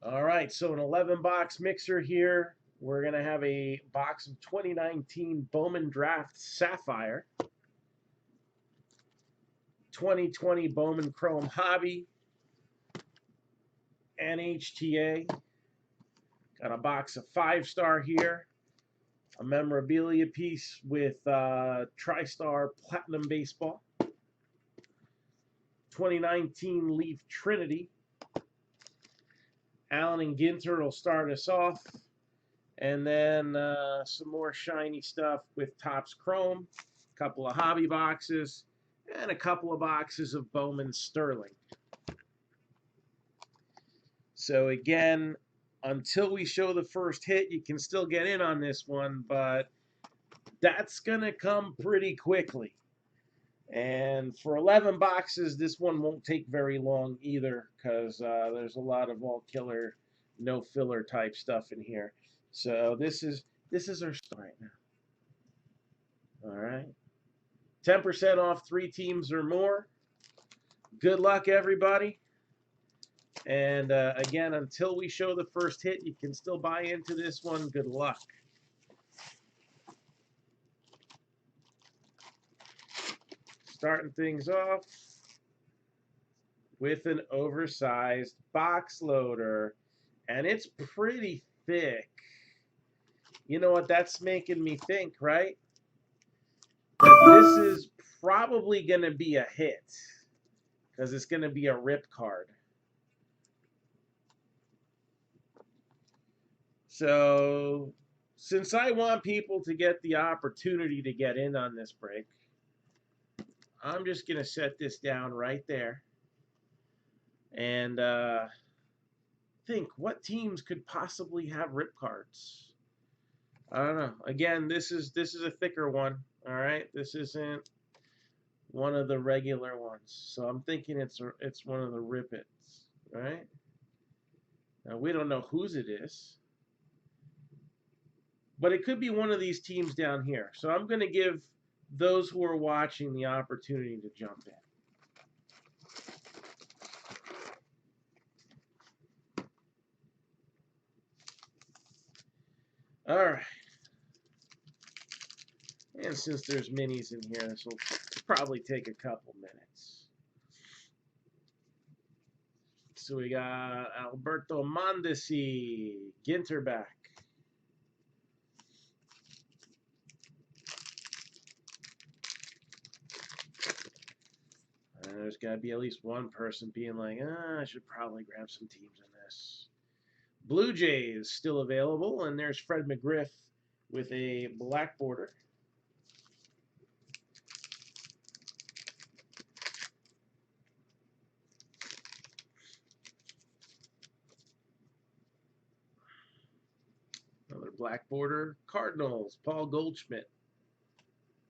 All right, so an 11-box mixer here. We're going to have a box of 2019 Bowman Draft Sapphire, 2020 Bowman Chrome Hobby, NHTA. Got a box of 5-star here, a memorabilia piece with TriStar Platinum Baseball, 2019 Leaf Trinity. Allen and Ginter will start us off. And then some more shiny stuff with Topps Chrome, a couple of hobby boxes, and a couple of boxes of Bowman Sterling. So again, until we show the first hit, you can still get in on this one, but that's going to come pretty quickly. And for 11 boxes, this one won't take very long either, because there's a lot of all killer, no filler type stuff in here. So this is our start right now. All right, 10% off 3 teams or more. Good luck, everybody. And again, until we show the first hit, you can still buy into this one. Good luck. Starting things off with an oversized box loader, and it's pretty thick. You know what that's making me think, right? That this is probably going to be a hit, because it's going to be a rip card. So, since I want people to get the opportunity to get in on this break, I'm just going to set this down right there and think what teams could possibly have rip cards. I don't know. Again, this is a thicker one. All right, this isn't one of the regular ones, so I'm thinking it's one of the rip-its. Right? Now we don't know whose it is, but it could be one of these teams down here. So I'm going to give those who are watching the opportunity to jump in. All right. And since there's minis in here, this will probably take a couple minutes. So we got Alberto Mondesi, Ginter back. And there's got to be at least one person being like, I should probably grab some teams in this. Blue Jays still available, and there's Fred McGriff with a black border. Another black border. Cardinals, Paul Goldschmidt.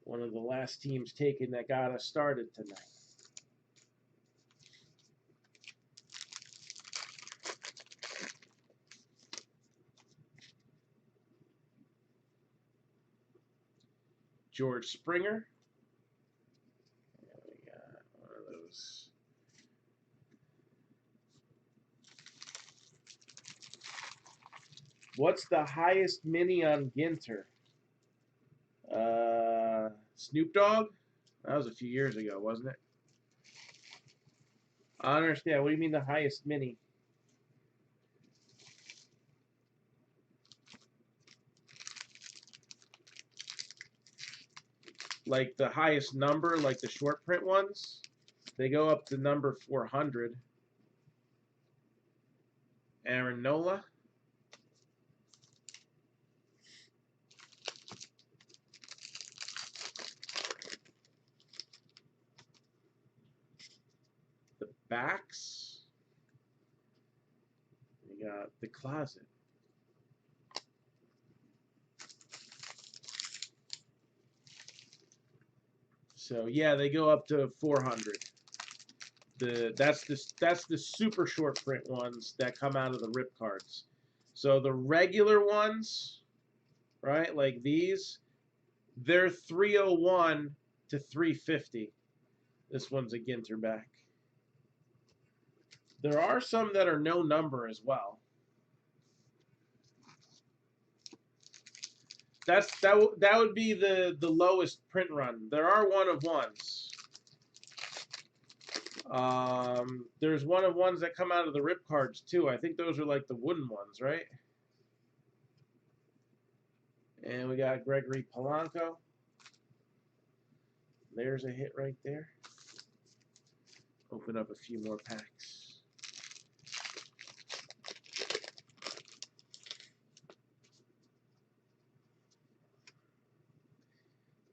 One of the last teams taken that got us started tonight. George Springer. And we got one of those. What's the highest mini on Ginter? Snoop Dogg? That was a few years ago, wasn't it? I don't understand. What do you mean the highest mini? Like the highest number, like the short print ones? They go up to number 400. Aaron Nola. The backs. We got the closet. So yeah, they go up to 400. That's the super short print ones that come out of the rip cards. So the regular ones, right, like these, they're 301 to 350. This one's a Ginter back. There are some that are no number as well. That would be the lowest print run. There are one of ones. There's one of ones that come out of the rip cards too. I think those are like the wooden ones, right? And we got Gregory Polanco. There's a hit right there. Open up a few more packs.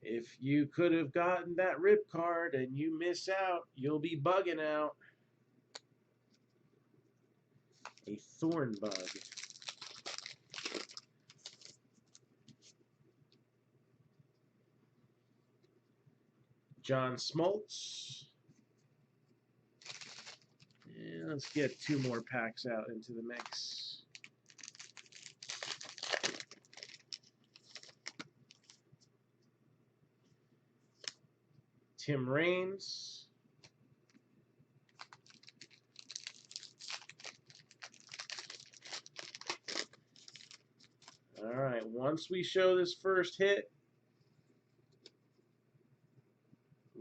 If you could have gotten that rip card and you miss out, you'll be bugging out. A thorn bug. John Smoltz. And let's get two more packs out into the mix. Tim Raines. All right, once we show this first hit,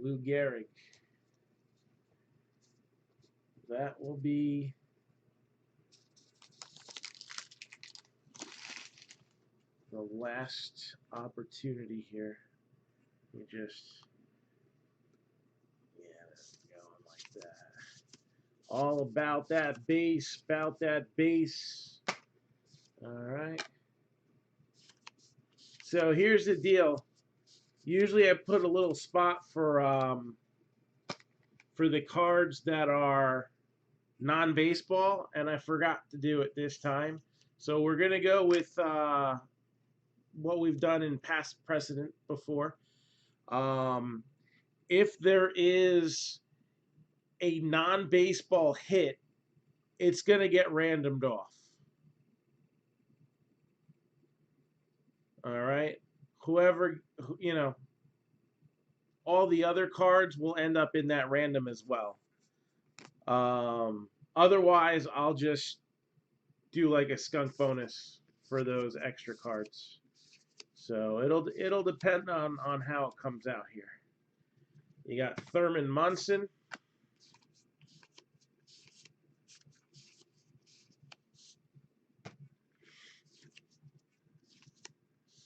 Lou Gehrig. That will be the last opportunity here. We just, yeah, that's going like that. All about that base, about that base. All right. So here's the deal. Usually I put a little spot for the cards that are non-baseball, and I forgot to do it this time. So we're going to go with what we've done in past precedent before. If there is a non-baseball hit, it's going to get randomed off. All right. Whoever, you know, all the other cards will end up in that random as well. Otherwise, I'll just do like a skunk bonus for those extra cards. So it'll depend on how it comes out here. You got Thurman Munson.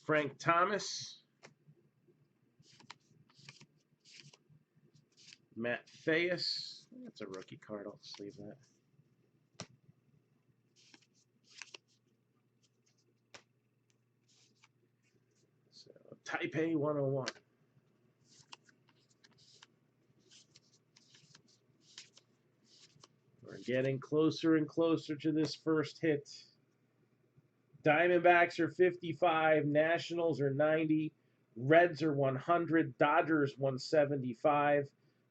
Frank Thomas. Matt Theus. That's a rookie card. I'll just leave that. So Taipei 101. We're getting closer and closer to this first hit. Diamondbacks are 55, Nationals are 90, Reds are 100, Dodgers 175,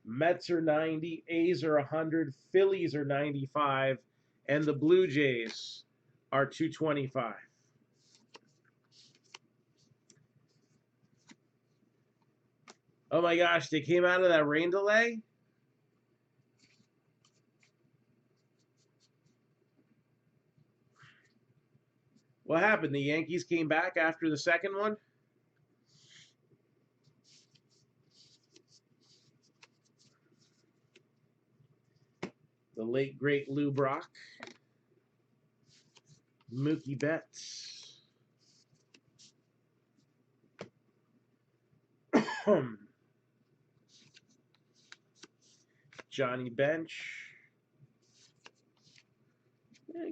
Mets are 90, A's are 100, Phillies are 95, and the Blue Jays are 225. Oh my gosh, they came out of that rain delay? What happened? The Yankees came back after the second one? The late, great Lou Brock. Mookie Betts. Johnny Bench.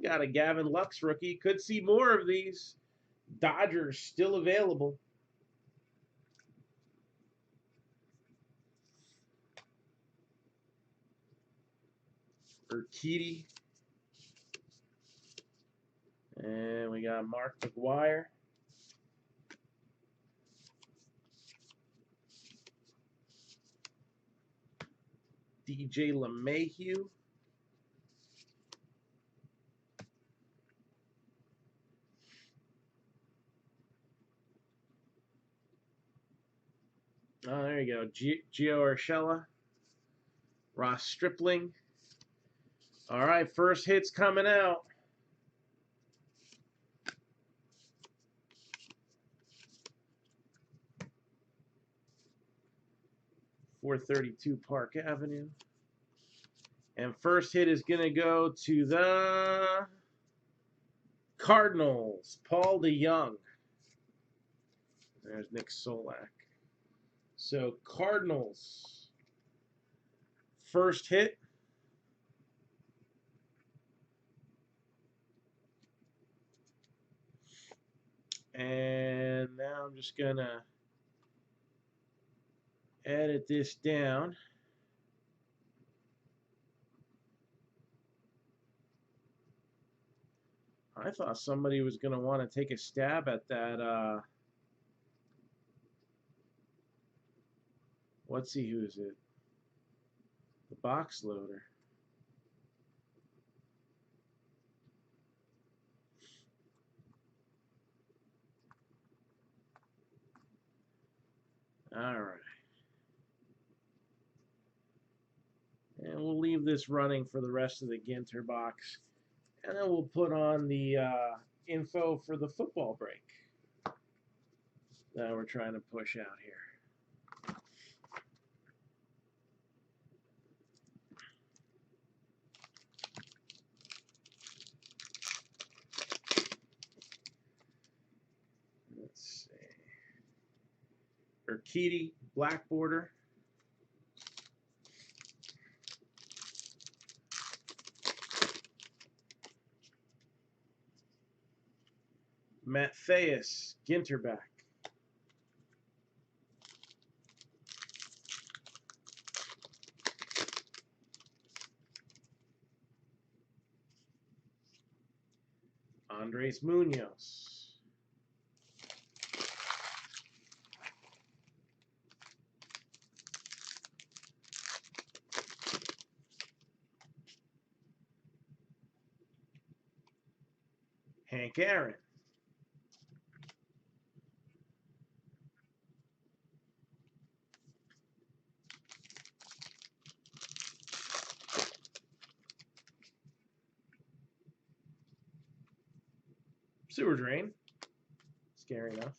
Got a Gavin Lux rookie. Could see more of these. Dodgers still available. Urquidy. And we got Mark McGwire. DJ LeMahieu. Oh, there you go. Gio Urshela. Ross Stripling. All right, first hit's coming out. 432 Park Avenue. And first hit is going to go to the Cardinals, Paul DeYoung. There's Nick Solak. So Cardinals, first hit. And now I'm just going to edit this down. I thought somebody was going to want to take a stab at that. Who's it? The box loader. All right. And we'll leave this running for the rest of the Ginter box. And then we'll put on the info for the football break that we're trying to push out here. Let's see. Urquidy, black border. Mattheus, Ginterback. Andres Munoz. Hank Aaron. Sewer drain. Scary enough.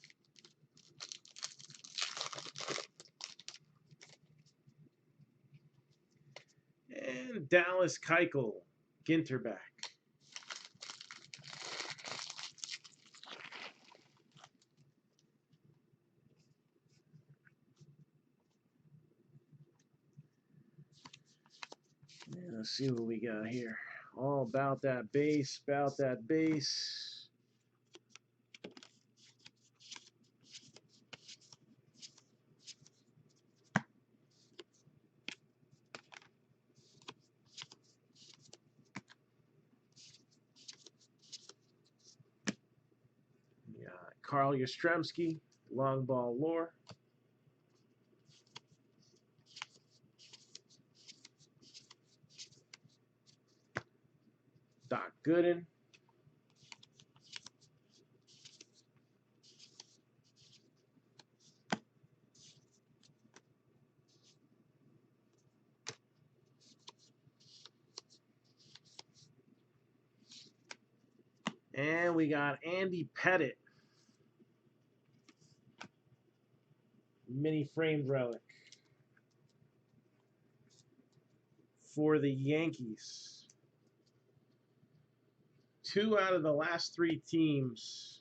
And Dallas Keuchel, Ginterback. And let's see what we got here. All about that base, about that base. Carl Yastrzemski, long ball lore. Doc Gooden. And we got Andy Pettit. Mini framed relic for the Yankees. 2 out of the last 3 teams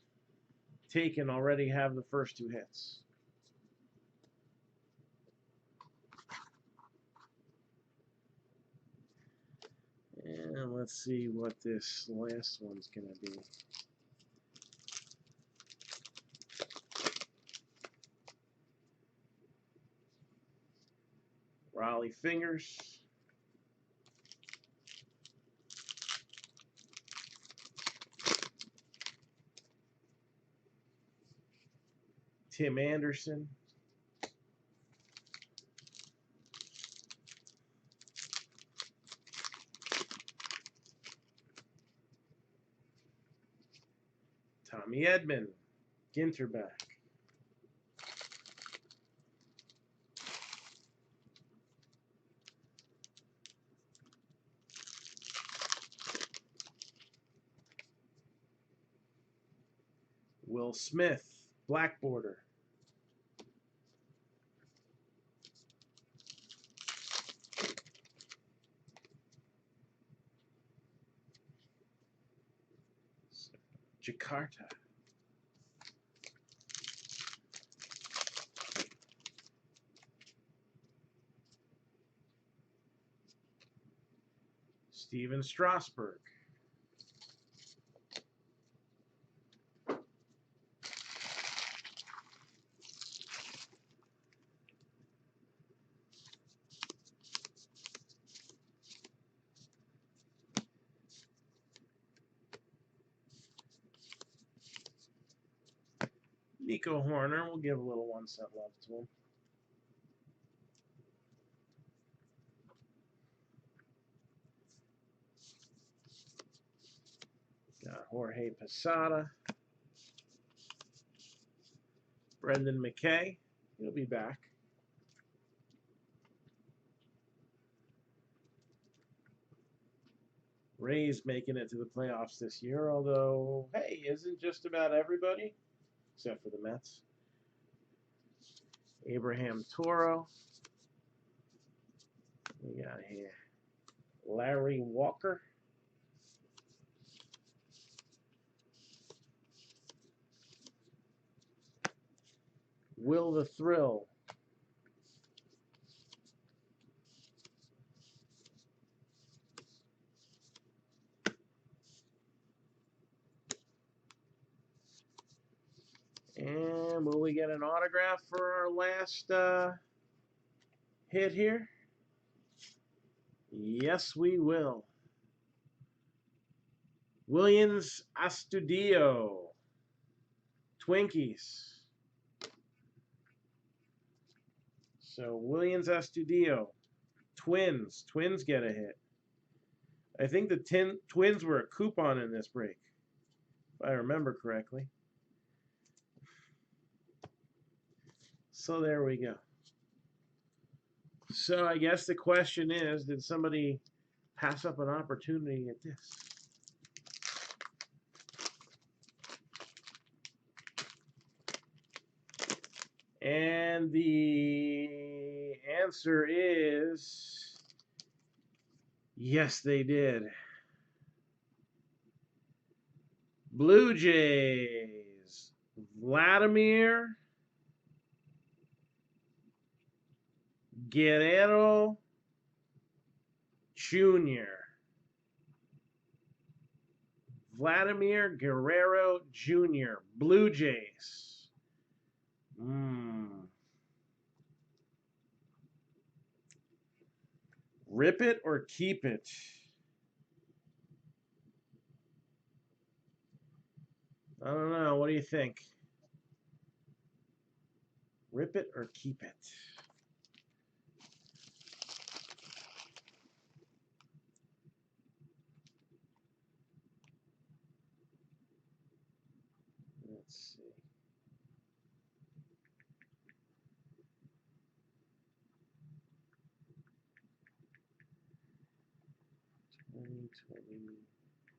taken already have the first 2 hits. And let's see what this last one's going to be. Raleigh Fingers. Tim Anderson. Tommy Edman, Ginterback. Will Smith, black border. Jakarta. Steven Strasburg. Nico Horner, we'll give a little 1 cent love to him. Got Jorge Posada. Brendan McKay, he'll be back. Rays making it to the playoffs this year, although, hey, isn't just about everybody, except for the Mets. Abraham Toro. We got here Larry Walker. Will the Thrill. And will we get an autograph for our last hit here? Yes, we will. Williams Astudillo. Twinkies. So Williams Astudillo. Twins. Twins get a hit. I think the Twins were a coupon in this break, if I remember correctly. So there we go. So I guess the question is, did somebody pass up an opportunity at this? And the answer is yes, they did. Blue Jays, Vladimir Guerrero Jr. Vladimir Guerrero Jr. Blue Jays. Rip it or keep it? I don't know. What do you think? Rip it or keep it? Let's see.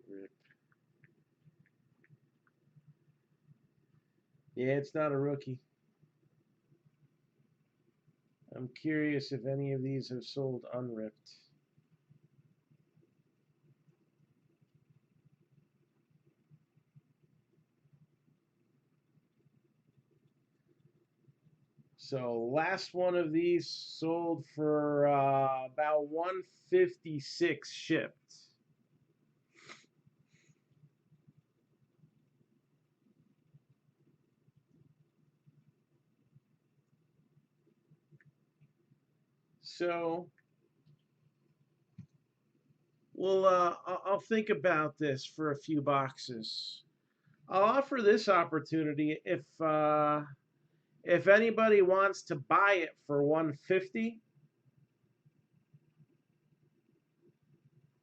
Rip. Yeah, it's not a rookie. I'm curious if any of these have sold unripped. So last one of these sold for about $156 shipped. So I'll think about this for a few boxes. I'll offer this opportunity if anybody wants to buy it for $150,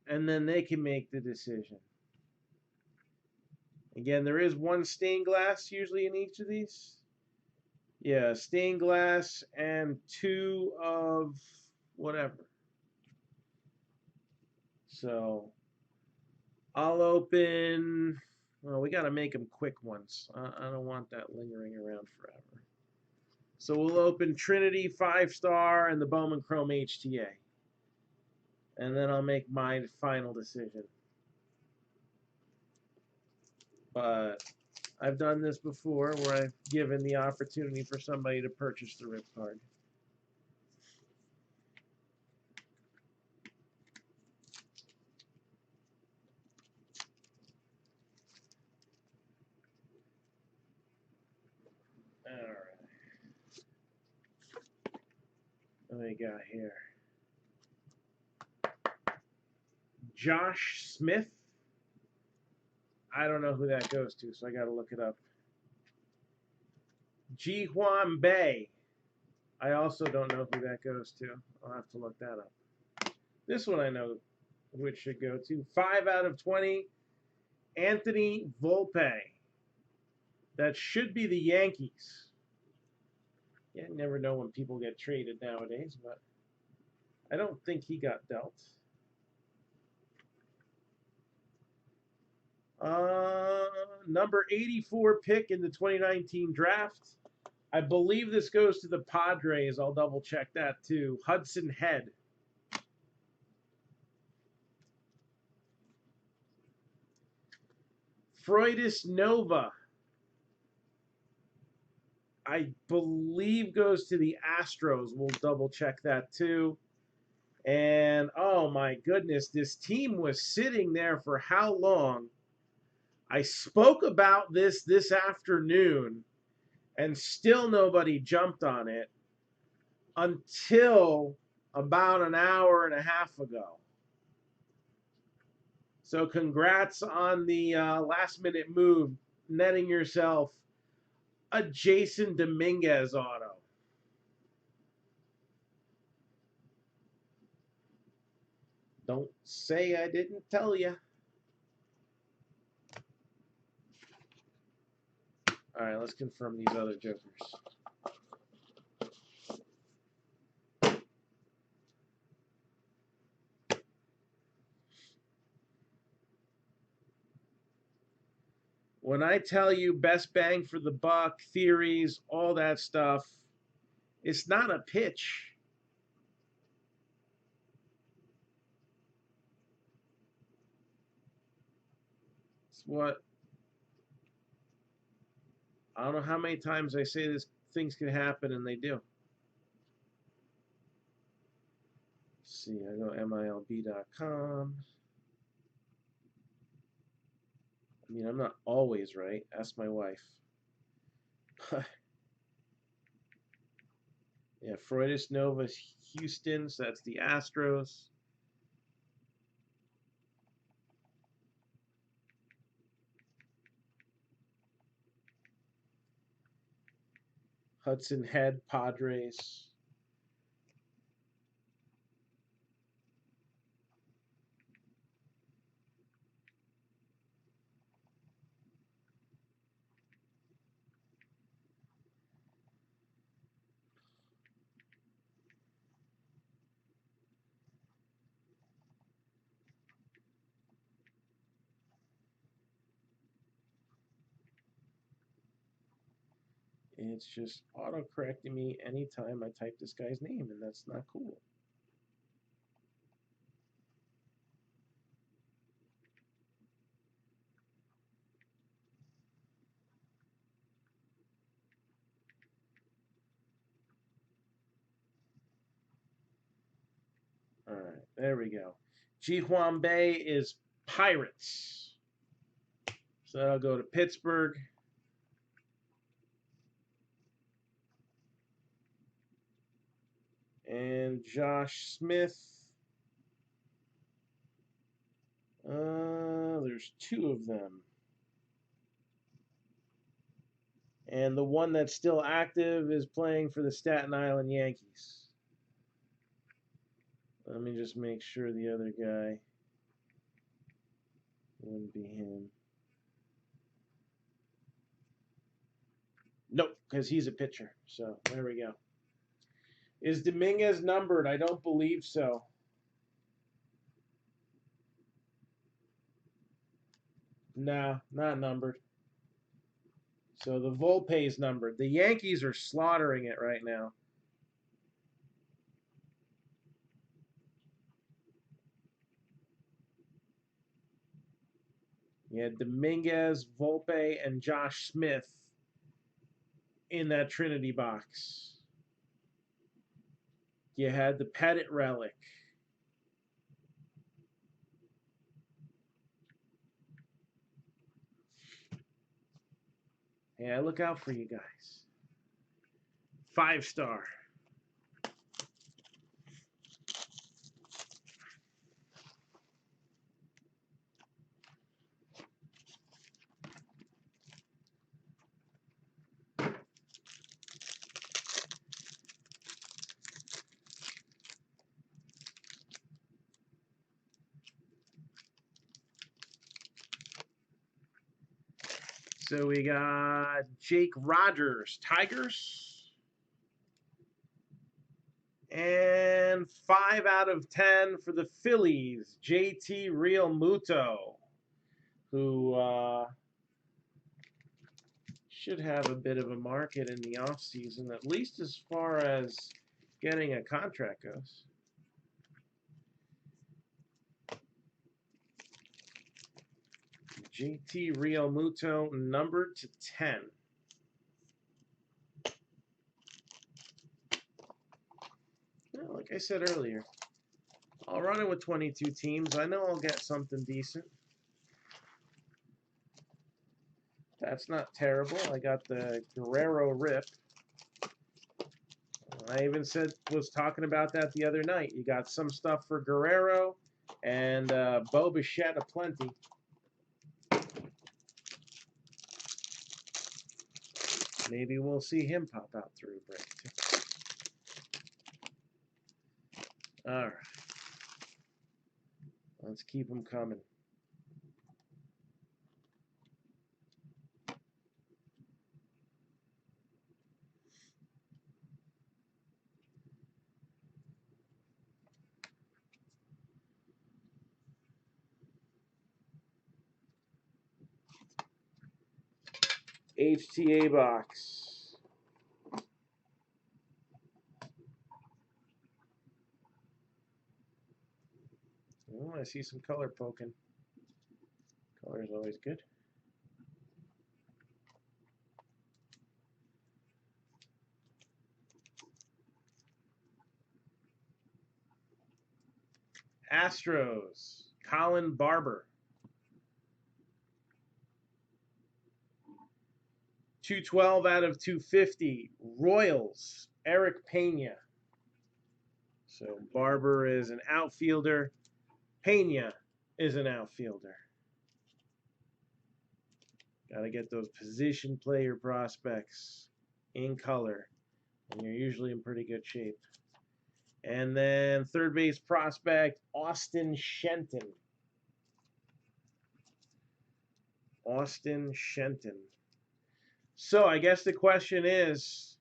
and then they can make the decision. Again, there is one stained glass usually in each of these. Yeah, stained glass and 2 of whatever. So I'll open. Well, we got to make them quick ones. I don't want that lingering around forever. So we'll open Trinity 5-star and the Bowman Chrome HTA. And then I'll make my final decision. But I've done this before where I've given the opportunity for somebody to purchase the rip card. All right. What do we got here? Josh Smith. I don't know who that goes to, so I got to look it up. Ji Hwan Bae. I also don't know who that goes to. I'll have to look that up. This one I know which should go to. 5 out of 20. Anthony Volpe. That should be the Yankees. Yeah, you never know when people get traded nowadays, but I don't think he got dealt. Number 84 pick in the 2019 draft. I believe this goes to the Padres. I'll double check that too. Hudson Head. Freudis Nova. I believe goes to the Astros. We'll double check that too. And oh my goodness, this team was sitting there for how long? I spoke about this afternoon, and still nobody jumped on it until about an hour and a half ago. So congrats on the last minute move, netting yourself a Jason Dominguez auto. Don't say I didn't tell you. All right, let's confirm these other jokers. When I tell you best bang for the buck, theories, all that stuff, it's not a pitch. It's what, I don't know how many times I say this, things can happen, and they do. Let's see, I go MILB.com. I mean, I'm not always right. Ask my wife. Yeah, Freudis Nova Houston, so that's the Astros. Hudson Head, Padres. It's just auto-correcting me anytime I type this guy's name, and that's not cool. All right, there we go. Ji Hwan Bae is Pirates. So that'll go to Pittsburgh. And Josh Smith. There's 2 of them. And the one that's still active is playing for the Staten Island Yankees. Let me just make sure the other guy wouldn't be him. Nope, because he's a pitcher. So there we go. Is Dominguez numbered? I don't believe so. No, not numbered. So the Volpe's numbered. The Yankees are slaughtering it right now. You had Dominguez, Volpe, and Josh Smith in that Trinity box. You had the Pettit relic. Yeah, I look out for you guys. 5-star. So we got Jake Rogers, Tigers. And 5 out of 10 for the Phillies, JT Realmuto, who should have a bit of a market in the offseason, at least as far as getting a contract goes. JT Realmuto, numbered to 10. Well, like I said earlier, I'll run it with 22 teams. I know I'll get something decent. That's not terrible. I got the Guerrero rip. I even was talking about that the other night. You got some stuff for Guerrero and Bo Bichette aplenty. Maybe we'll see him pop out through a break too. All right. Let's keep them coming. HTA box. Oh, I see some color poking. Color is always good. Astros, Colin Barber. 212 out of 250. Royals, Eric Pena. So Barber is an outfielder. Pena is an outfielder. Got to get those position player prospects in color, and you're usually in pretty good shape. And then third base prospect, Austin Shenton. Austin Shenton. So I guess the question is,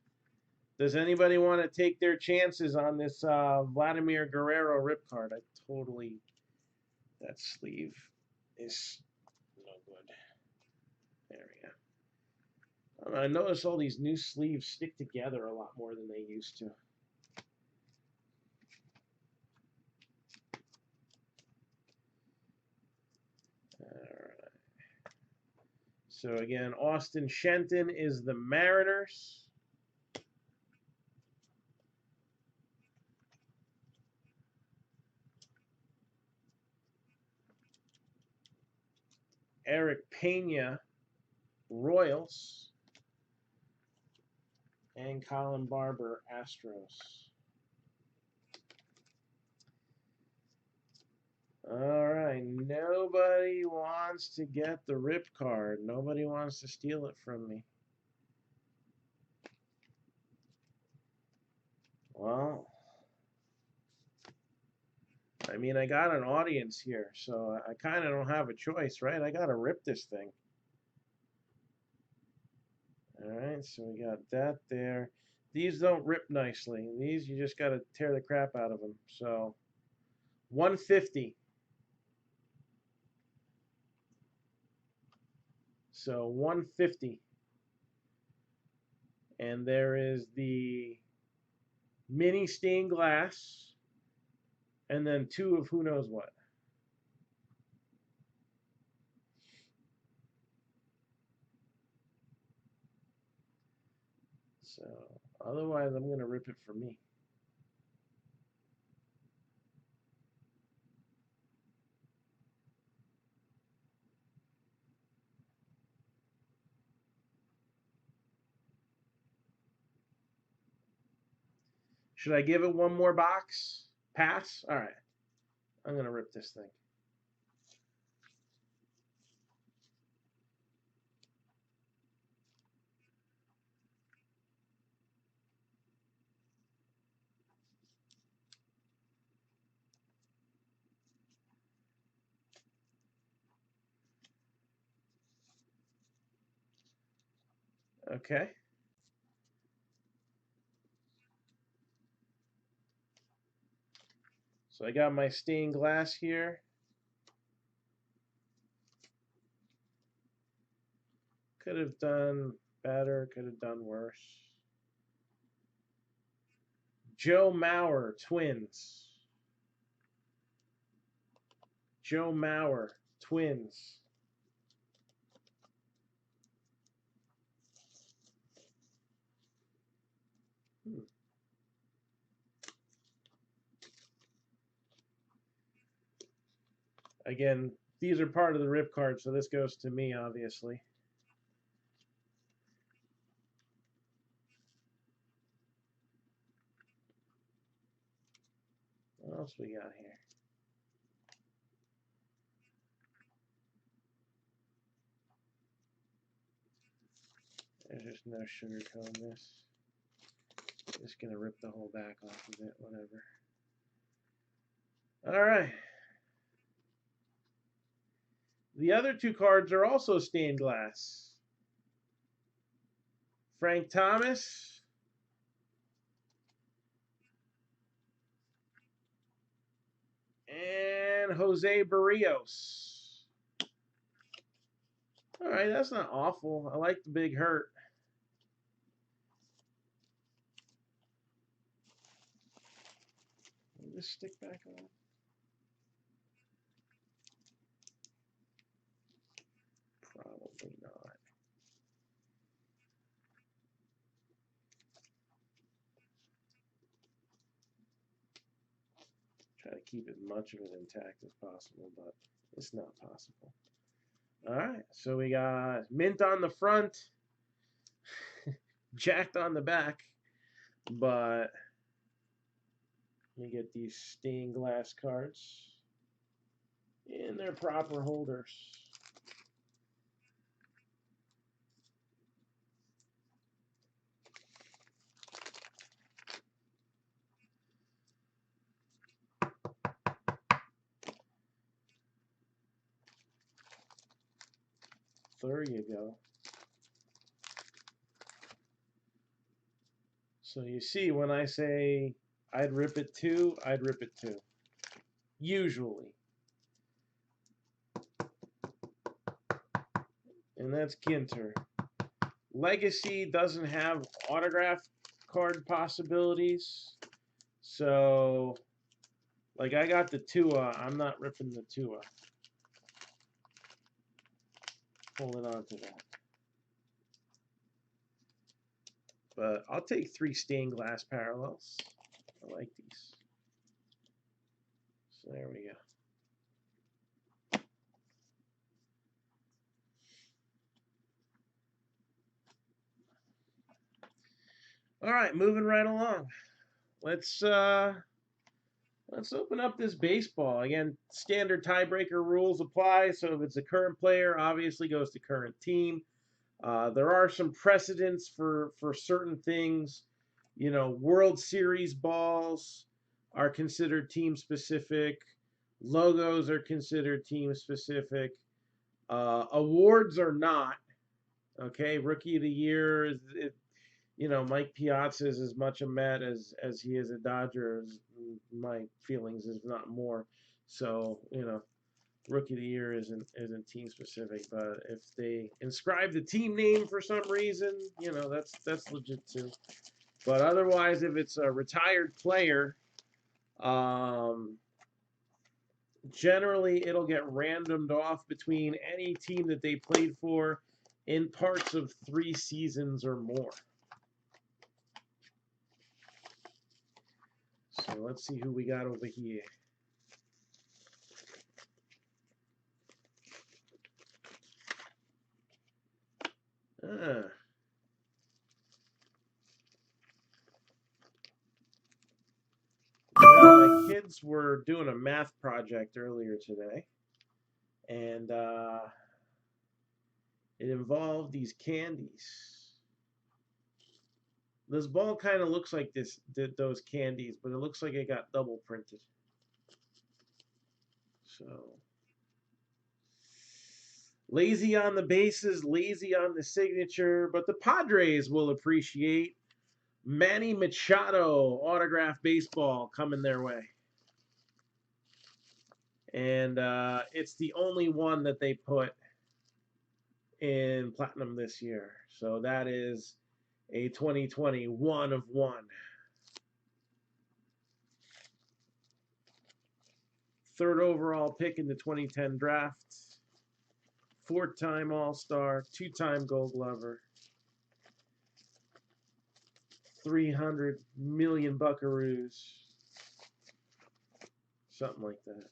does anybody want to take their chances on this Vladimir Guerrero rip card? That sleeve is no good. There we go. I notice all these new sleeves stick together a lot more than they used to. Alright. So again, Austin Shenton is the Mariners. Eric Pena, Royals. And Colin Barber, Astros. All right, nobody wants to get the rip card. Nobody wants to steal it from me. Well, I mean, I got an audience here, so I kind of don't have a choice, right? I got to rip this thing. All right, so we got that there. These don't rip nicely. These, you just got to tear the crap out of them. So, 150. So, 150. And there is the mini stained glass, and then 2 of who knows what. So otherwise, I'm going to rip it for me. Should I give it one more box? Pass? All right. I'm going to rip this thing. Okay. So I got my stained glass here. Could have done better, could have done worse. Joe Mauer, Twins. Joe Mauer, Twins. Again, these are part of the rip card, so this goes to me, obviously. What else we got here? There's just no sugarcoating this. Just gonna rip the whole back off of it, whatever. All right. The other two cards are also stained glass. Frank Thomas and Jose Barrios. All right, that's not awful. I like the big hurt. Will this stick back on? Probably not. Try to keep as much of it intact as possible, but it's not possible. All right, so we got mint on the front, jacked on the back, but let me get these stained glass cards in their proper holders. There you go. So you see, when I say I'd rip it too, I'd rip it too. Usually. And that's Ginter. Legacy doesn't have autograph card possibilities. So, like, I got the Tua. I'm not ripping the Tua. Holding on to that. But I'll take 3 stained glass parallels. I like these. So there we go. All right, moving right along. Let's open up this baseball. Again, standard tiebreaker rules apply. So if it's a current player, obviously goes to current team. There are some precedents for certain things. You know, World Series balls are considered team specific. Logos are considered team specific. Awards are not. Okay, Rookie of the Year is, you know, Mike Piazza is as much a Met as he is a Dodger. My feelings is not more. So you know, Rookie of the Year isn't team specific, but if they inscribe the team name for some reason, you know, that's legit too. But otherwise, if it's a retired player, generally it'll get randomed off between any team that they played for in parts of 3 seasons or more. So let's see who we got over here. Ah. Well, my kids were doing a math project earlier today, and it involved these candies. This ball kind of looks like those candies, but it looks like it got double printed. So lazy on the bases, lazy on the signature, but the Padres will appreciate Manny Machado autograph baseball coming their way. And it's the only one that they put in platinum this year. So that is a 2020 1 of 1. Third overall pick in the 2010 draft. 4-time All-Star, 2-time Gold Glover. 300 million buckaroos. Something like that.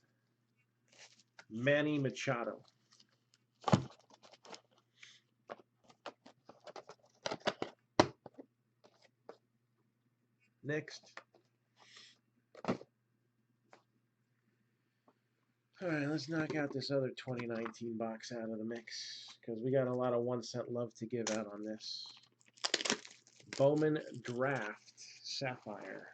Manny Machado. Next. All right, let's knock out this other 2019 box out of the mix because we got a lot of 1 cent love to give out on this. Bowman Draft Sapphire.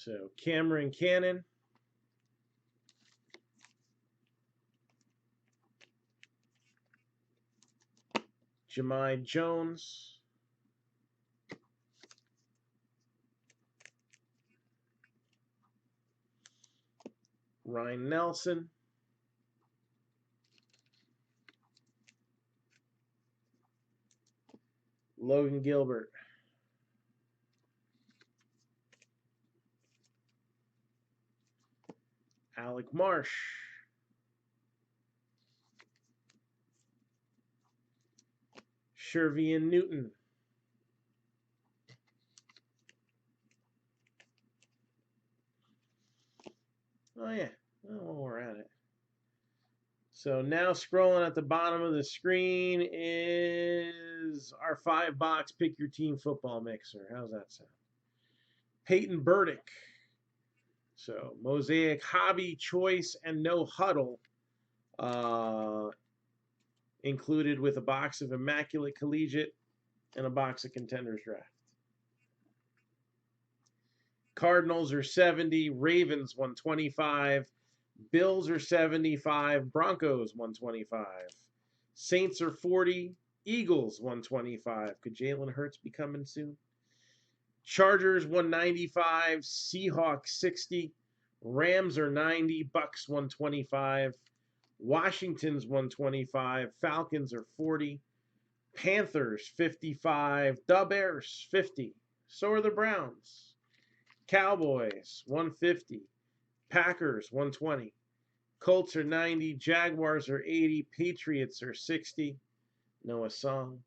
So Cameron Cannon. Jahmai Jones. Ryan Nelson. Logan Gilbert. Alec Marsh. Shervian Newton. Oh, yeah. Oh, while we're at it. So now scrolling at the bottom of the screen is our 5-box Pick Your Team football mixer. How's that sound? Peyton Burdick. So Mosaic Hobby Choice and No Huddle included with a box of Immaculate Collegiate and a box of Contenders Draft. Cardinals are 70, Ravens 125, Bills are 75, Broncos 125, Saints are 40, Eagles 125. Could Jalen Hurts be coming soon? Chargers 195, Seahawks 60, Rams are 90, Bucks 125, Washington's 125, Falcons are 40, Panthers 55, the Bears 50, so are the Browns. Cowboys 150, Packers 120, Colts are 90, Jaguars are 80, Patriots are 60, Noah Song.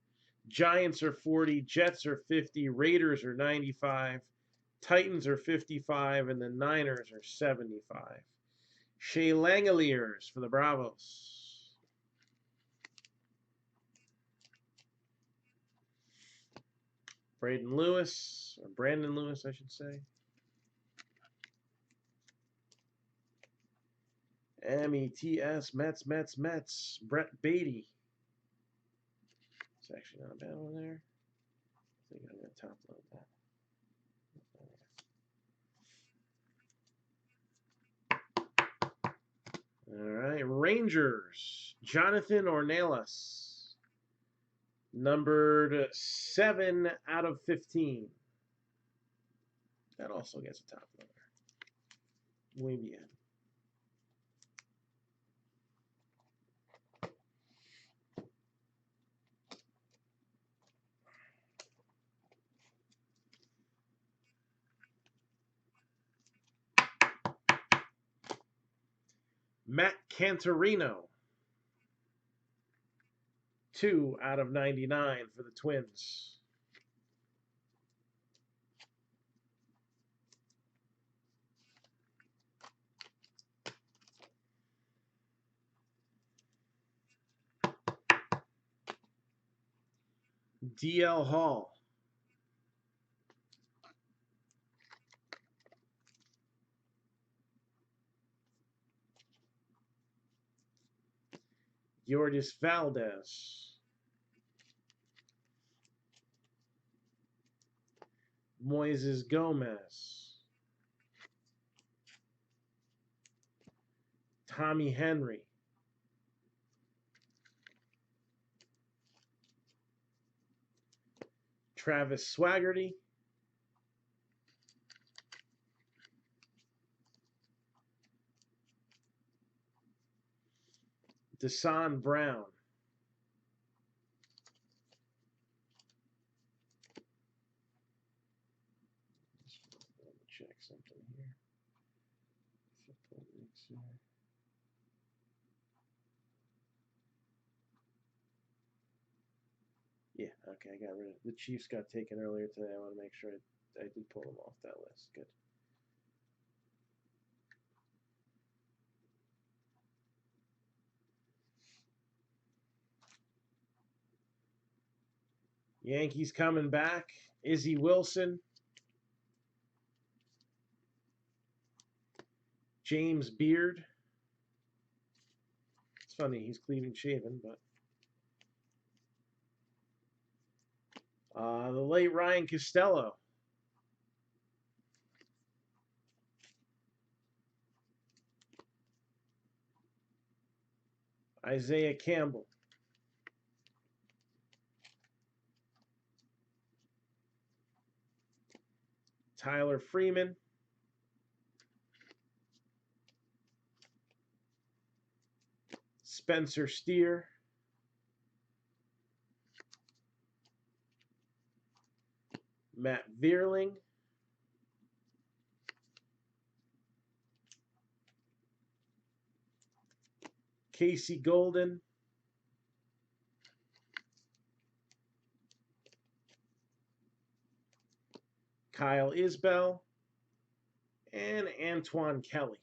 Giants are 40, Jets are 50, Raiders are 95, Titans are 55, and the Niners are 75. Shea Langoliers for the Bravos. Brandon Lewis, I should say. METS, Mets. Brett Beatty. It's actually not a bad one there. I think I'm going to top load that. All right, Rangers, Jonathan Ornelas, numbered 7 out of 15. That also gets a top loader. Muy bien. Matt Cantorino. 2 out of 99 for the Twins. DL Hall. Yordis Valdez. Moises Gomez. Tommy Henry. Travis Swaggerty. Desan Brown. Check something here. Yeah, okay, I got rid of the Chiefs. Got taken earlier today. I want to make sure I did pull them off that list. Good. Yankees coming back. Izzy Wilson. James Beard. It's funny, he's clean shaven, but the late Ryan Costello. Isaiah Campbell. Tyler Freeman. Spencer Steer. Matt Vierling. Casey Golden. Kyle Isbell. And Antoine Kelly.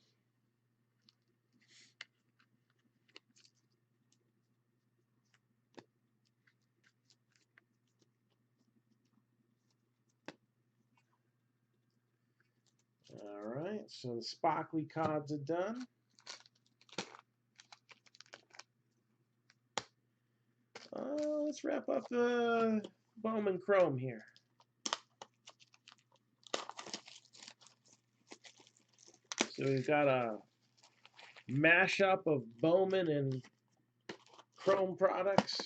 All right, so the Sparkly cards are done. Let's wrap up the Bowman Chrome here. So we've got a mashup of Bowman and Chrome products.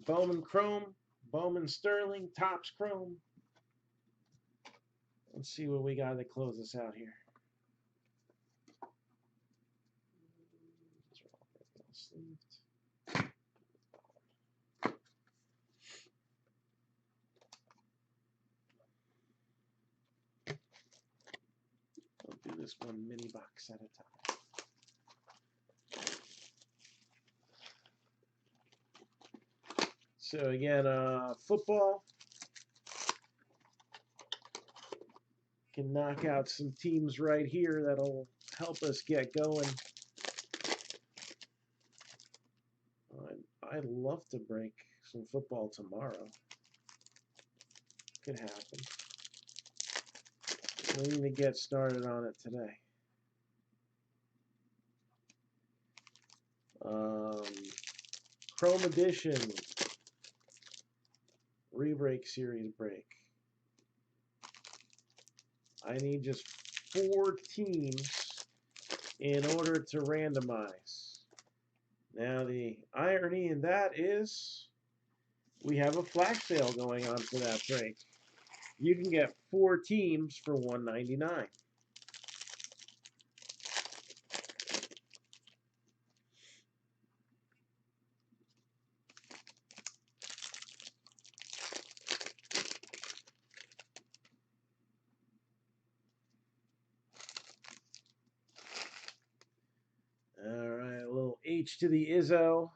Bowman Chrome, Bowman Sterling, Topps Chrome. Let's see what we got to close this out here. I'll do this one mini box at a time. So again, football. Can knock out some teams right here that'll help us get going. I'd love to break some football tomorrow. Could happen. We need to get started on it today. Chrome Edition Rebreak Series break. I need just 4 teams in order to randomize. Now the irony in that is we have a flash sale going on for that break. You can get 4 teams for $199. All right, a little H to the Izzo.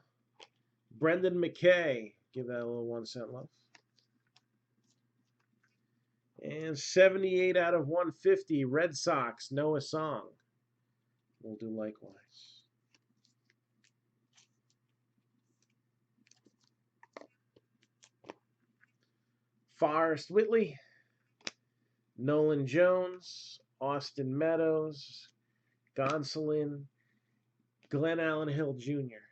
Brendan McKay. Give that a little 1 cent love. And 78 out of 150, Red Sox, Noah Song. We'll do likewise. Forrest Whitley, Nolan Jones, Austin Meadows, Gonsolin, Glenn Allen Hill Jr.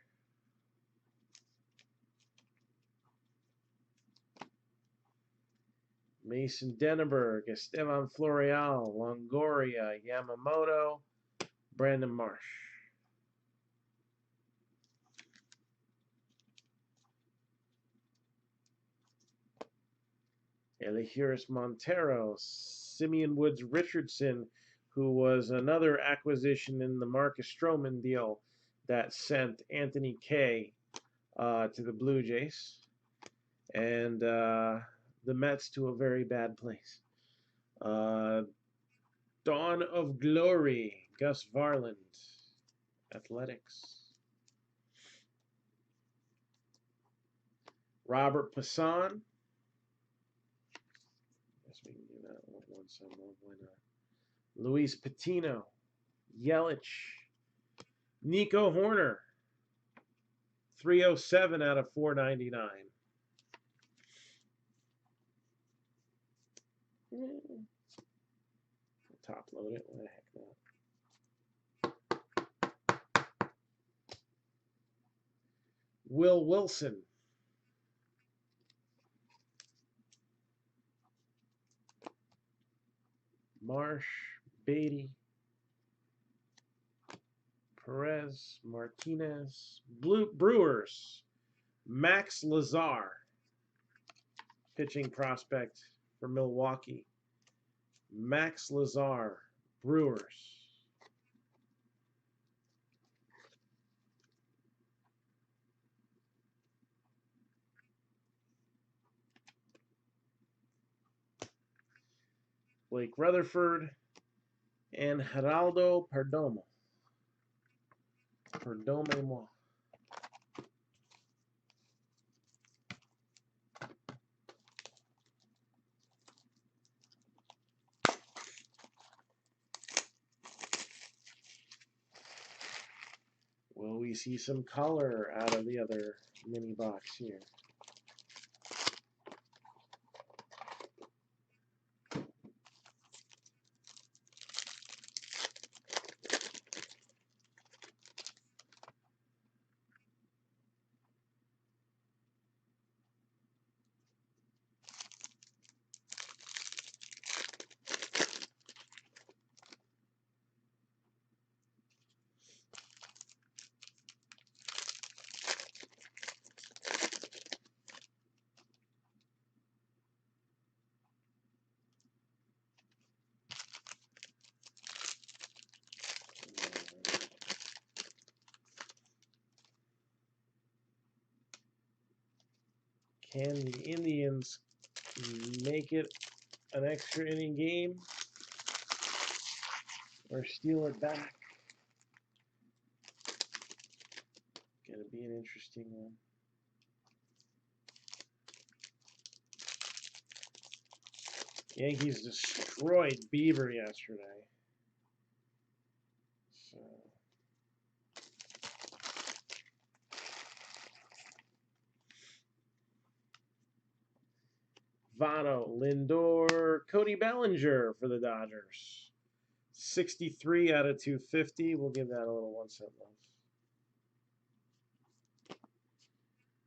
Mason Denneberg, Estevan Florial, Longoria, Yamamoto, Brandon Marsh. Elihuris Montero, Simeon Woods Richardson, who was another acquisition in the Marcus Stroman deal that sent Anthony Kay to the Blue Jays, and the Mets to a very bad place. Dawn of Glory, Gus Varland, Athletics. Robert Passan. Guess we can do that one some more. Why not? Luis Patino, Yelich, Nico Horner, 307 out of 499. Top load it. What the heck not. Will Wilson. Marsh, Beatty, Perez, Martinez, Brewers, Max Lazar, pitching prospect for Milwaukee. Max Lazar, Brewers. Blake Rutherford, and Geraldo Perdomo. Perdome-moi. Will we see some color out of the other mini box here? Can the Indians make it an extra inning game or steal it back? Gonna be an interesting one. Yankees destroyed Beaver yesterday. So Votto, Lindor, Cody Bellinger for the Dodgers. 63 out of 250. We'll give that a little 1 cent love.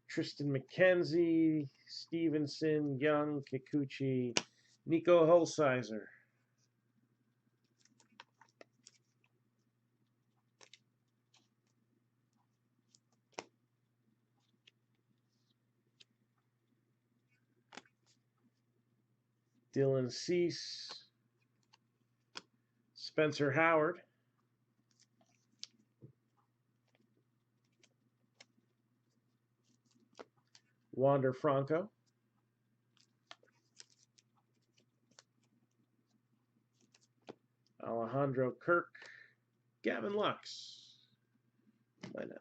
Tristan McKenzie, Stevenson, Young, Kikuchi, Nico Hulsizer. Dylan Cease, Spencer Howard, Wander Franco, Alejandro Kirk, Gavin Lux. Why not?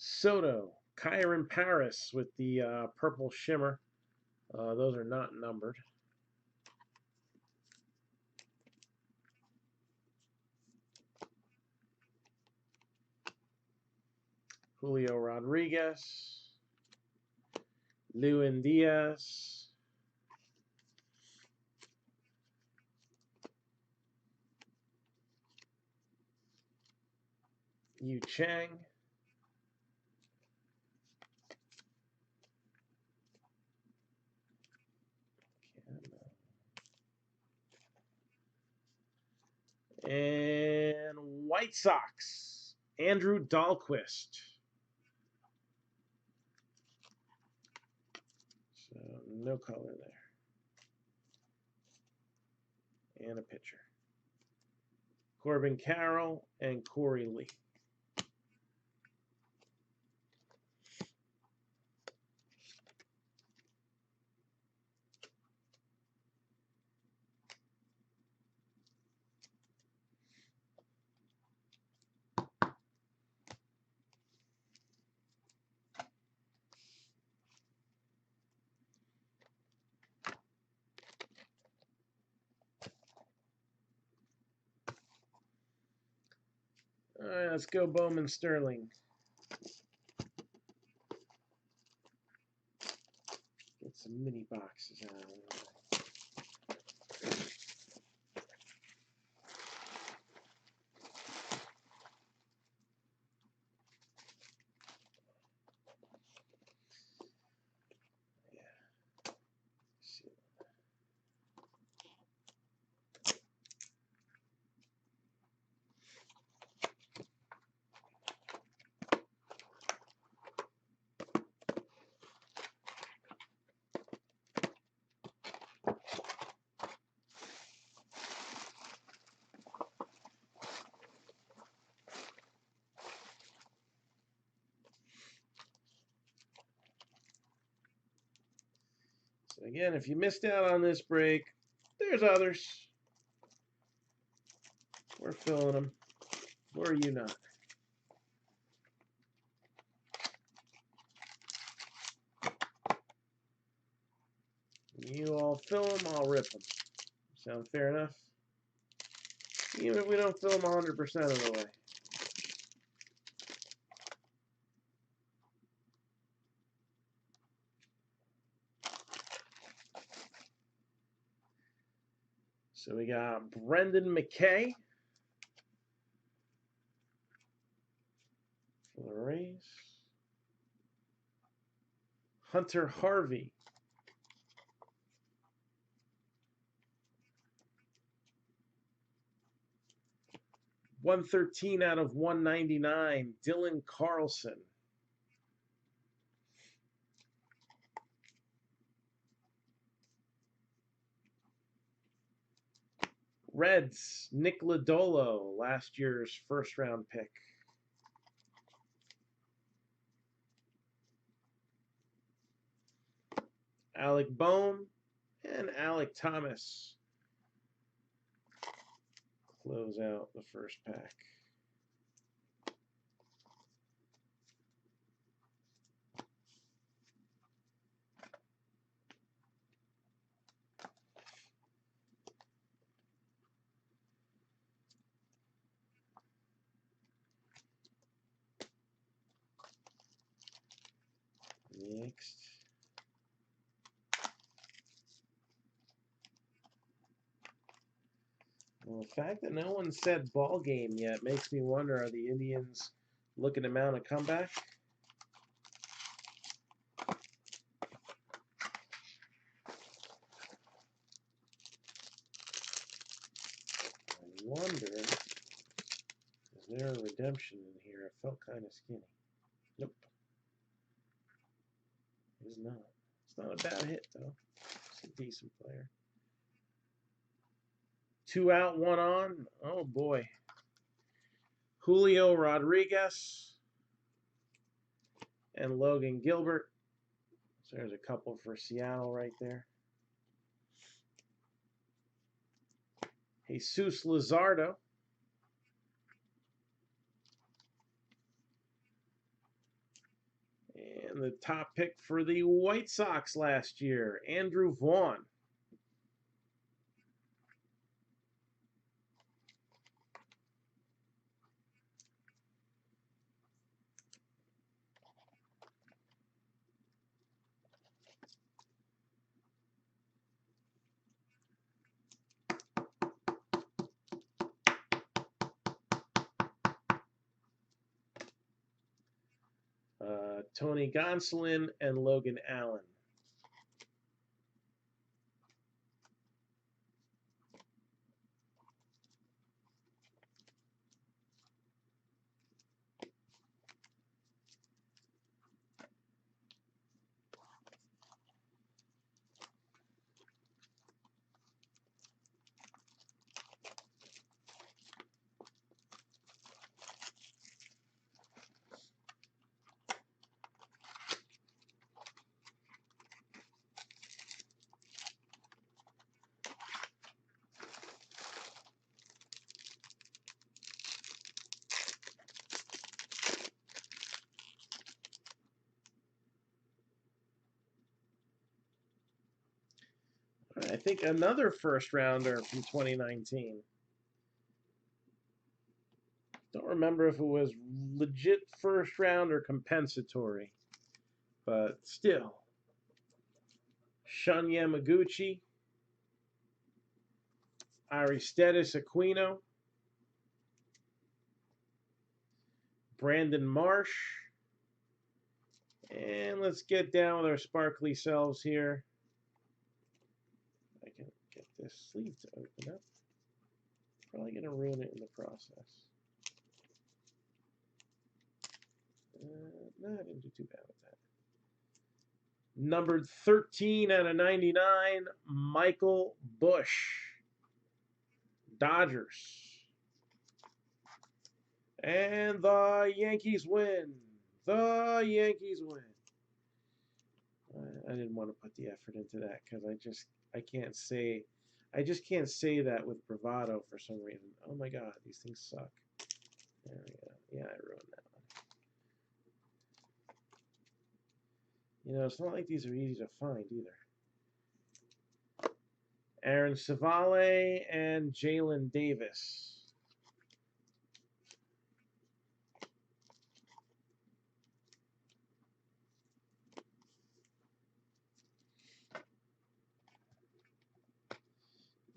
Soto, Kyron Paris with the purple shimmer. Those are not numbered. Julio Rodriguez, Lewin Diaz, Yu Chang, and White Sox, Andrew Dahlquist. So no color there. And a pitcher. Corbin Carroll and Corey Lee. All right, let's go Bowman Sterling. Get some mini boxes out. So again, if you missed out on this break, there's others. We're filling them. Or are you not? You all fill them, I'll rip them. Sound fair enough? Even if we don't fill them 100% of the way. So we got Brendan McKay for the Rays. Hunter Harvey. /113 out of 199, Dylan Carlson. Reds, Nick Lodolo, last year's first-round pick. Alec Bohm and Alec Thomas close out the first pack. Next. Well, the fact that no one said ball game yet makes me wonder, are the Indians looking to mount a comeback? wonder, is there a redemption in here? It felt kind of skinny. Nope. It's not. It's not a bad hit, though. It's a decent player. 2 out, 1 on. Oh, boy. Julio Rodriguez and Logan Gilbert. So there's a couple for Seattle right there. Jesus Luzardo. And the top pick for the White Sox last year, Andrew Vaughn. Tony Gonsolin and Logan Allen. I think another first rounder from 2019. Don't remember if it was legit first round or compensatory, but still. Shun Yamaguchi, Aristides Aquino, Brandon Marsh, and let's get down with our sparkly selves here. I can get this sleeve to open up. Probably going to ruin it in the process. No, I didn't do too bad with that. Numbered 13 out of 99, Michael Bush, Dodgers. And the Yankees win. The Yankees win. I didn't want to put the effort into that because I just can't say that with bravado for some reason. Oh my God, these things suck. There we go. Yeah, I ruined that one. You know, it's not like these are easy to find either. Aaron Savale and Jalen Davis.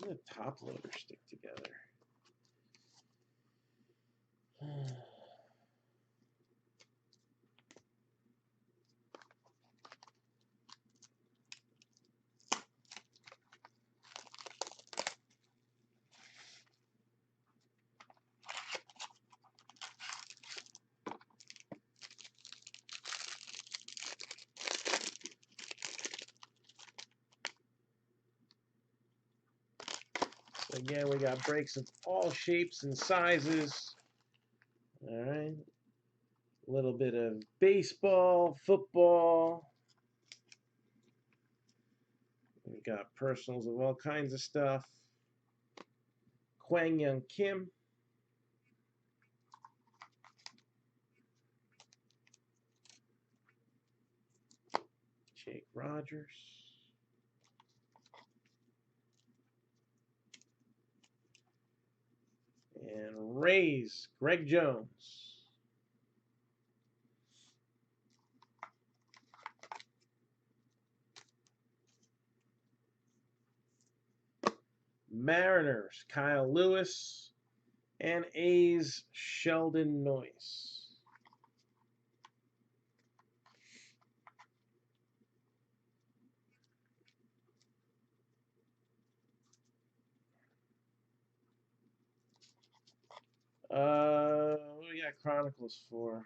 The top loaders stick together. Again, we got breaks of all shapes and sizes. All right. A little bit of baseball, football. We got personals of all kinds of stuff. Kwang Young Kim. Jake Rogers. And Rays, Greg Jones. Mariners, Kyle Lewis. And A's, Sheldon Noyce. What do we got Chronicles for?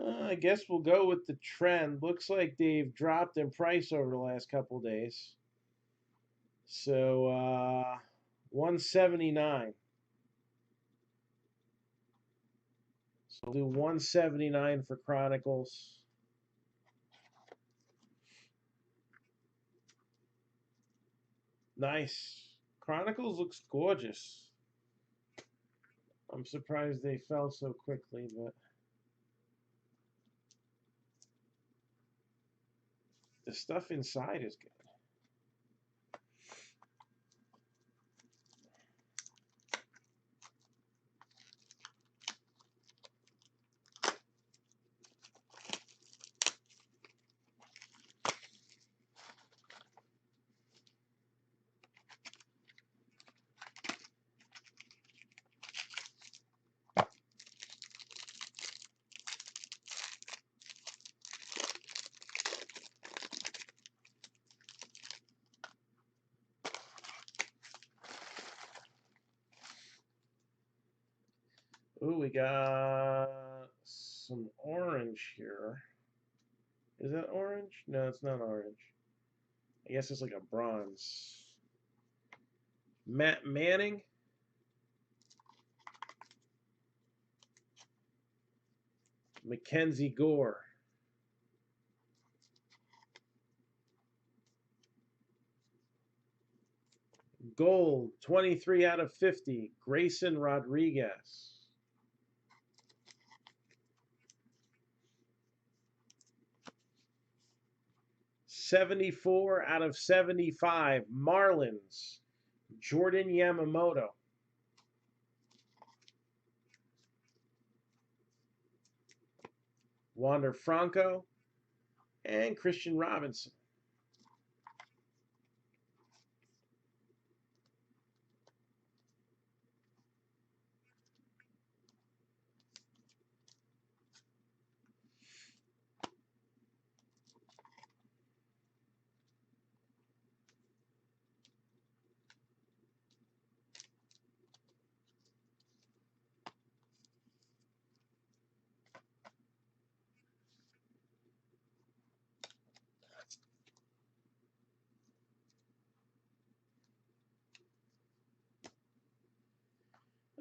I guess we'll go with the trend. Looks like they've dropped in price over the last couple days. So 179. So we'll do 179 for Chronicles. Nice. Chronicles looks gorgeous. I'm surprised they fell so quickly, but the stuff inside is good. Ooh, we got some orange here. Is that orange? No, it's not orange. I guess it's like a bronze. Matt Manning. Mackenzie Gore. Gold, 23 out of 50. Grayson Rodriguez. $74 out of 75. Marlins, Jordan Yamamoto. Wander Franco and Christian Robinson.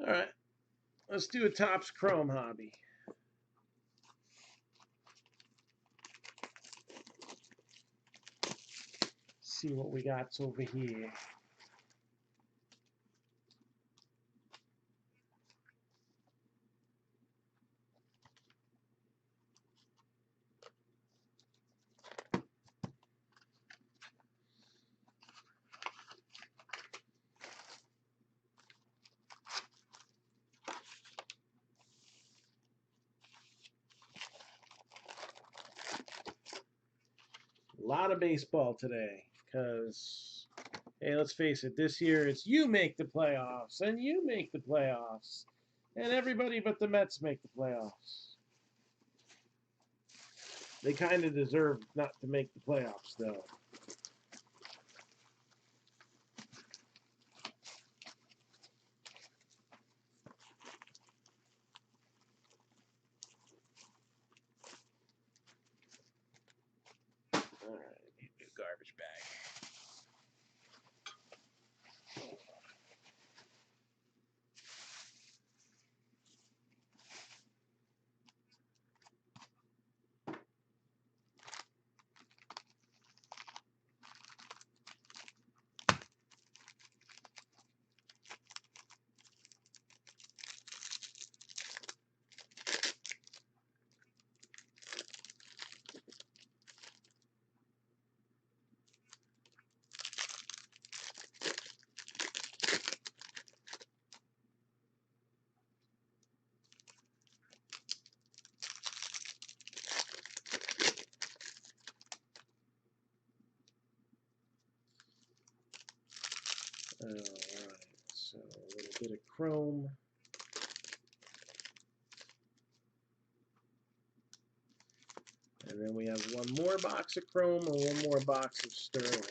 All right, let's do a Topps Chrome hobby. See what we got over here. A lot of baseball today because, hey, let's face it, this year it's you make the playoffs and you make the playoffs and everybody but the Mets make the playoffs. They kind of deserve not to make the playoffs, though. All right, new garbage bag. Alright, so a little bit of chrome. And then we have one more box of chrome and one more box of sterling.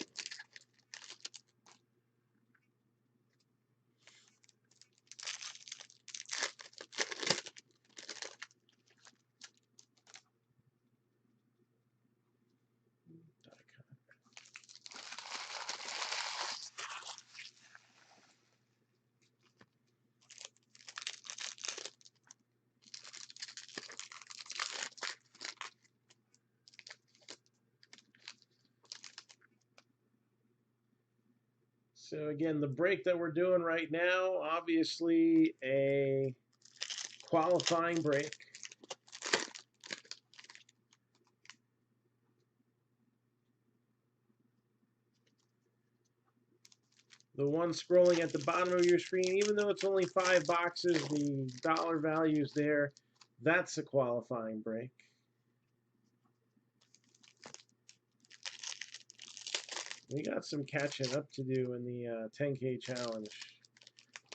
So again, the break that we're doing right now, obviously a qualifying break. The one scrolling at the bottom of your screen, even though it's only 5 boxes, the dollar value's there. That's a qualifying break. We got some catching up to do in the 10K challenge.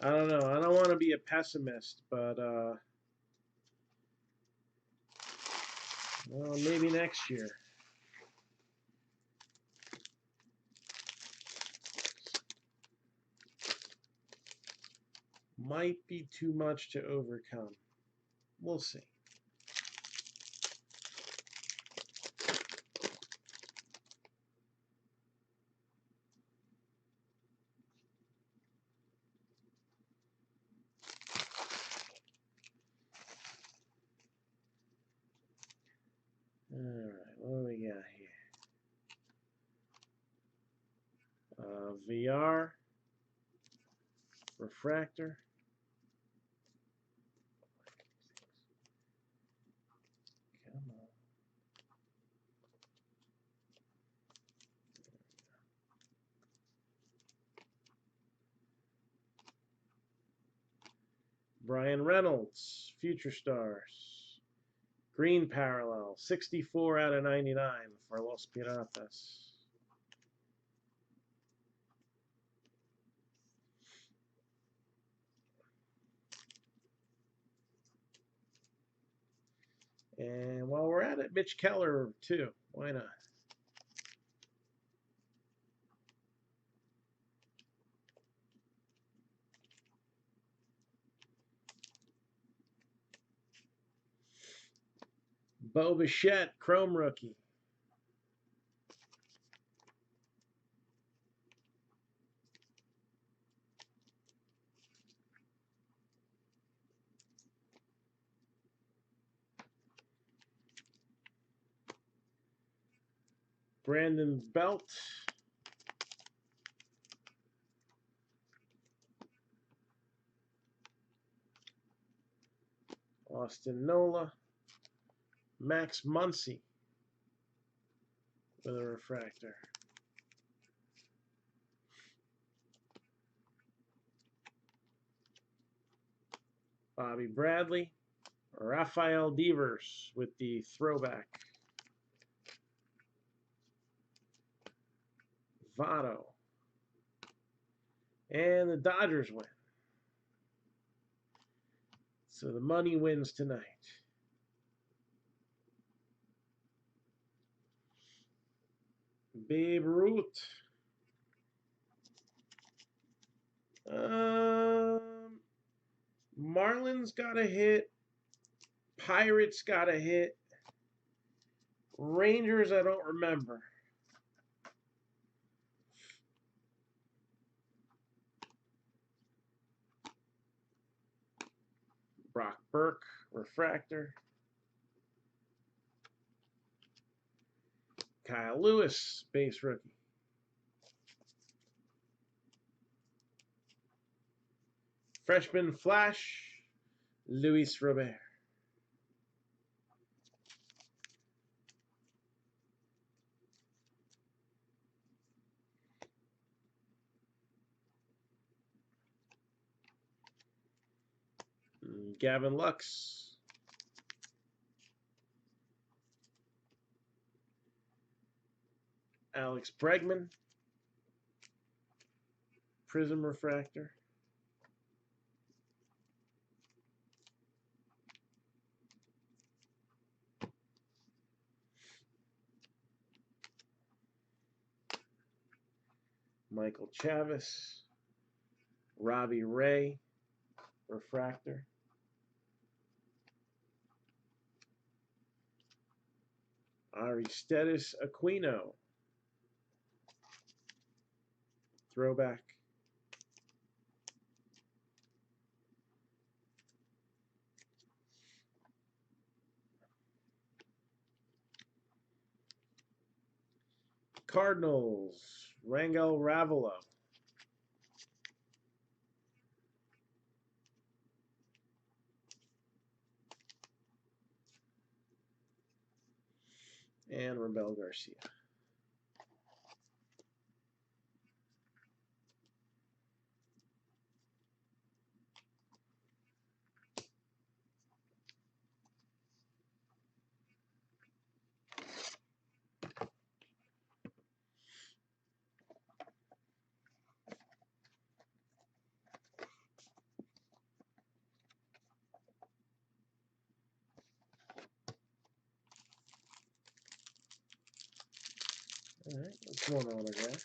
I don't know. I don't want to be a pessimist, but well, maybe next year. Might be too much to overcome. We'll see. All right, what do we got here? VR, refractor. Come on. Brian Reynolds, Future Stars. Green parallel, 64 out of 99 for Los Piratas. And while we're at it, Mitch Keller, too. Why not? Bo Bichette, Chrome rookie. Brandon Belt. Austin Nola. Max Muncy with a refractor. Bobby Bradley. Rafael Devers with the throwback. Votto. And the Dodgers win. So the money wins tonight. Babe Ruth. Marlins got a hit. Pirates got a hit. Rangers, I don't remember. Brock Burke, refractor. Kyle Lewis, base rookie. Freshman Flash, Luis Robert. Gavin Lux. Alex Bregman. prism refractor. Michael Chavis, Robbie Ray, refractor. Aristides Aquino, throwback. Cardinals, Rangel Ravelo. And Rebel Garcia. All right, that's one autograph.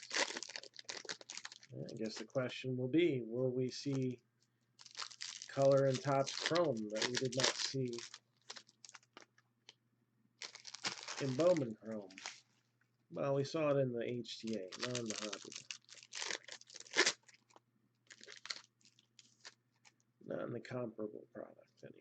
I guess the question will be, will we see color and Topps Chrome that we did not see in Bowman Chrome? Well, we saw it in the HTA, not in the hobby. Not in the comparable product, anyway.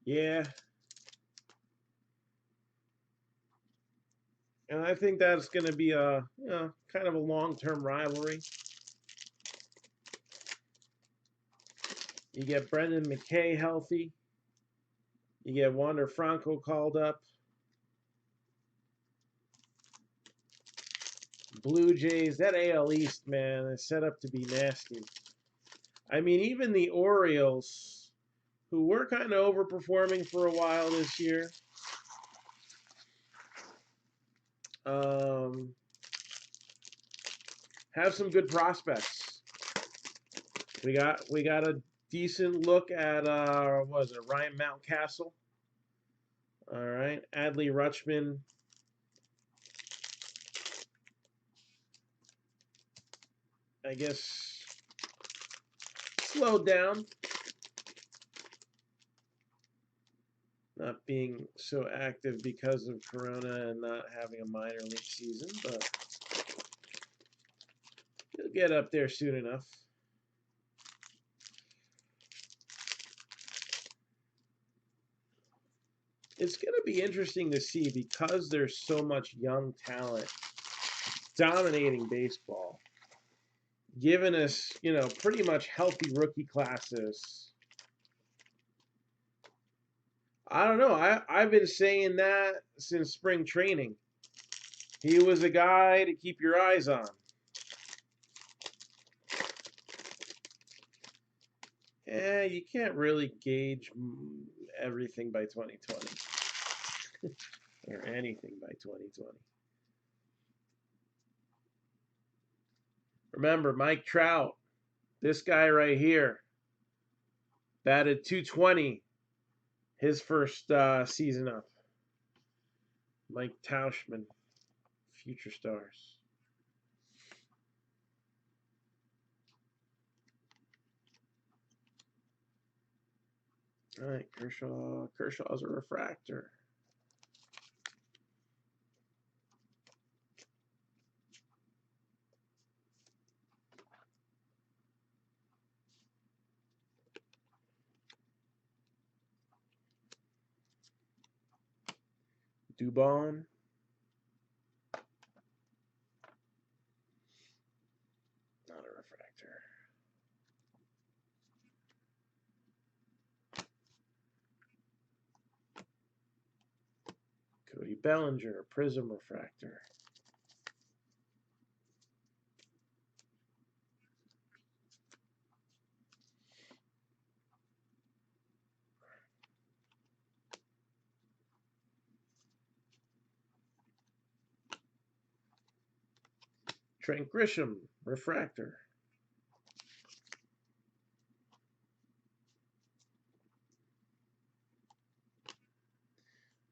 Yeah. And I think that's going to be a, kind of a long-term rivalry. You get Brendan McKay healthy. You get Wander Franco called up. Blue Jays, that AL East, man, is set up to be nasty. I mean, even the Orioles, who were kind of overperforming for a while this year, have some good prospects. We got a decent look at what was it, Ryan Mountcastle. All right, Adley Rutschman. I guess slowed down, not being so active because of Corona and not having a minor league season, but he'll get up there soon enough. It's going to be interesting to see, because there's so much young talent dominating baseball, giving us, pretty much healthy rookie classes. I don't know. I've been saying that since spring training. He was a guy to keep your eyes on. Yeah, you can't really gauge everything by 2020. Or anything by 2020. Remember, Mike Trout, this guy right here, batted .220 his first season up. Mike Tauschman, future stars. All right, Kershaw. Kershaw's a refractor. Dubon. Not a refractor. Cody Bellinger, prism refractor. Trent Grisham, refractor.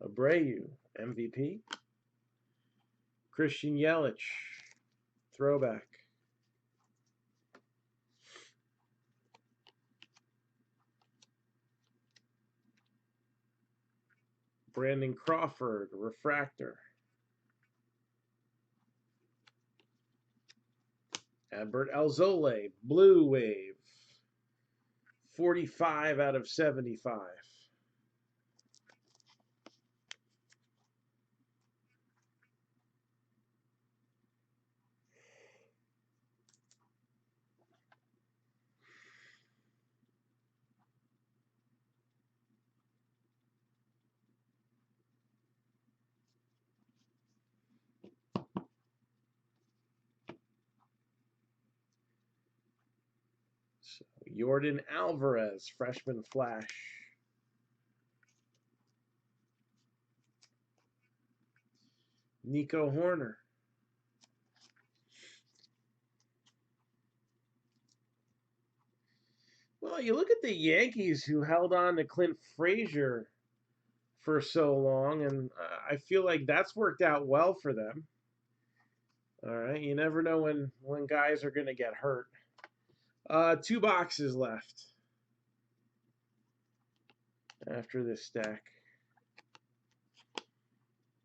Abreu, MVP. Christian Yelich, throwback. Brandon Crawford, refractor. Albert Alzole, blue wave. 45 out of 75. So, Yordan Alvarez, freshman flash. Nico Horner. Well, you look at the Yankees who held on to Clint Frazier for so long, and I feel like that's worked out well for them. All right, you never know when guys are going to get hurt. 2 boxes left after this stack.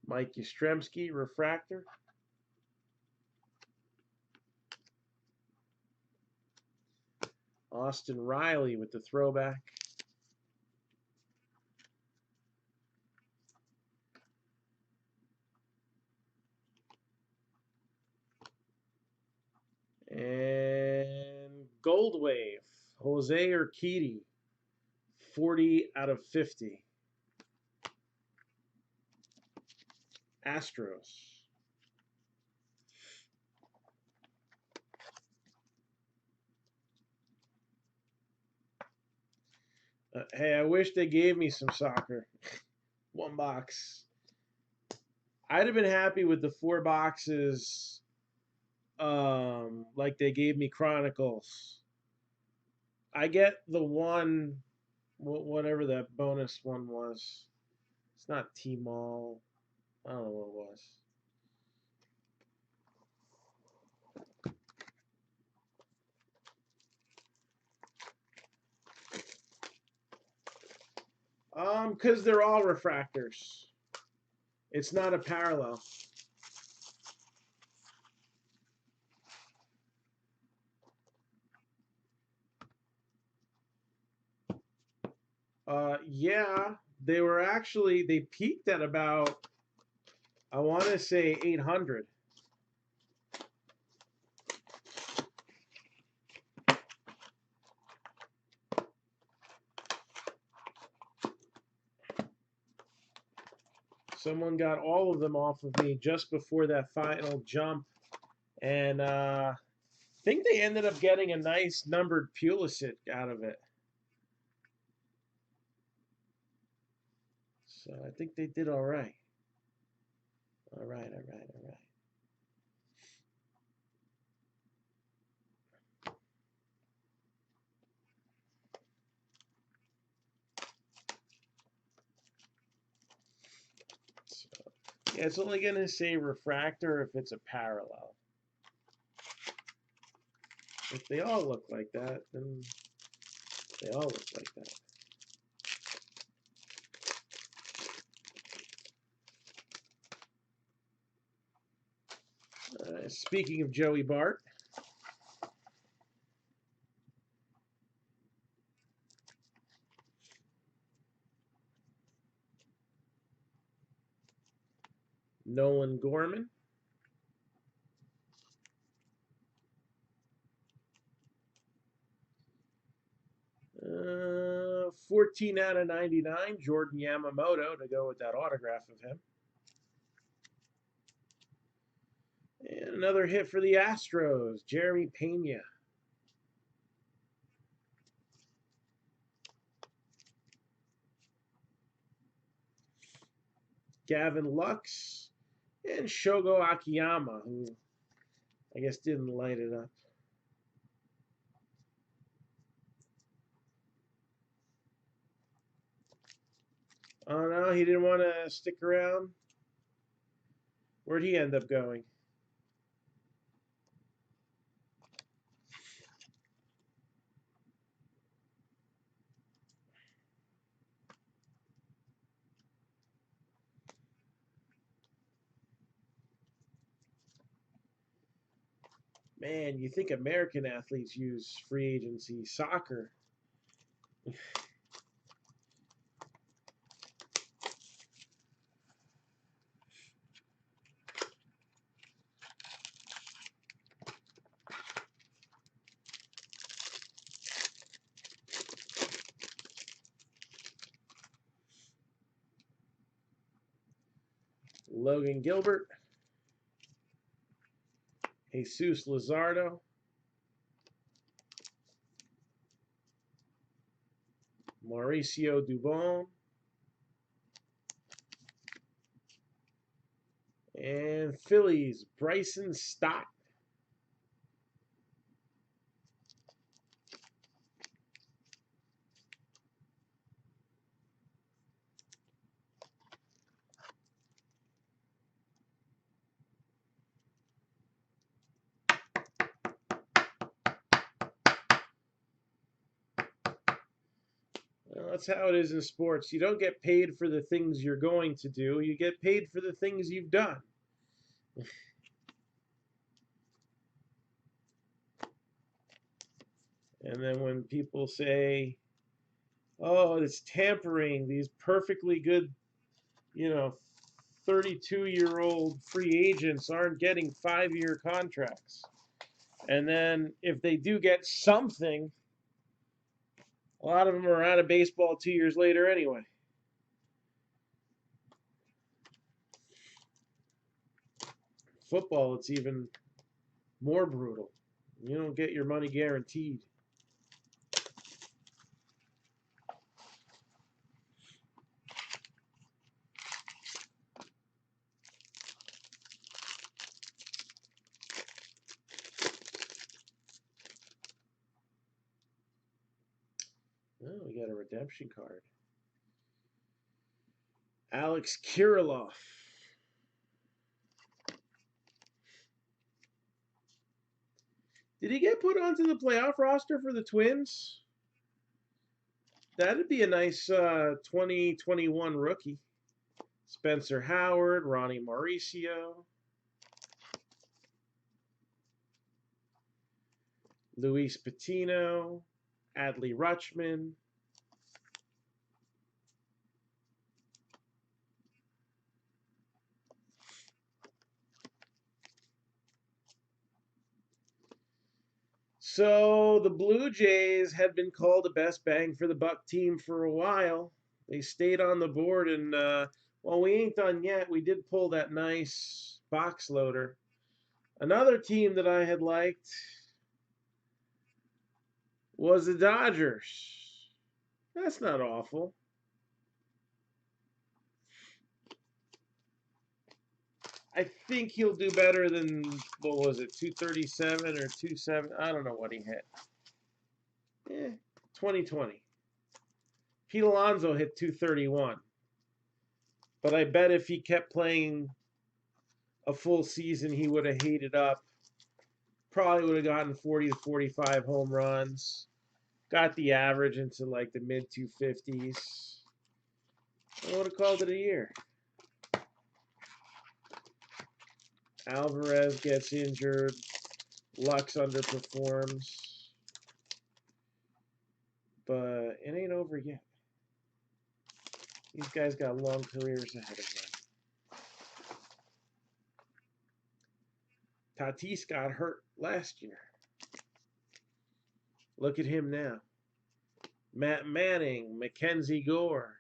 Mike Yastrzemski, refractor. Austin Riley with the throwback. And Gold Wave, Jose Urquidy, 40 out of 50. Astros. Hey, I wish they gave me some soccer. 1 box. I'd have been happy with the 4 boxes like they gave me Chronicles. I get the one, whatever that bonus one was. It's not T-Mall. I don't know what it was. Because they're all refractors. It's not a parallel. Yeah, they peaked at about, I want to say 800. Someone got all of them off of me just before that final jump. And I think they ended up getting a nice numbered Pulisic out of it. So I think they did all right. All right. So, yeah, it's only going to say refractor if it's a parallel. If they all look like that, then they all look like that. Speaking of Joey Bart, Nolan Gorman. Uh, 14 out of 99, Jordan Yamamoto to go with that autograph of him. And another hit for the Astros, Jeremy Pena. Gavin Lux and Shogo Akiyama, who I guess didn't light it up. Oh no, he didn't want to stick around. Where'd he end up going? Man, you think American athletes use free agency soccer? Logan Gilbert, Jesus Luzardo, Mauricio Dubon, and Phillies, Bryson Stott. Well, that's how it is in sports. You don't get paid for the things you're going to do. You get paid for the things you've done. And then when people say, oh, it's tampering, these perfectly good, 32-year-old free agents aren't getting 5-year contracts. And then if they do get something, a lot of them are out of baseball 2 years later anyway. Football, it's even more brutal. You don't get your money guaranteed. Oh, we got a redemption card. Alex Kirilloff. Did he get put onto the playoff roster for the Twins? That'd be a nice 2021 rookie. Spencer Howard, Ronnie Mauricio, Luis Patino, Adley Rutschman, So the Blue Jays had been called the best bang for the buck team for a while. They stayed on the board, and well, we ain't done yet. We did pull that nice box loader. Another team that I had liked was the Dodgers. That's not awful. I think he'll do better than, what was it, 237 or 27? I don't know what he hit. 2020. Pete Alonso hit 231. But I bet if he kept playing a full season, he would have heated up. Probably would have gotten 40 to 45 home runs. Got the average into like the mid 250s. I would have called it a year. Alvarez gets injured. Lux underperforms. But it ain't over yet. These guys got long careers ahead of them. Tatis got hurt last year. Look at him now. Matt Manning, Mackenzie Gore.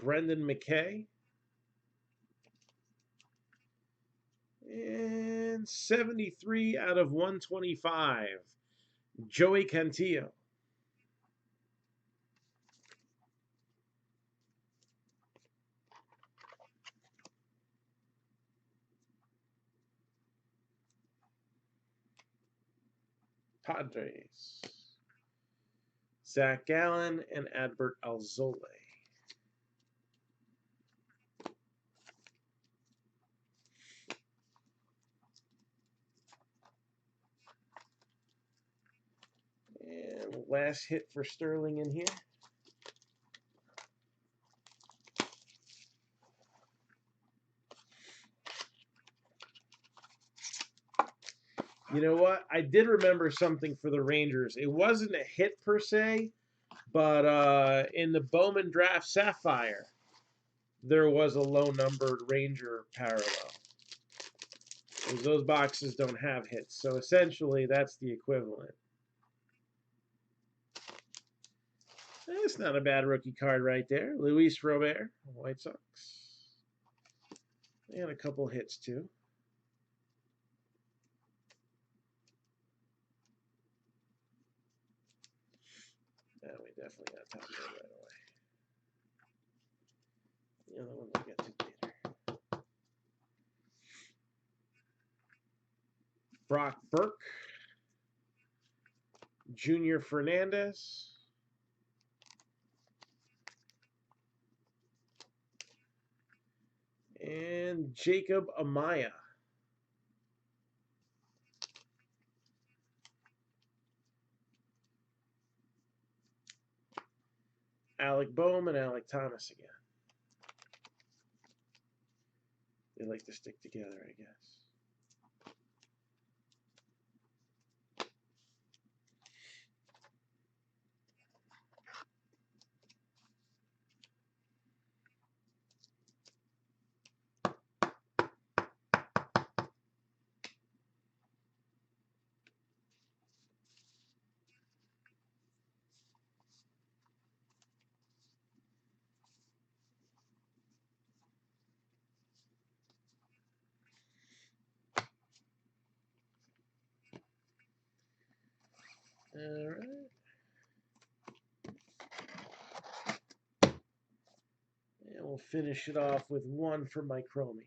Brendan McKay. And 73 out of 125. Joey Cantillo. Padres. Zach Gallen and Adbert Alzolay. And last hit for Sterling in here. You know what? I did remember something for the Rangers. It wasn't a hit per se, but in the Bowman Draft Sapphire, there was a low-numbered Ranger parallel. Because those boxes don't have hits. So essentially, that's the equivalent. That's not a bad rookie card right there. Luis Robert, White Sox. They had a couple hits, too. Yeah, we definitely got top there right away. The other one we'll get to later. Brock Burke. Junior Fernandez. And Jacob Amaya. Alec Boehm and Alec Thomas again. They like to stick together, I guess. All right. And we'll finish it off with one for my Chromies.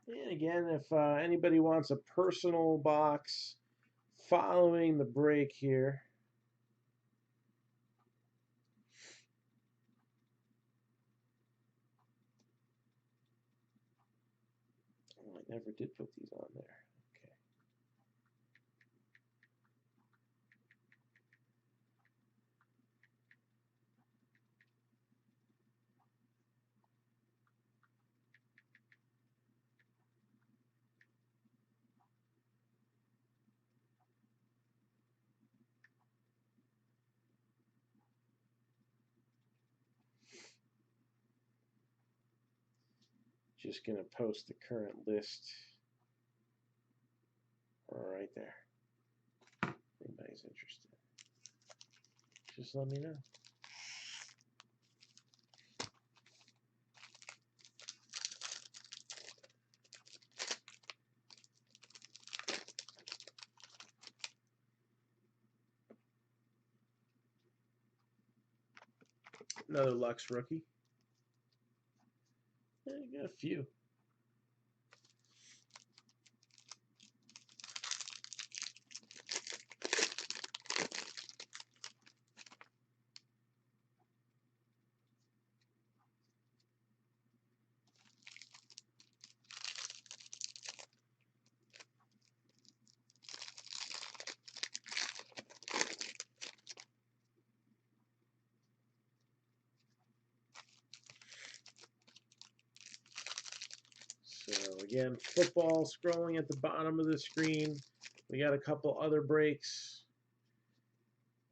And again, if anybody wants a personal box following the break here, oh, I never did put these on there. Okay. Just going to post the current list right there. If anybody's interested, just let me know. Another Lux rookie. Yeah, you got a few. So again, football scrolling at the bottom of the screen. We got a couple other breaks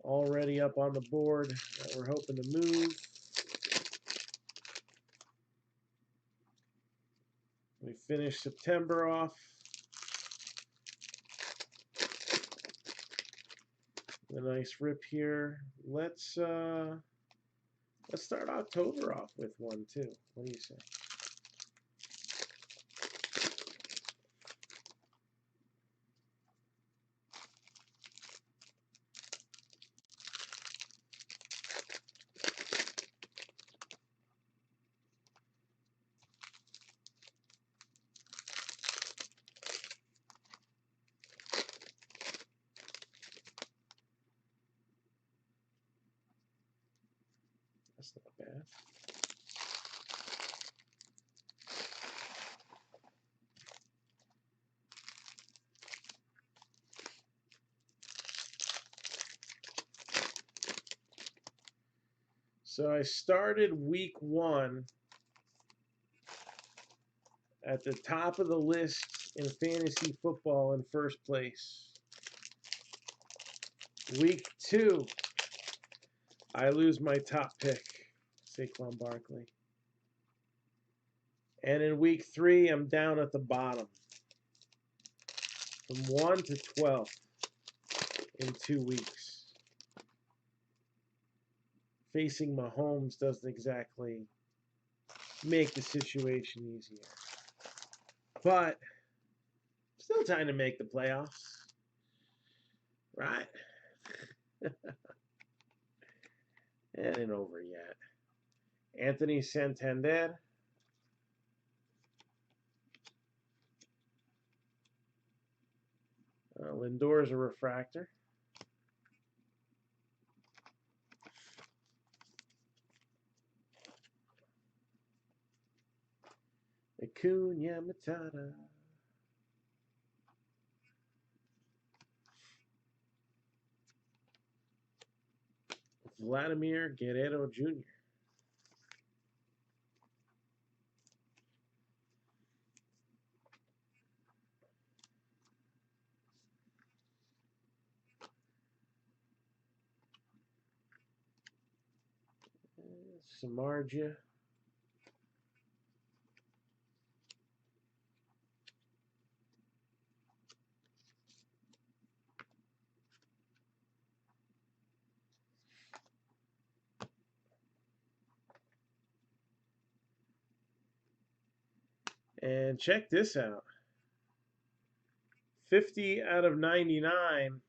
already up on the board that we're hoping to move. We finished September off A nice rip here. Let's start October off with one too. What do you say? That's not bad. So I started week 1 at the top of the list in fantasy football in first place. Week 2, I lose my top pick, Saquon Barkley. And in week 3, I'm down at the bottom. From 1 to 12 in 2 weeks. Facing Mahomes doesn't exactly make the situation easier. But still time to make the playoffs. Right? It ain't over yet. Anthony Santander. Lindor's a refractor. Acuna Matata. Vladimir Guerrero Jr. Samardzija. And check this out. 50 out of 99.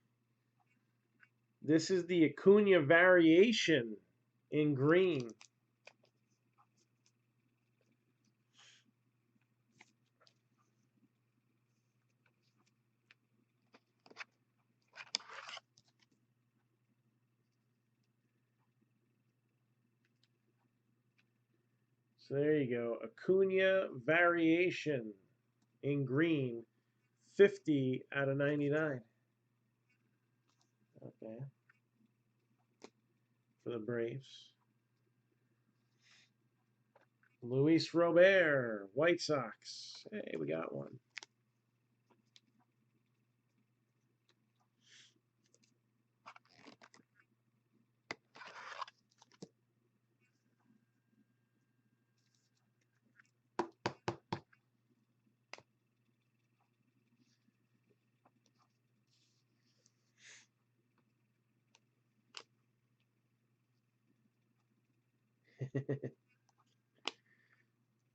This is the Acuna variation in green. So there you go. Acuna variation in green. 50 out of 99. Okay. For the Braves. Luis Robert, White Sox. Hey, we got one.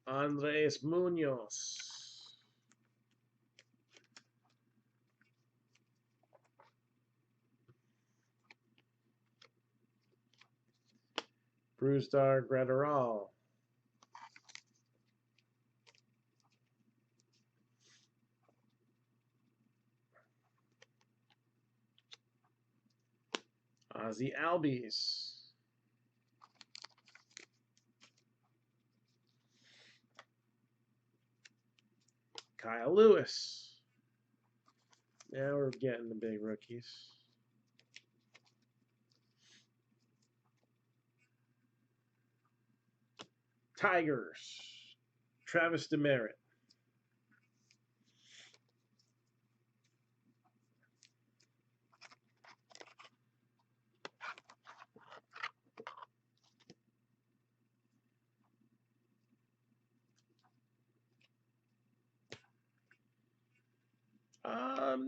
Andres Munoz. Brusdar Graterol. Ozzie Albies. Kyle Lewis. Now we're getting the big rookies. Tigers. Travis Demerit.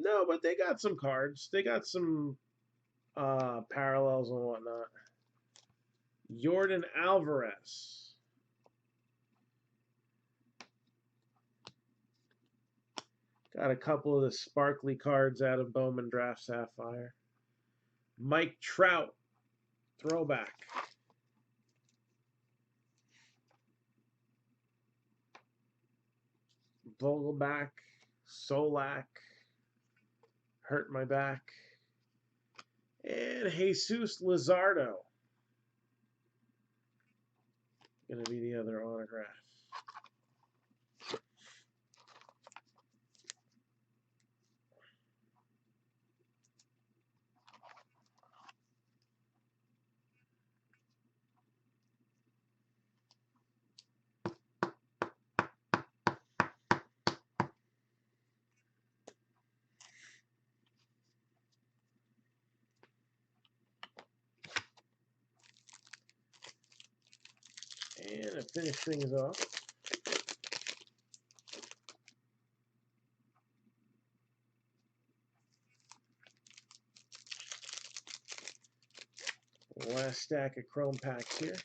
No, but they got some cards. They got some parallels and whatnot. Jordan Alvarez. Got a couple of the sparkly cards out of Bowman Draft Sapphire. Mike Trout, throwback. Vogelback, Solak, hurt my back. And Jesus Luzardo. Going to be the other autograph. And to finish things off, last stack of chrome packs here.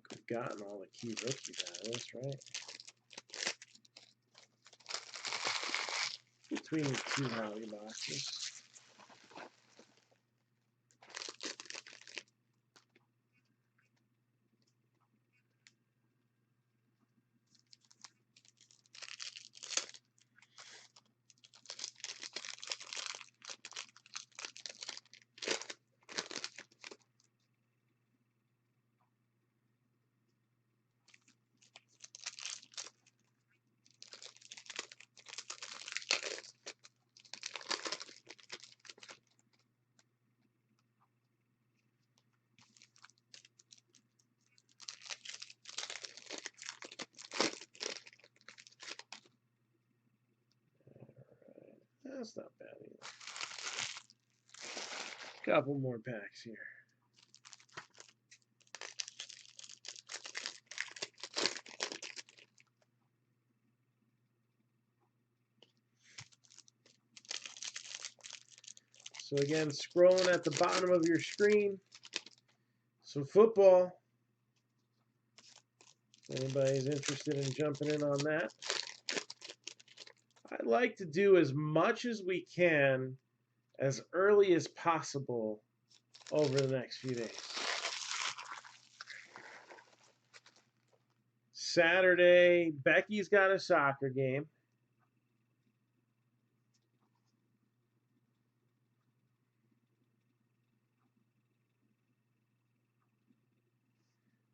We've gotten all the key rookies out of this, right? Between the two hobby boxes. That's not bad either. Couple more packs here. So again, scrolling at the bottom of your screen, some football. Anybody's interested in jumping in on that? I'd like to do as much as we can as early as possible over the next few days. Saturday, Becky's got a soccer game.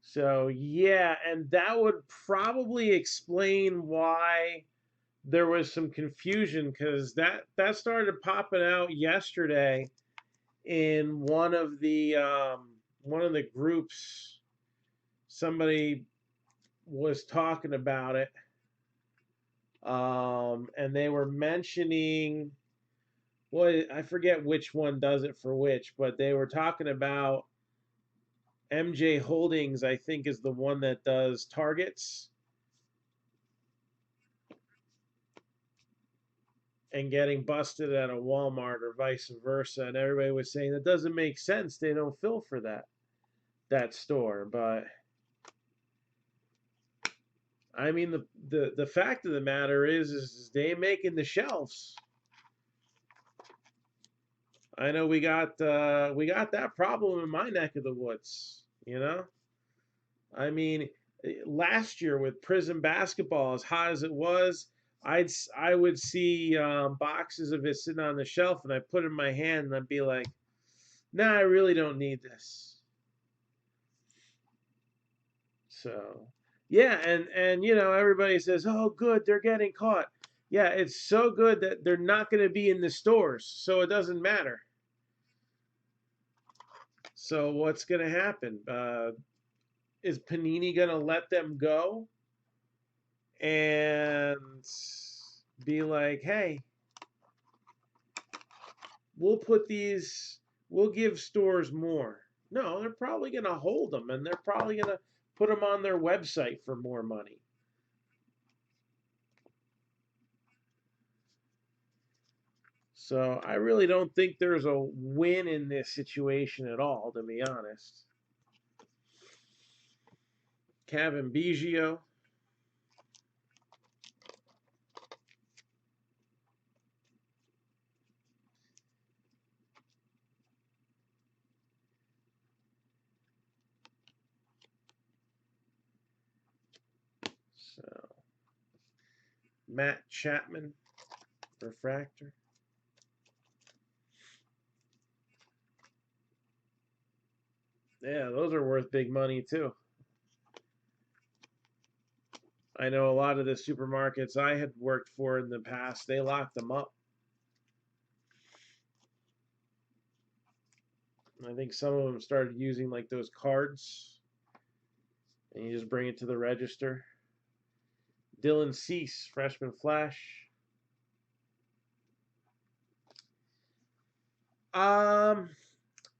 So, yeah, and that would probably explain why there was some confusion, because that started popping out yesterday in one of the groups. Somebody was talking about it, and they were mentioning, well, I forget which one does it for which, but they were talking about MJ Holdings, I think, is the one that does targets, and getting busted at a Walmart or vice versa. And everybody was saying that doesn't make sense. They don't fill for that store. But I mean, the fact of the matter is they making the shelves. I know we got that problem in my neck of the woods. You know, I mean, last year with Prism basketball, as hot as it was, I would see boxes of it sitting on the shelf, and I put it in my hand, and I'd be like, "Nah, I really don't need this." So, yeah, and you know, everybody says, "Oh, good, they're getting caught." Yeah, it's so good that they're not going to be in the stores, so it doesn't matter. So what's going to happen? Is Panini going to let them go? and be like, hey, we'll give stores more. No, they're probably going to hold them, and they're probably going to put them on their website for more money. So I really don't think there's a win in this situation at all, to be honest. Kevin Biggio. So Matt Chapman, refractor. Yeah, those are worth big money too. I know a lot of the supermarkets I had worked for in the past, they locked them up. I think some of them started using like those cards, and you just bring it to the register. Dylan Cease, freshman flash.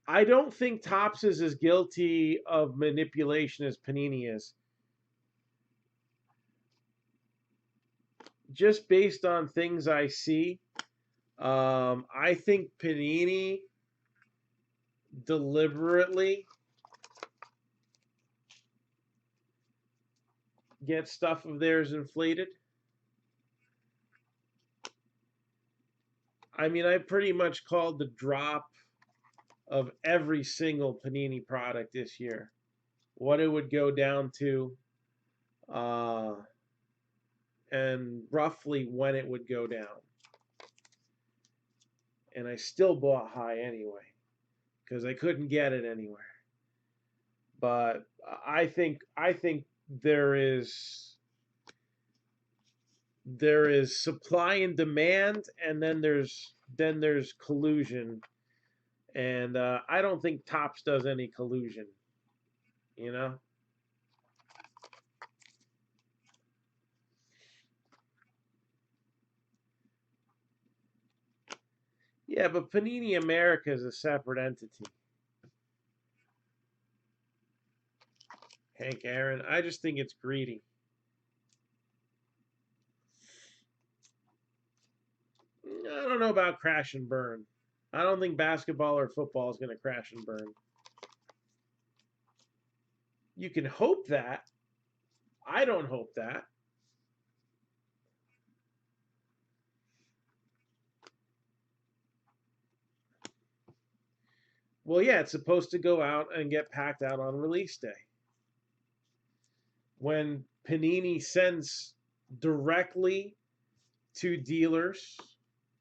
I don't think Topps is as guilty of manipulation as Panini is. Just based on things I see, I think Panini deliberately gets stuff of theirs inflated. I mean, I pretty much called the drop of every single Panini product this year, what it would go down to, and roughly when it would go down. And I still bought high anyway, because I couldn't get it anywhere. But I think there is supply and demand, and then there's collusion, and I don't think Topps does any collusion, you know. Yeah, but Panini America is a separate entity. Hank Aaron, I just think it's greedy. I don't know about crash and burn. I don't think basketball or football is going to crash and burn. You can hope that. I don't hope that. Well, yeah, it's supposed to go out and get packed out on release day. When Panini sends directly to dealers,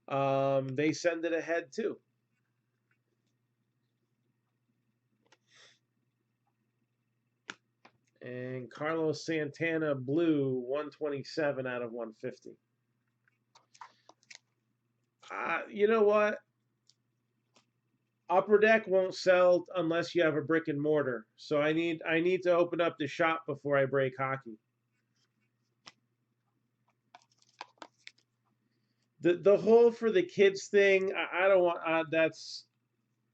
they send it ahead too. And Carlos Santana blue, 127 out of 150. You know what? Upper Deck won't sell unless you have a brick and mortar. So I need to open up the shop before I break hockey. The whole for the kids thing, I don't want. That's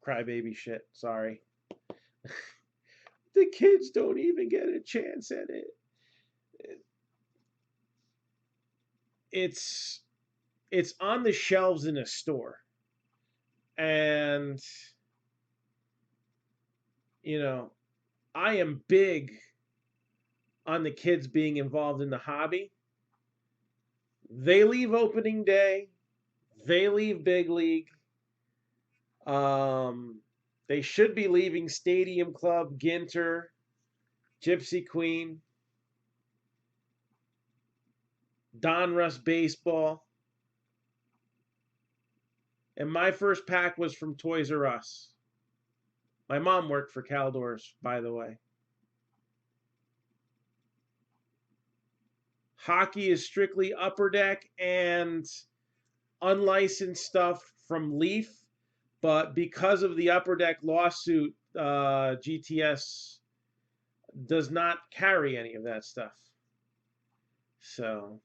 crybaby shit. Sorry. The kids don't even get a chance at it. It's on the shelves in a store, and you know, I am big on the kids being involved in the hobby. They leave opening day. They leave big league. They should be leaving Stadium Club, Ginter, Gypsy Queen, Donruss Baseball. And my first pack was from Toys R Us. My mom worked for Caldors, by the way. Hockey is strictly Upper Deck and unlicensed stuff from Leaf. But because of the Upper Deck lawsuit, GTS does not carry any of that stuff. So,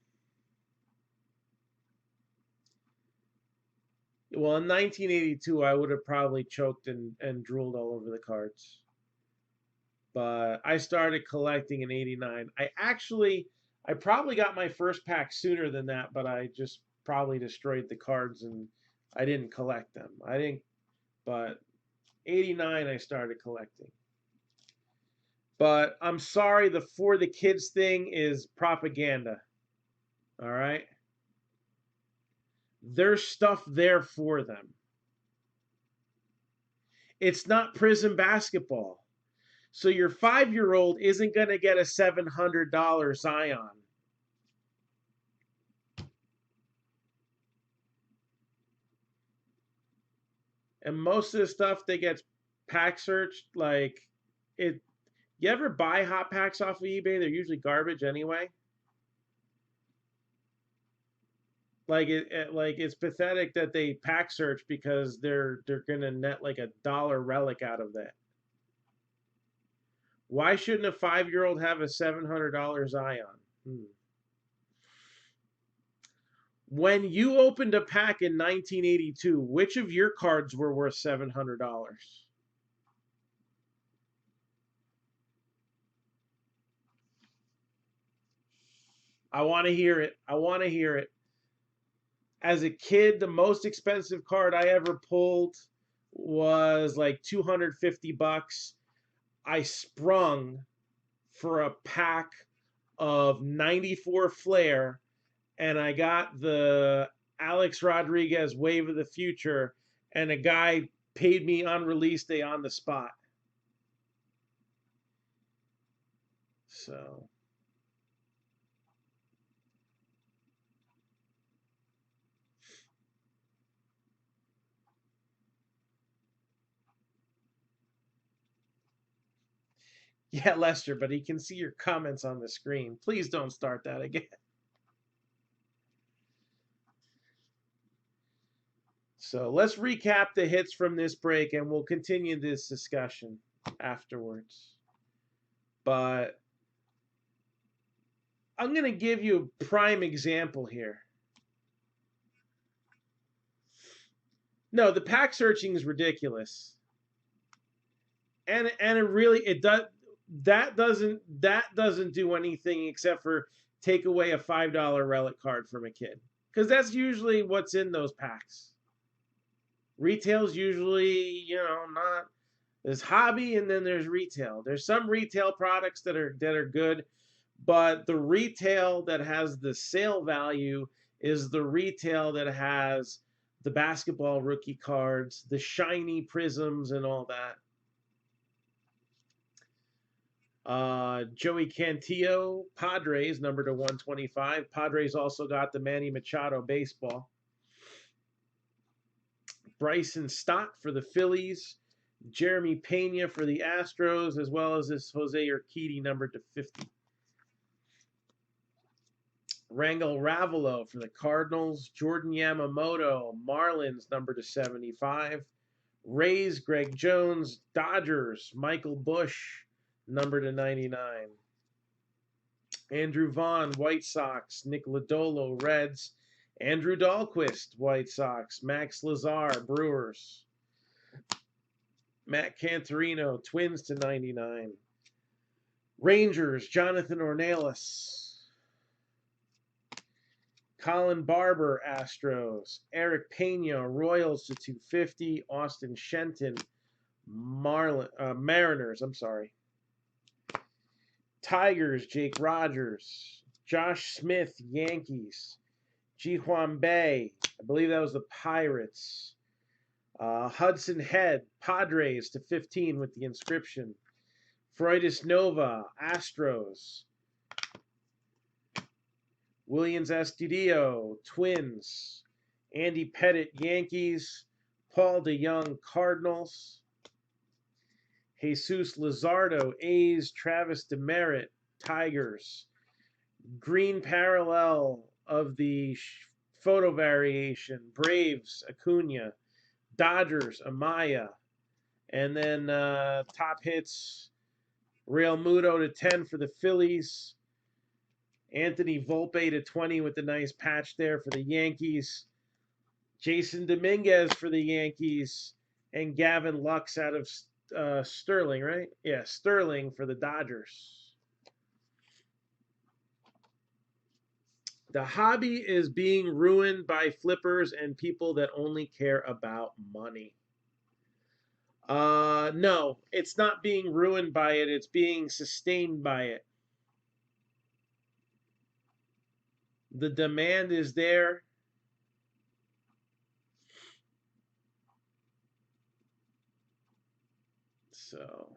well, in 1982, I would have probably choked and drooled all over the cards. But I started collecting in '89. I probably got my first pack sooner than that, but I just probably destroyed the cards and I didn't collect them. I didn't, but '89 I started collecting. But I'm sorry, the For the Kids thing is propaganda. All right? There's stuff there for them. It's not prison basketball. So your 5-year-old isn't going to get a $700 Zion. And most of the stuff that gets pack searched, like it. You ever buy hot packs off of eBay? They're usually garbage anyway. Like it's pathetic that they pack search because they're gonna net like $1 relic out of that. Why shouldn't a 5-year-old have a $700 Zion? When you opened a pack in 1982, which of your cards were worth $700? I want to hear it. I want to hear it. As a kid, the most expensive card I ever pulled was like $250. I sprung for a pack of 94 Flair, and I got the Alex Rodriguez Wave of the Future, and a guy paid me on release day on the spot. So, yeah, Lester, but he can see your comments on the screen. Please don't start that again. So let's recap the hits from this break and we'll continue this discussion afterwards. But I'm going to give you a prime example here. No, the pack searching is ridiculous. And it really that doesn't do anything except for take away a $5 relic card from a kid. Cuz that's usually what's in those packs. Retail's usually, not. There's hobby and then there's retail. There's some retail products that are good, but the retail that has the sale value is the retail that has the basketball rookie cards, the shiny prisms and all that. Joey Cantillo, Padres, number to 125. Padres also got the Manny Machado baseball. Bryson Stott for the Phillies. Jeremy Pena for the Astros, as well as this Jose Urquidy numbered to 50. Rangel Ravelo for the Cardinals. Jordan Yamamoto, Marlins, numbered to 75. Rays, Greg Jones. Dodgers, Michael Busch, numbered to 99. Andrew Vaughn, White Sox. Nick Lodolo, Reds. Andrew Dahlquist, White Sox. Max Lazar, Brewers. Matt Cantorino, Twins to 99. Rangers, Jonathan Ornelas. Colin Barber, Astros. Eric Pena, Royals to 250. Austin Shenton, Mariners, Tigers, Jake Rogers. Josh Smith, Yankees. Ji-Hwan Bae, I believe that was the Pirates. Hudson Head, Padres to 15 with the inscription. Freudis Nova, Astros. Williams Astudillo, Twins. Andy Pettit, Yankees. Paul DeYoung, Cardinals. Jesus Luzardo, A's. Travis Demeritte, Tigers. Green parallel of the photo variation, Braves, Acuna. Dodgers, Amaya. And then top hits, Real Muto to 10 for the Phillies. Anthony Volpe to 20 with the nice patch there for the Yankees. Jason Dominguez for the Yankees. And Gavin Lux out of Sterling, right? Yeah, Sterling for the Dodgers. The hobby is being ruined by flippers and people that only care about money. No, it's not being ruined by it. It's being sustained by it. The demand is there. So,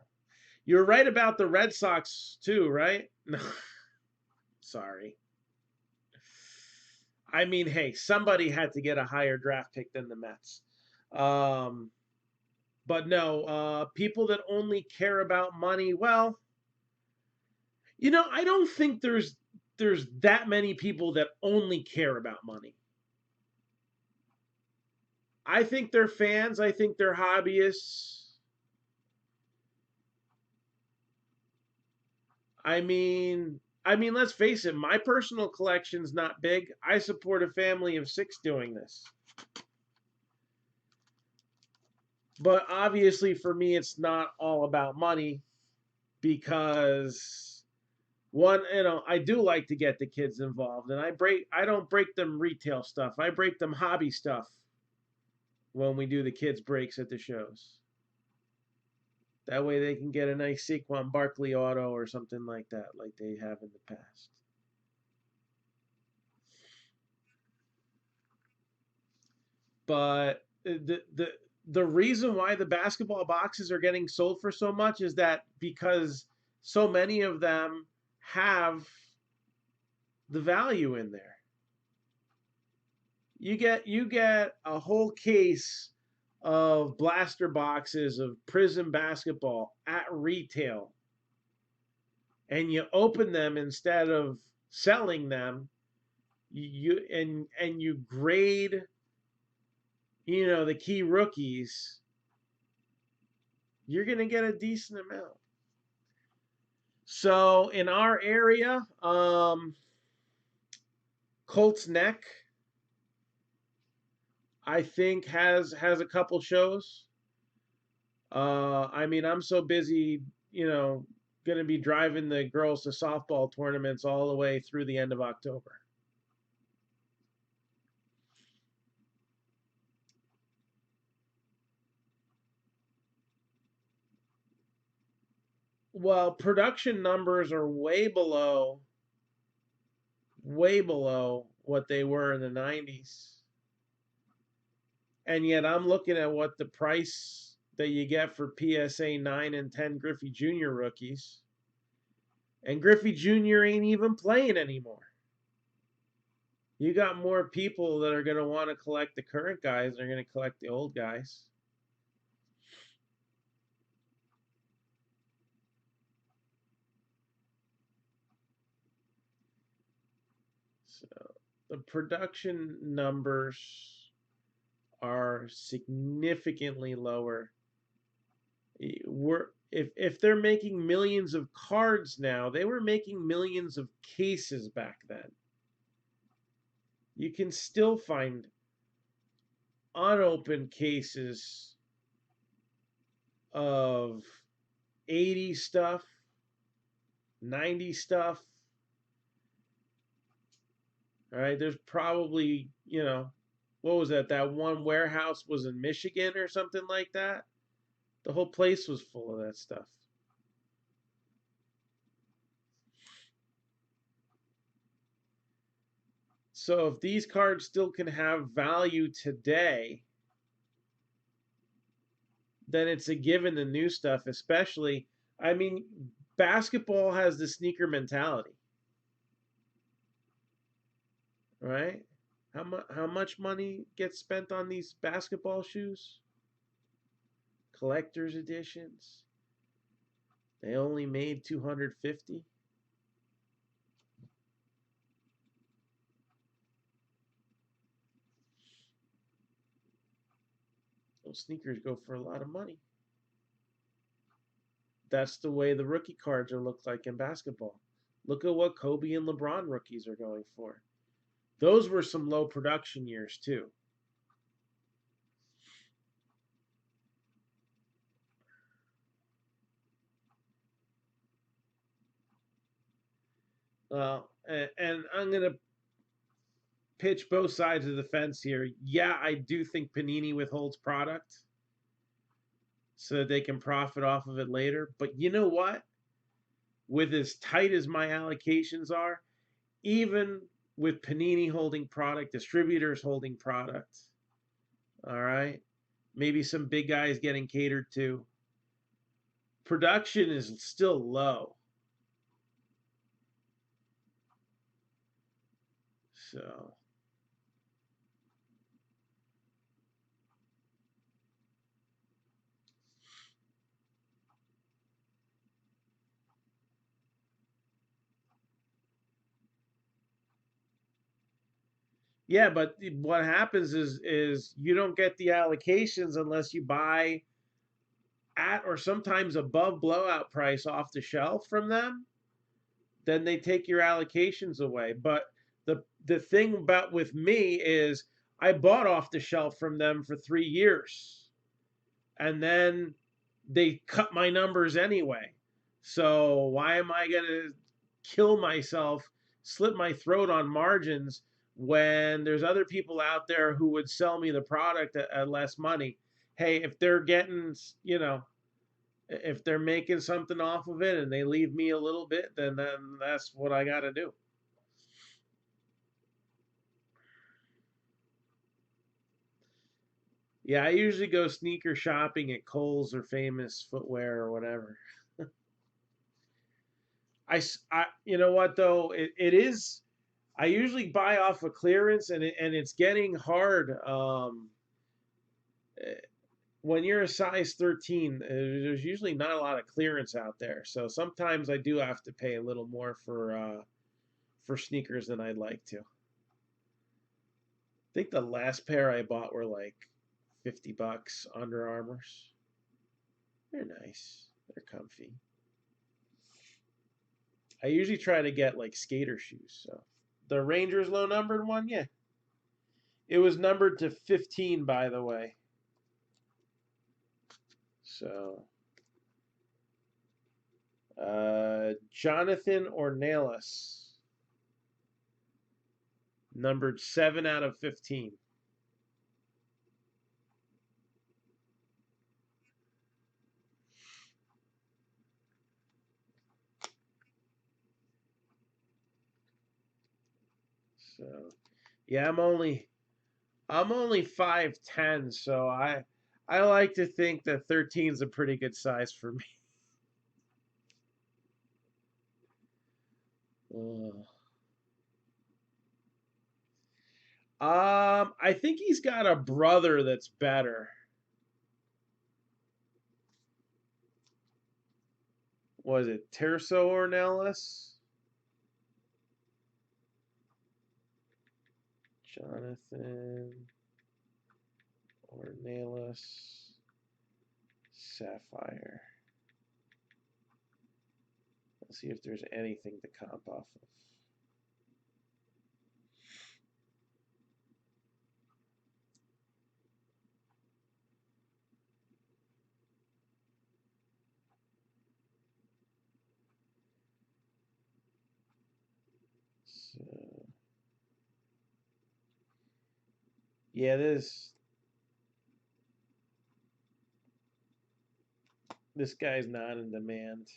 you're right about the Red Sox too, right? No, sorry. I mean, hey, somebody had to get a higher draft pick than the Mets. Um, but no, people that only care about money, well, I don't think there's that many people that only care about money. I think they're fans. I think they're hobbyists. I mean, let's face it. My personal collection's not big. I support a family of 6 doing this. But obviously, for me, it's not all about money because one, I do like to get the kids involved, and I don't break them retail stuff. I break them hobby stuff when we do the kids breaks at the shows. That way they can get a nice Saquon Barkley auto or something like that, like they have in the past. But the reason why the basketball boxes are getting sold for so much is that because so many of them have the value in there. You get a whole case of blaster boxes of Prism basketball at retail, and you open them instead of selling them. You grade, the key rookies. You're gonna get a decent amount. So in our area, Colts Neck, I think has a couple shows. I mean, I'm so busy, going to be driving the girls to softball tournaments all the way through the end of October. Well, production numbers are way below what they were in the 90s. And yet I'm looking at what the price that you get for PSA 9 and 10 Griffey Jr. rookies. And Griffey Jr. ain't even playing anymore. You got more people that are going to want to collect the current guys than are going to collect the old guys. So the production numbers are significantly lower. If they're making millions of cards now, they were making millions of cases back then. You can still find unopened cases of 80 stuff, 90 stuff. All right, there's probably, what was that? That one warehouse was in Michigan or something like that. The whole place was full of that stuff. So if these cards still can have value today, then it's a given the new stuff, especially. I mean, basketball has the sneaker mentality, right? How much money gets spent on these basketball shoes? Collector's editions. They only made 250. Those sneakers go for a lot of money. That's the way the rookie cards are looked like in basketball. Look at what Kobe and LeBron rookies are going for. Those were some low production years too. And I'm gonna pitch both sides of the fence here. Yeah, I do think Panini withholds product so that they can profit off of it later. But you know what? With as tight as my allocations are, even with Panini holding product, distributors holding product, all right, maybe some big guys getting catered to, production is still low. So, yeah, but what happens is you don't get the allocations unless you buy at or sometimes above blowout price off the shelf from them. Then they take your allocations away. But the thing about with me is I bought off the shelf from them for 3 years, and then they cut my numbers anyway. So why am I gonna kill myself, slit my throat on margins when there's other people out there who would sell me the product at less money? Hey, if they're getting, if they're making something off of it and they leave me a little bit, then that's what I got to do. Yeah, I usually go sneaker shopping at Kohl's or Famous Footwear or whatever. You know what though, it is. I usually buy off of clearance, and it's getting hard. Eh, when you're a size 13, there's usually not a lot of clearance out there. So sometimes I do have to pay a little more for sneakers than I'd like to. I think the last pair I bought were like $50 Under Armours. They're nice. They're comfy. I usually try to get like skater shoes. So the Rangers low numbered one, yeah. It was numbered to 15, by the way. So Jonathan Ornelas, numbered 7 out of 15. So yeah, I'm only 5'10", so I like to think that 13 is a pretty good size for me. I think he's got a brother that's better. Was it Terso Ornelas? Jonathan Ornelas Sapphire. Let's see if there's anything to comp off of. So, yeah, this guy's not in demand.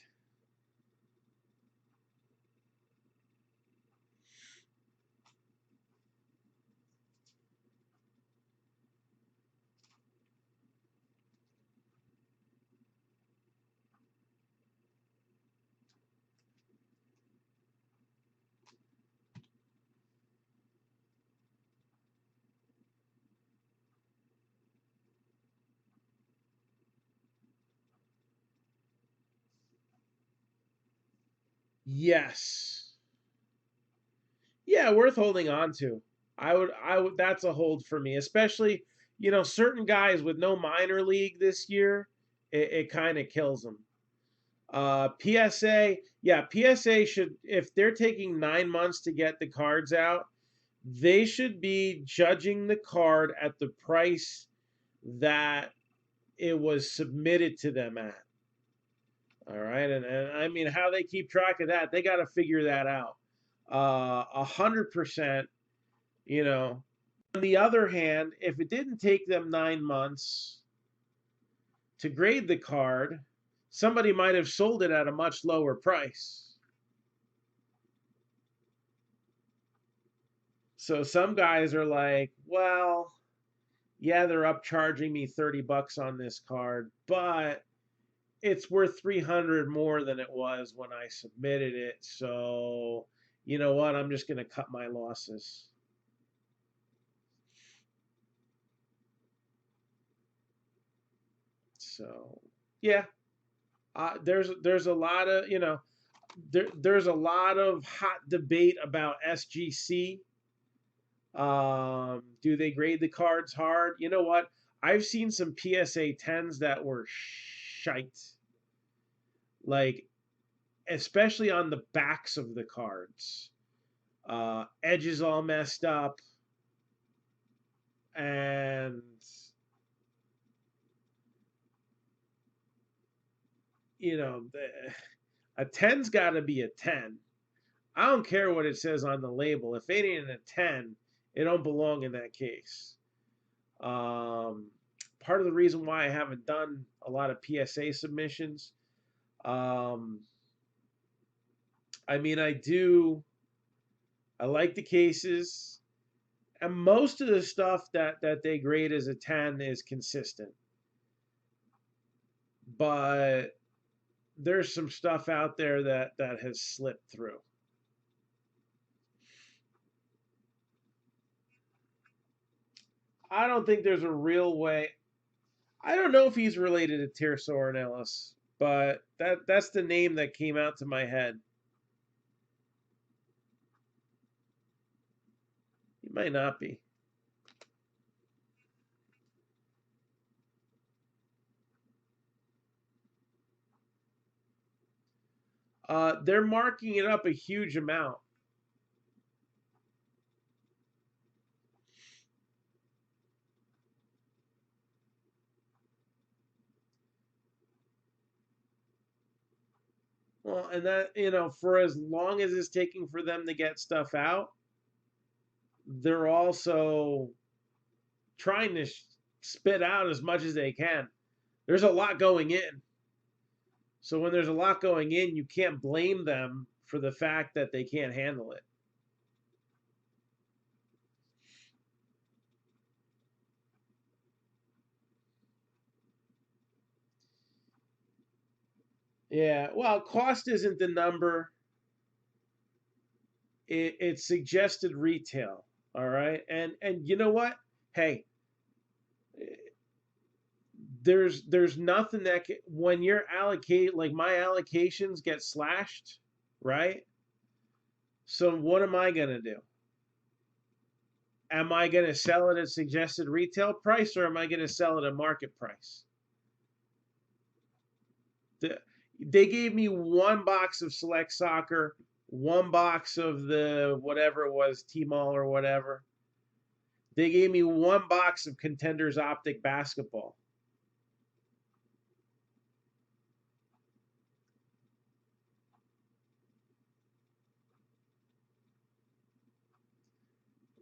Yes. Yeah, worth holding on to. I would that's a hold for me, especially, certain guys with no minor league this year, it kind of kills them. PSA, yeah, PSA should, if they're taking 9 months to get the cards out, they should be judging the card at the price that it was submitted to them at. All right, and I mean, how they keep track of that, they got to figure that out. 100%, you know. On the other hand, if it didn't take them 9 months to grade the card, somebody might have sold it at a much lower price. So some guys are like, well, yeah, they're upcharging me 30 bucks on this card, but it's worth 300 more than it was when I submitted it. So, you know what? I'm just going to cut my losses. So, yeah, there's a lot of, there's a lot of hot debate about SGC. Do they grade the cards hard? You know what? I've seen some PSA 10s that were shite. Like, especially on the backs of the cards. Edges all messed up. And, you know, a 10's got to be a 10. I don't care what it says on the label. If it ain't a 10, it don't belong in that case. Part of the reason why I haven't done a lot of PSA submissions, I mean, I like the cases, and most of the stuff that they grade as a 10 is consistent. But there's some stuff out there that has slipped through. I don't think there's a real way. I don't know if he's related to Tirso Ornelas, but that's the name that came out to my head. He might not be. They're marking it up a huge amount. Well, and that, for as long as it's taking for them to get stuff out, they're also trying to spit out as much as they can. There's a lot going in. So when there's a lot going in, you can't blame them for the fact that they can't handle it. Yeah, well, cost isn't the number. It's suggested retail. All right, and you know what? Hey, there's nothing that when you're allocate, like my allocations get slashed, right? So what am I gonna do? Am I gonna sell it at suggested retail price, or am I gonna sell it at market price? They gave me one box of Select Soccer, one box of the whatever it was, T-Mall or whatever. They gave me one box of Contenders Optic Basketball.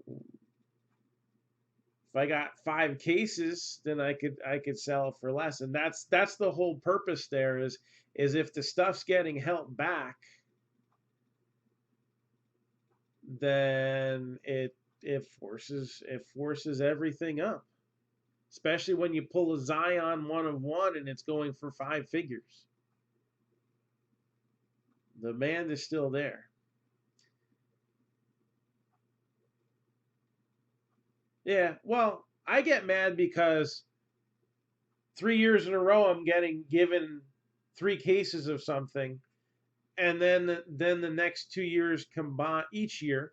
If I got 5 cases, then I could sell it for less, and that's the whole purpose. There is if the stuff's getting held back, then it forces everything up. Especially when you pull a Zion 1 of 1 and it's going for 5 figures. The demand is still there. Yeah, well, I get mad because 3 years in a row I'm getting given 3 cases of something, and then the next 2 years combined each year,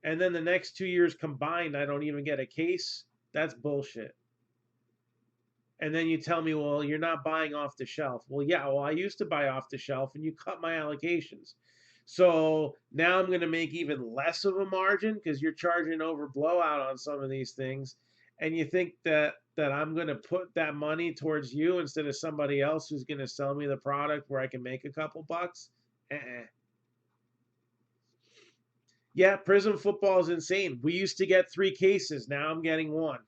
and then the next 2 years combined I don't even get a case. That's bullshit. And then you tell me, well, you're not buying off the shelf. Well, yeah, well, I used to buy off the shelf and you cut my allocations. So now I'm going to make even less of a margin because you're charging over blowout on some of these things. And you think that I'm going to put that money towards you instead of somebody else who's going to sell me the product where I can make a couple bucks? Uh-uh. Yeah, Prism football is insane. We used to get 3 cases. Now I'm getting 1.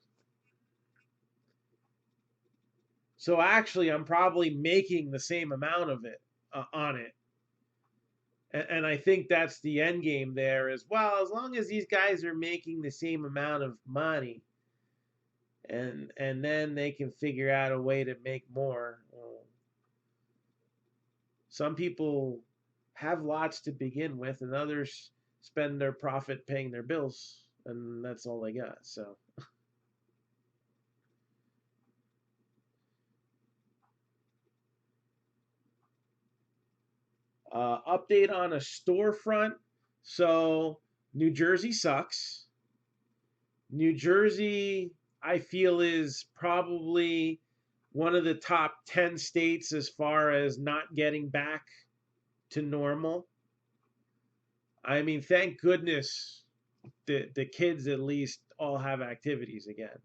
So actually, I'm probably making the same amount of it on it. And I think that's the end game there as well. As long as these guys are making the same amount of money, and then they can figure out a way to make more. Some people have lots to begin with, and others spend their profit paying their bills, and that's all they got. So. Update on a storefront. So New Jersey sucks. New Jersey, I feel, is probably one of the top 10 states as far as not getting back to normal. I mean, thank goodness the kids at least all have activities again.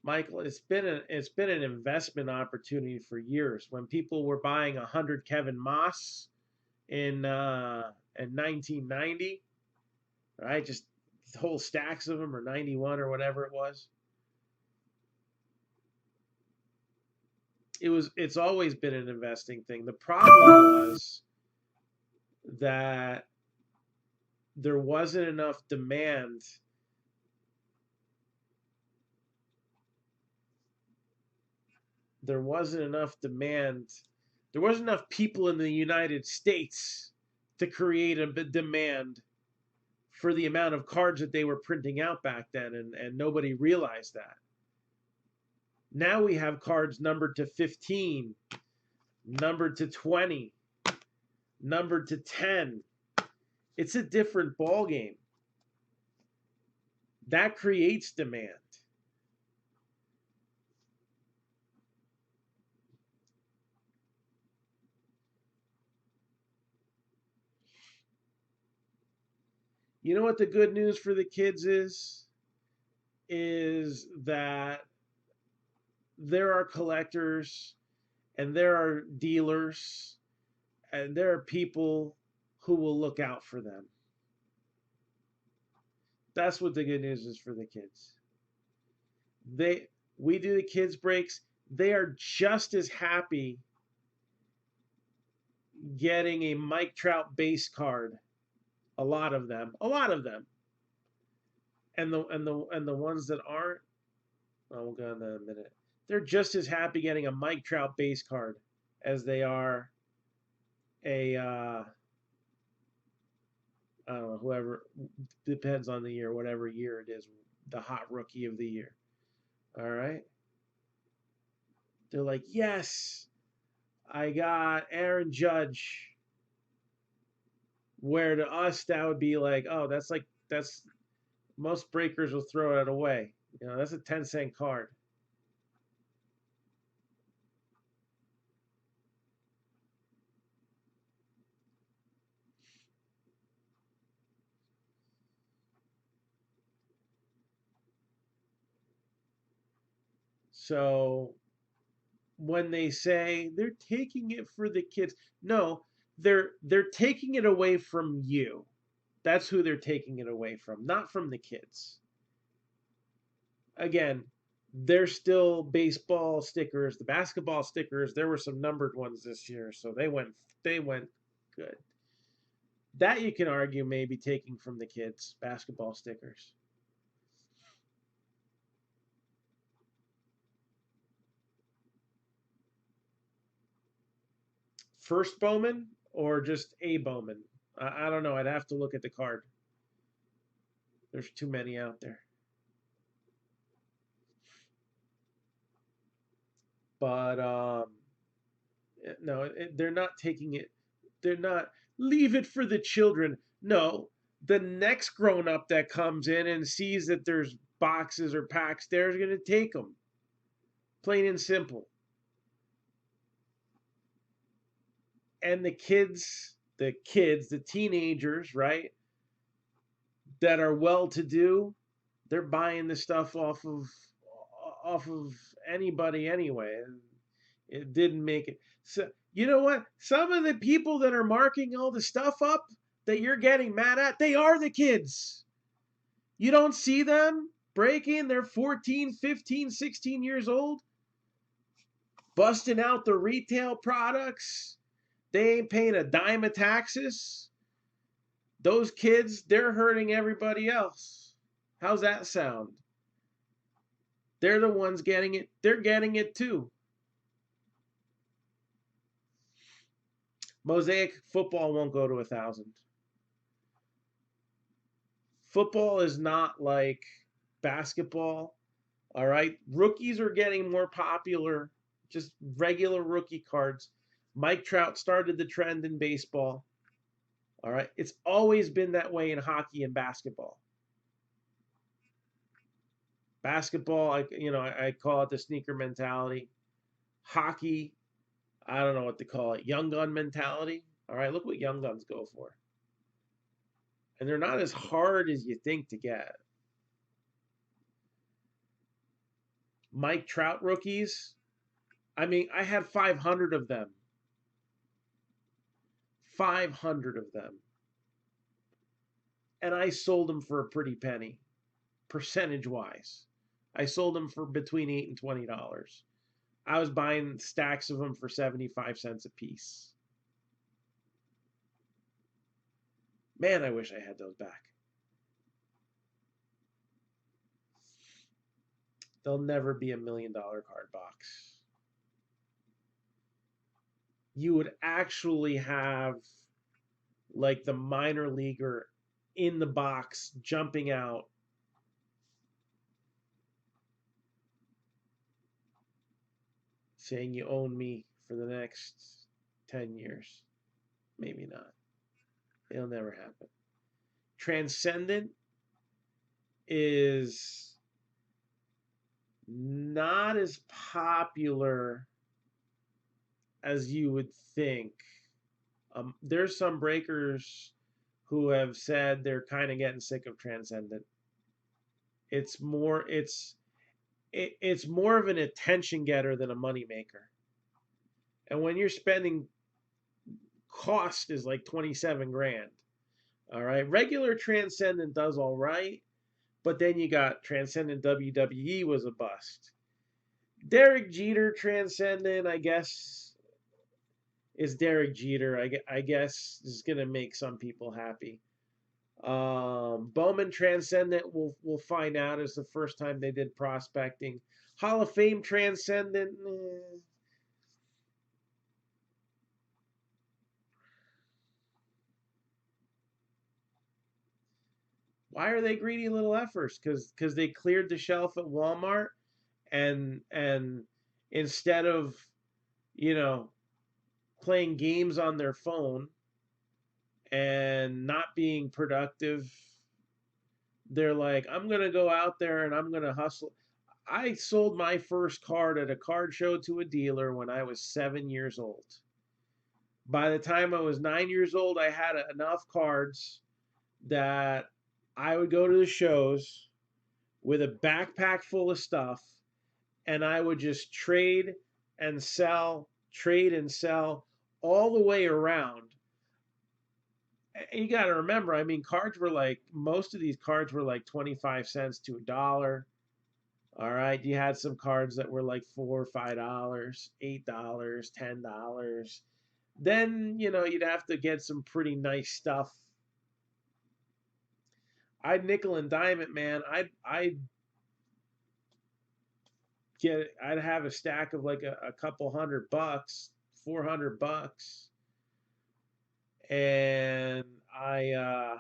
Michael, it's been an investment opportunity for years. When people were buying 100 Kevin Moss in 1990, right? Just whole stacks of them, or 91 or whatever it was. It's always been an investing thing. The problem was that there wasn't enough demand. There wasn't enough demand. There wasn't enough people in the United States to create a demand for the amount of cards that they were printing out back then, and nobody realized that. Now we have cards numbered to 15, numbered to 20, numbered to 10. It's a different ball game. That creates demand. You know what the good news for the kids is? Is that there are collectors and there are dealers and there are people who will look out for them. That's what the good news is for the kids. We do the kids breaks. They are just as happy getting a Mike Trout base card. A lot of them. And the ones that aren't, we'll go in that in a minute. They're just as happy getting a Mike Trout base card as they are a I don't know, whoever, depends on the year, whatever year it is, the hot rookie of the year. All right. They're like, yes, I got Aaron Judge. Where to us that would be like, oh, that's most breakers will throw it away. That's a 10-cent card. So when they say they're taking it for the kids, no, they're taking it away from you. That's who they're taking it away from, not from the kids. Again, they're still baseball stickers. The basketball stickers, there were some numbered ones this year, so they went good. That you can argue maybe taking from the kids, basketball stickers. First Bowman or just a Bowman? I don't know. I'd have to look at the card. There's too many out there. But No, they're not taking it. They're not leave it for the children. No, the next grown up that comes in and sees that there's boxes or packs there is going to take them. Plain and simple. And the teenagers, right, that are well to do, they're buying the stuff off of anybody anyway. It didn't make it. So you know what? Some of the people that are marking all the stuff up that you're getting mad at, they are the kids. You don't see them breaking. They're 14, 15, 16 years old, busting out the retail products. They ain't paying a dime of taxes. Those kids, they're hurting everybody else. How's that sound? They're the ones getting it. They're getting it too. Mosaic football won't go to 1,000. Football is not like basketball. All right. Rookies are getting more popular, just regular rookie cards. Mike Trout started the trend in baseball. All right. It's always been that way in hockey and basketball. Basketball, I call it the sneaker mentality. Hockey, I don't know what to call it. Young gun mentality. All right. Look what young guns go for. And they're not as hard as you think to get. Mike Trout rookies, I mean, I had 500 of them. 500 of them. And I sold them for a pretty penny, percentage wise. I sold them for between $8 and $20. I was buying stacks of them for 75 cents a piece. Man, I wish I had those back. They'll never be $1 million card box. You would actually have like the minor leaguer in the box jumping out. Saying you own me for the next 10 years. Maybe not. It'll never happen. Transcendent is not as popular as you would think. There's some breakers who have said they're kind of getting sick of Transcendent. It's more more of an attention getter than a money maker. And when you're spending, cost is like 27 grand. All right, regular Transcendent does all right, but then you got Transcendent WWE was a bust. Derek Jeter Transcendent, I guess, is Derek Jeter. I guess is gonna make some people happy. Bowman Transcendent, we'll find out. Is the first time they did prospecting. Hall of Fame Transcendent. Why are they greedy little efforts? Because they cleared the shelf at Walmart, and instead of you know playing games on their phone and not being productive, they're like, I'm gonna go out there and I'm gonna hustle. I sold my first card at a card show to a dealer when I was 7 years old. By the time I was 9 years old, I had enough cards that I would go to the shows with a backpack full of stuff, and I would just trade and sell all the way around. And you got to remember, I mean, cards were like, most of these cards were like 25 cents to $1. All right. You had some cards that were like $4 or $5, $8, $10. Then, you'd have to get some pretty nice stuff. I'd nickel and dime it, man. I'd have a stack of like a couple $100, $400, and I'd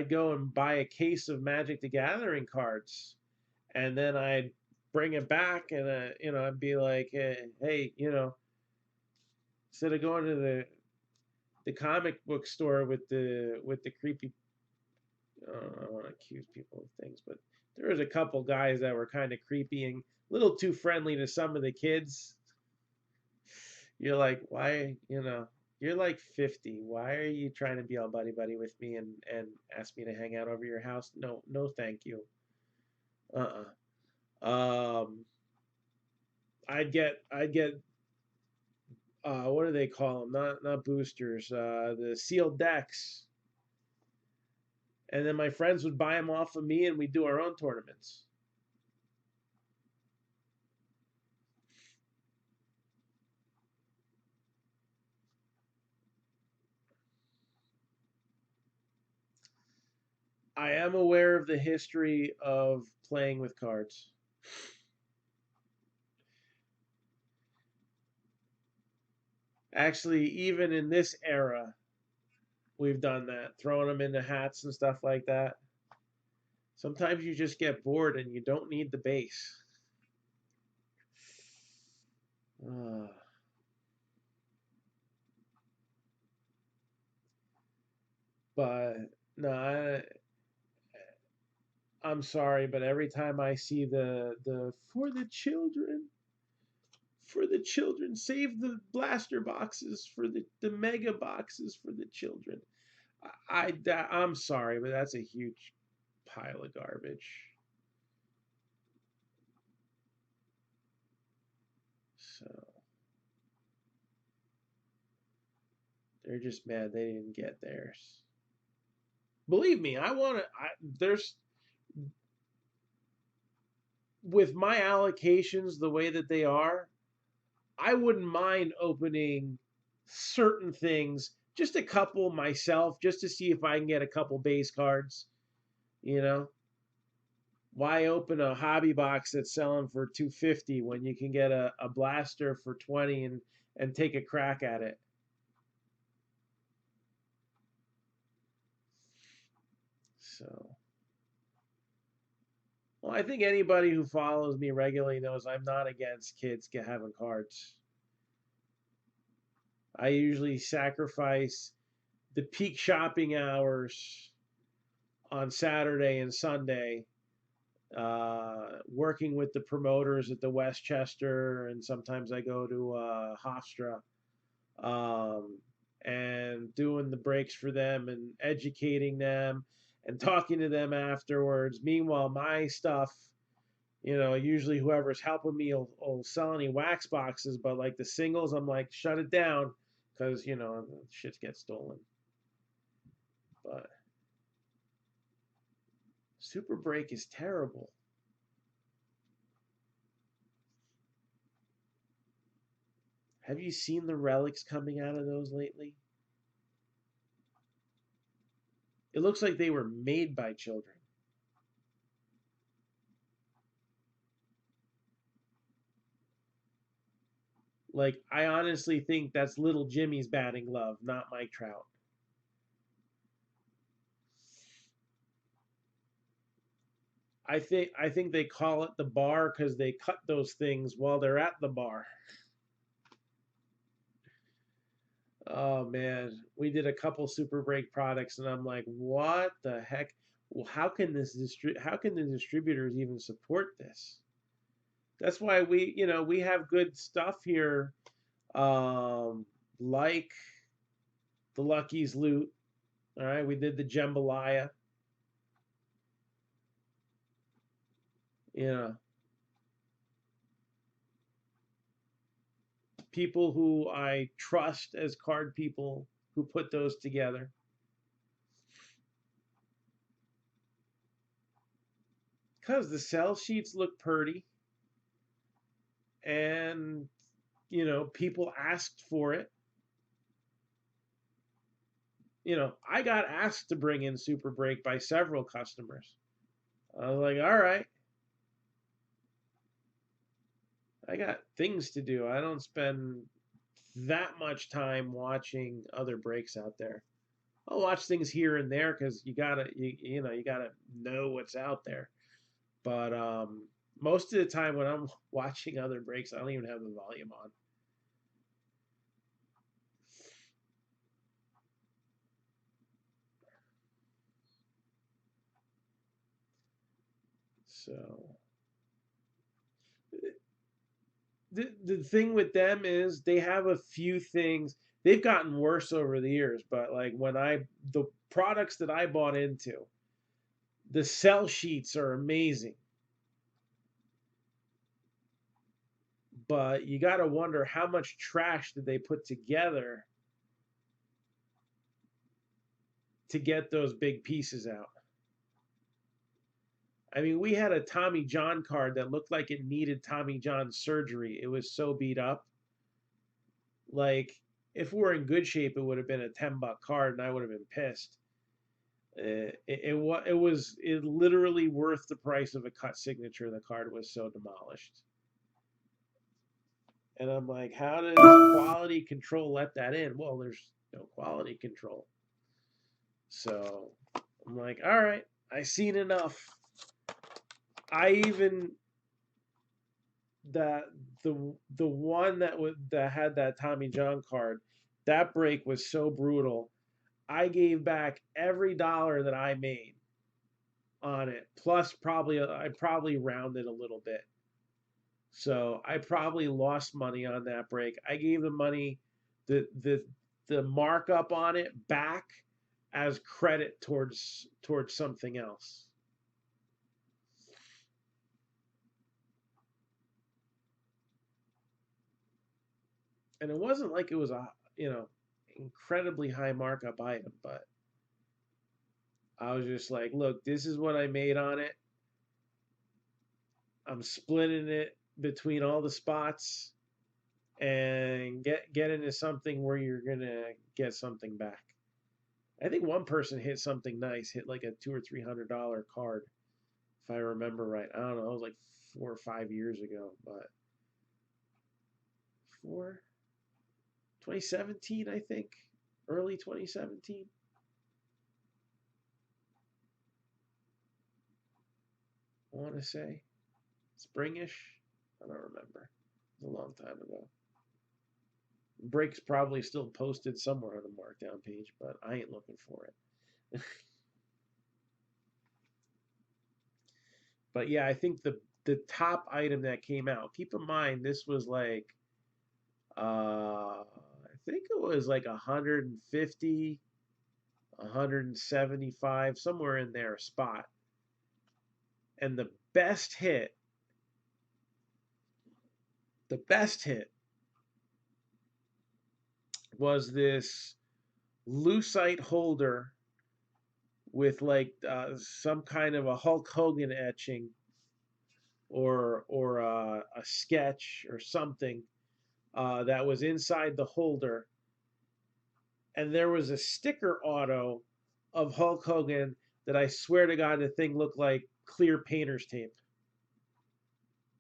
go and buy a case of Magic the Gathering cards, and then I'd bring it back, and I'd be like, hey, instead of going to the comic book store with the creepy, I don't want to accuse people of things, but there was a couple guys that were kind of creepy and a little too friendly to some of the kids. You're like, why, you're like 50. Why are you trying to be all buddy buddy with me and ask me to hang out over your house? No, no, thank you. Um, I'd get what do they call them? Not boosters. The sealed decks. And then my friends would buy them off of me, and we'd do our own tournaments. I am aware of the history of playing with cards. Actually, even in this era, we've done that, throwing them into hats and stuff like that. Sometimes you just get bored and you don't need the base. Uh, but no, I'm sorry, but every time I see the for the children, save the blaster boxes for the mega boxes for the children. I'm sorry, but that's a huge pile of garbage. So they're just mad they didn't get theirs. Believe me, I want to. There's with my allocations the way that they are, I wouldn't mind opening certain things, just a couple myself, just to see if I can get a couple base cards. You know, why open a hobby box that's selling for 250 when you can get a blaster for 20 and take a crack at it? So, well, I think anybody who follows me regularly knows I'm not against kids having cards. I usually sacrifice the peak shopping hours on Saturday and Sunday, working with the promoters at the Westchester, and sometimes I go to Hofstra, um, and doing the breaks for them and educating them and talking to them afterwards. Meanwhile, my stuff, usually whoever's helping me will sell any wax boxes, but like the singles, I'm like, shut it down because, shit gets stolen. But Super Break is terrible. Have you seen the relics coming out of those lately? It looks like they were made by children. Like, I honestly think that's little Jimmy's batting glove, not Mike Trout. I think they call it the bar because they cut those things while they're at the bar. Oh man, we did a couple Super Break products, and I'm like, what the heck? Well, how can the distributors even support this? That's why we have good stuff here, like the Lucky's Loot. All right, we did the Jambalaya. You know, people who I trust as card people who put those together. Because the sell sheets look pretty, and people asked for it. I got asked to bring in Super Break by several customers. I was like, all right, I got things to do. I don't spend that much time watching other breaks out there. I'll watch things here and there because you gotta know what's out there. But Most of the time when I'm watching other breaks, I don't even have the volume on. So the thing with them is they have a few things. They've gotten worse over the years, but like the products that I bought into, the sell sheets are amazing. But you got to wonder how much trash did they put together to get those big pieces out. I mean, we had a Tommy John card that looked like it needed Tommy John surgery. It was so beat up. Like, if we were in good shape, it would have been a $10 card, and I would have been pissed. It was literally worth the price of a cut signature. The card was so demolished, and I'm like, how does quality control let that in? Well, there's no quality control. So I'm like, all right, I seen enough. I even that the one that had that Tommy John card, that break was so brutal. I gave back every dollar that I made on it, plus probably I probably rounded a little bit. So I probably lost money on that break. I gave the money, the markup on it back as credit towards something else. And it wasn't like it was a incredibly high markup item, but I was just like, look, this is what I made on it. I'm splitting it between all the spots and get into something where you're gonna get something back. I think one person hit something nice, hit like a $200 or $300 card, if I remember right. I don't know, it was like 4 or 5 years ago, but four 2017, I think, early 2017. I want to say springish. I don't remember. It was a long time ago. Break's probably still posted somewhere on the Mark-Down page, but I ain't looking for it. But yeah, I think the top item that came out. Keep in mind this was like I think it was like 150, 175, somewhere in there spot. And the best hit was this lucite holder with like some kind of a Hulk Hogan etching or a sketch or something that was inside the holder, and there was a sticker auto of Hulk Hogan that I swear to God the thing looked like clear painter's tape.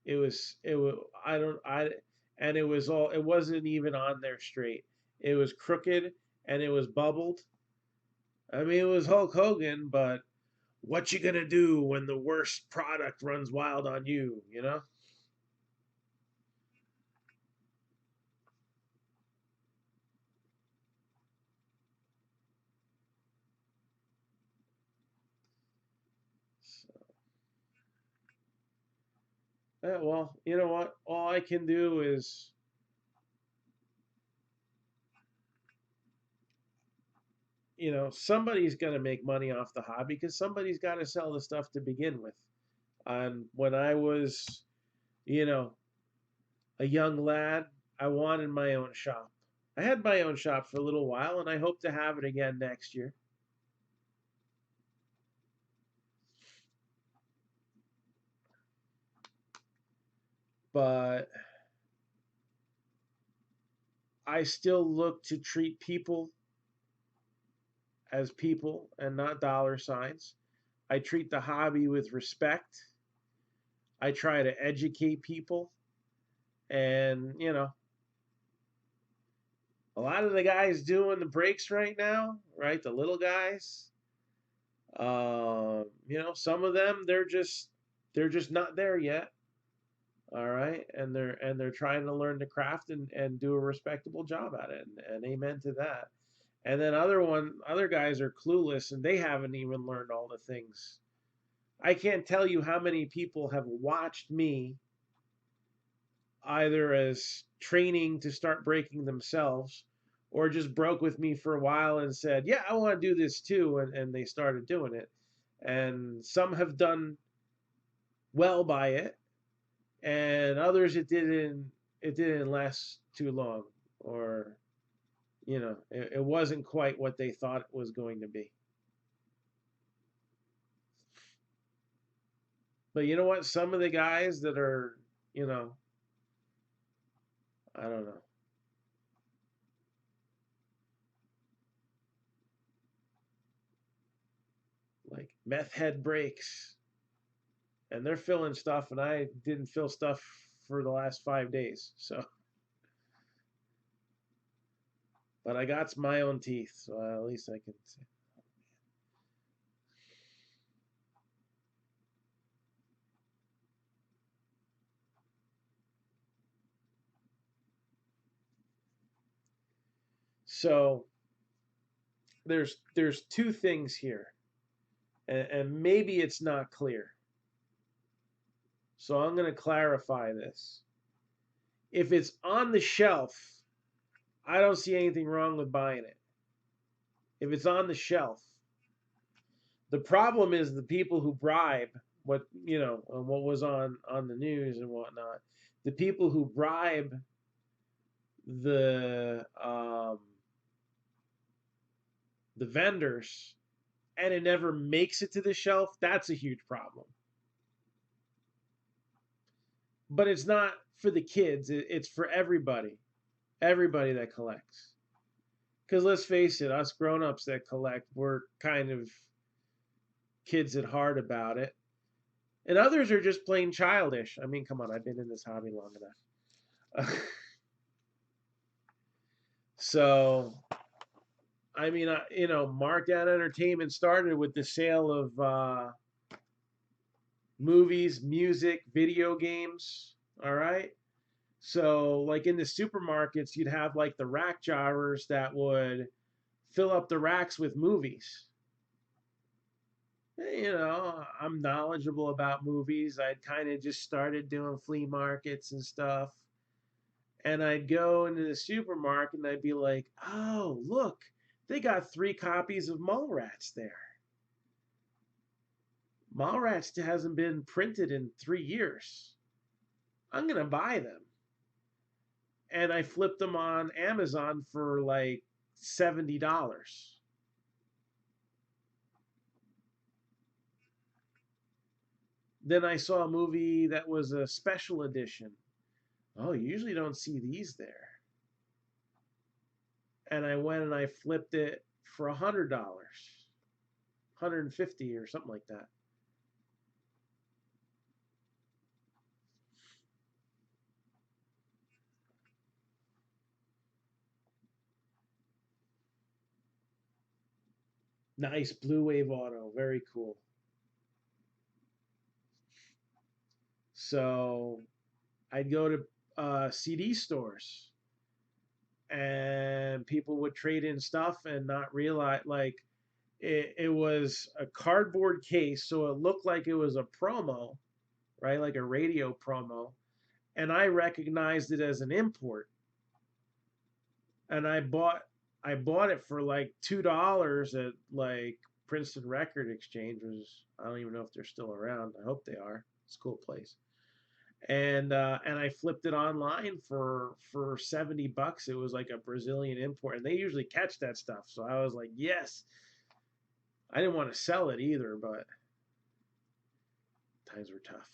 It was I don't I and it wasn't even on there straight. It was crooked and it was bubbled. I mean, it was Hulk Hogan, but what you gonna do when the worst product runs wild on you? You know. So, well, you know what? All I can do is, somebody's gonna make money off the hobby because somebody's got to sell the stuff to begin with. And when I was, you know, a young lad, I wanted my own shop. I had my own shop for a little while, and I hope to have it again next year. But I still look to treat people as people and not dollar signs. I treat the hobby with respect. I try to educate people. And, a lot of the guys doing the breaks right now, right? The little guys, some of them they're just not there yet. All right, and they're trying to learn to craft and do a respectable job at it, and amen to that. And then other guys are clueless and they haven't even learned all the things. I can't tell you how many people have watched me either as training to start breaking themselves or just broke with me for a while and said, "Yeah, I want to do this too," and they started doing it. And some have done well by it, and others it didn't last too long, or it wasn't quite what they thought it was going to be. But you know what? Some of the guys that are, you know, I don't know, like meth head breaks, and they're filling stuff, and I didn't fill stuff for the last 5 days. So, but I got my own teeth, so at least I can say. So there's two things here, and maybe it's not clear. So I'm going to clarify this. If it's on the shelf, I don't see anything wrong with buying it. If it's on the shelf, the problem is the people who bribe what was on the news and whatnot. The people who bribe the um, the vendors and it never makes it to the shelf. That's a huge problem. But it's not for the kids. It's for everybody that collects. Because let's face it, us grown-ups that collect, we're kind of kids at heart about it. And others are just plain childish. I mean, come on, I've been in this hobby long enough. So, I mean, Mark-Down Entertainment started with the sale of movies, music, video games. All right. So, like in the supermarkets, you'd have like the rack jobbers that would fill up the racks with movies. I'm knowledgeable about movies. I'd kind of just started doing flea markets and stuff. And I'd go into the supermarket and I'd be like, oh, look, they got 3 copies of Mallrats there. Mallrats hasn't been printed in 3 years. I'm going to buy them. And I flipped them on Amazon for like $70. Then I saw a movie that was a special edition. Oh, you usually don't see these there. And I went and I flipped it for $100, 150 or something like that. Nice Blue Wave Auto, very cool. So I'd go to CD stores and people would trade in stuff and not realize, like, it was a cardboard case, so it looked like it was a promo, right? Like a radio promo. And I recognized it as an import. And I bought it for like $2 at like Princeton Record Exchange, which I don't even know if they're still around. I hope they are. It's a cool place. And I flipped it online for $70. It was like a Brazilian import, and they usually catch that stuff. So I was like, yes. I didn't want to sell it either, but times were tough.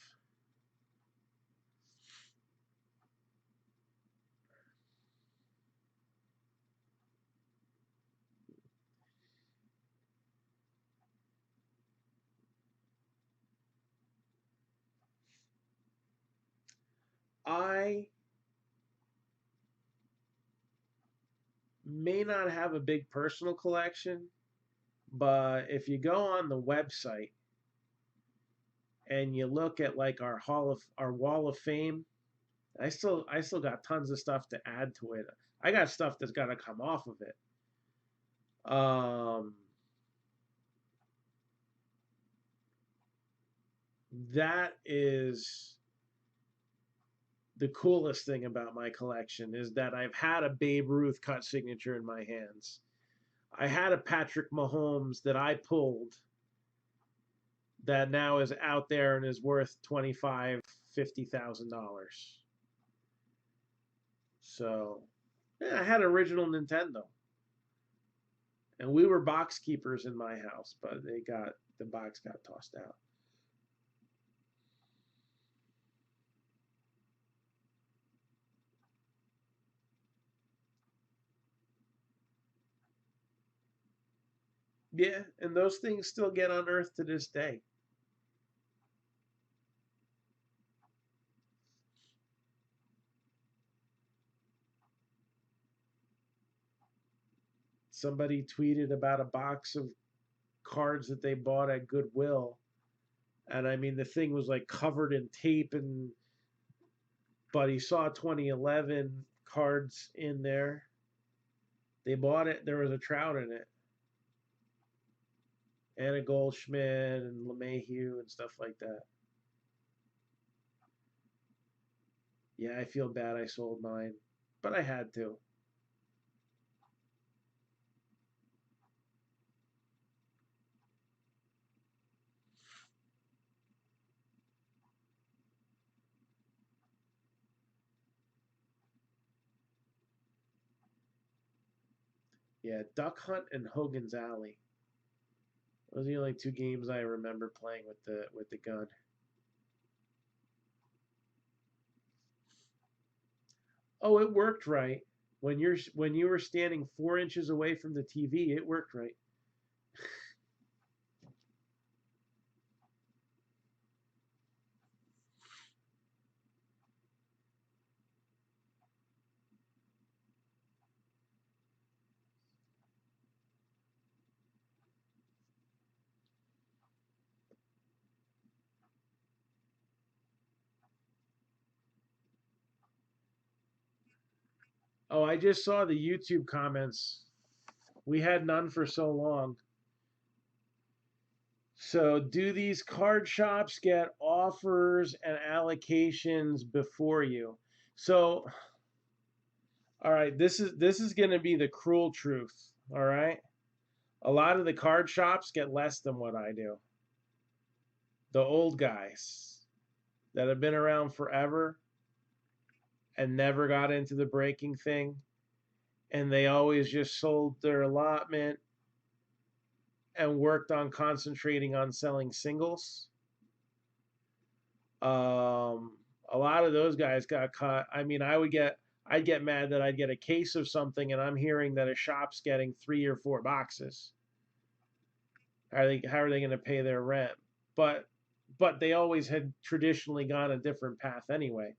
I may not have a big personal collection, but if you go on the website and you look at like our wall of fame, I still got tons of stuff to add to it. I got stuff that's got to come off of it. That is the coolest thing about my collection, is that I've had a Babe Ruth cut signature in my hands. I had a Patrick Mahomes that I pulled that now is out there and is worth $50,000. So, yeah, I had original Nintendo, and we were box keepers in my house, but the box got tossed out. Yeah, and those things still get unearthed to this day. Somebody tweeted about a box of cards that they bought at Goodwill, and I mean the thing was like covered in tape, and but he saw 2011 cards in there. They bought it. There was a Trout in it, and a Goldschmidt and LeMahieu and stuff like that. Yeah, I feel bad I sold mine, but I had to. Yeah, Duck Hunt and Hogan's Alley. Those are the only two games I remember playing with the gun. Oh, it worked right. When you were standing 4 inches away from the TV, it worked right. Oh, I just saw the YouTube comments. We had none for so long. So, do these card shops get offers and allocations before you? So, all right, this is going to be the cruel truth, all right? A lot of the card shops get less than what I do. The old guys that have been around forever and never got into the breaking thing, and they always just sold their allotment and worked on concentrating on selling singles. Um, a lot of those guys got caught. I mean, I'd get mad that I'd get a case of something and I'm hearing that a shop's getting 3 or 4 boxes. How are they going to pay their rent? But but they always had traditionally gone a different path anyway.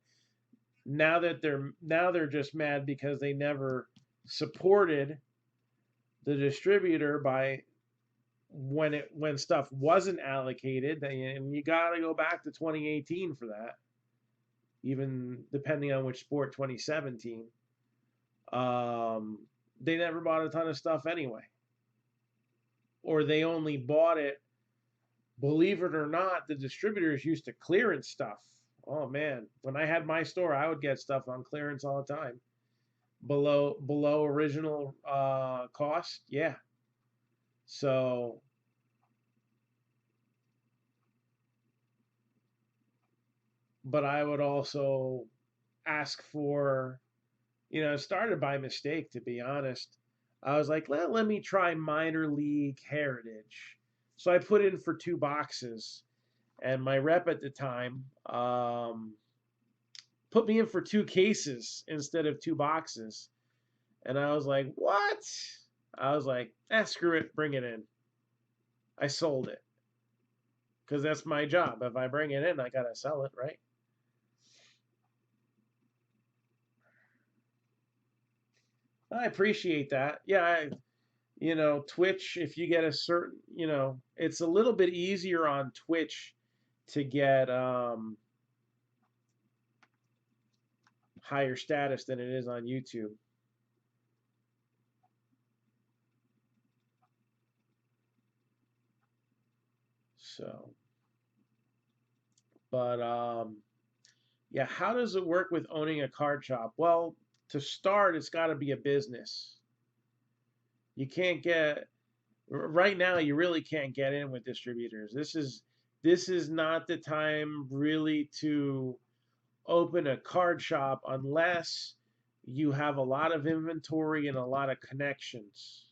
Now they're just mad because they never supported the distributor by when stuff wasn't allocated, and you got to go back to 2018 for that, even depending on which sport, 2017. um, they never bought a ton of stuff anyway, or they only bought it, believe it or not, the distributors used to clearance stuff. Oh man, when I had my store, I would get stuff on clearance all the time, below original cost. Yeah. So, but I would also ask for, it started by mistake, to be honest. I was like, let me try minor league heritage. So I put in for 2 boxes, and my rep at the time put me in for 2 cases instead of 2 boxes. And I was like, what? I was like, screw it, bring it in. I sold it because that's my job. If I bring it in, I got to sell it, right? I appreciate that. Yeah, Twitch, if you get a certain, it's a little bit easier on Twitch to get higher status than it is on YouTube. So, but yeah, how does it work with owning a card shop? Well, to start, it's got to be a business. You can't get right now. You really can't get in with distributors. This is not the time really to open a card shop unless you have a lot of inventory and a lot of connections.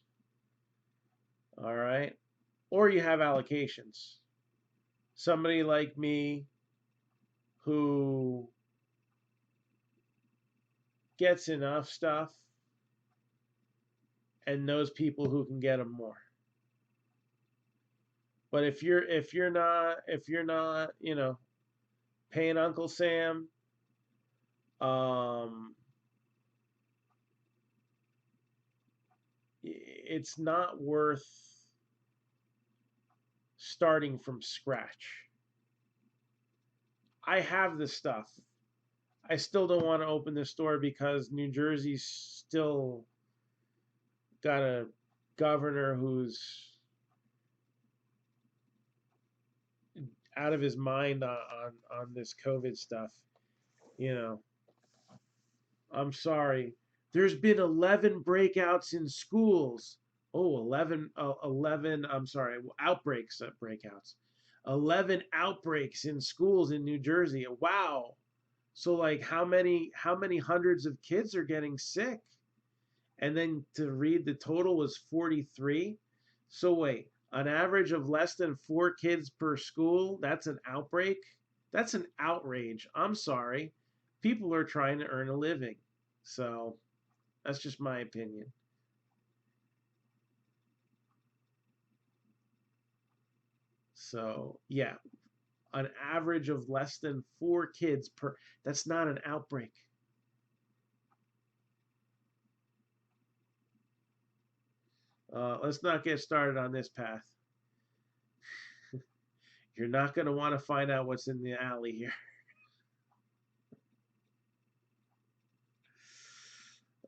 All right, or you have allocations. Somebody like me who gets enough stuff and knows people who can get them more. But if you're not paying Uncle Sam, um, it's not worth starting from scratch. I have the stuff. I still don't want to open the store because New Jersey's still got a governor who's out of his mind on this COVID stuff. You know, I'm sorry. There's been 11 breakouts in schools. Oh, 11, I'm sorry, outbreaks, breakouts. 11 outbreaks in schools in New Jersey. Wow. So like how many hundreds of kids are getting sick? And then to read the total was 43. So wait, an average of less than 4 kids per school, that's an outbreak? That's an outrage. I'm sorry. People are trying to earn a living. So that's just my opinion. So yeah, an average of less than 4 kids per, that's not an outbreak. Let's not get started on this path. You're not going to want to find out what's in the alley here.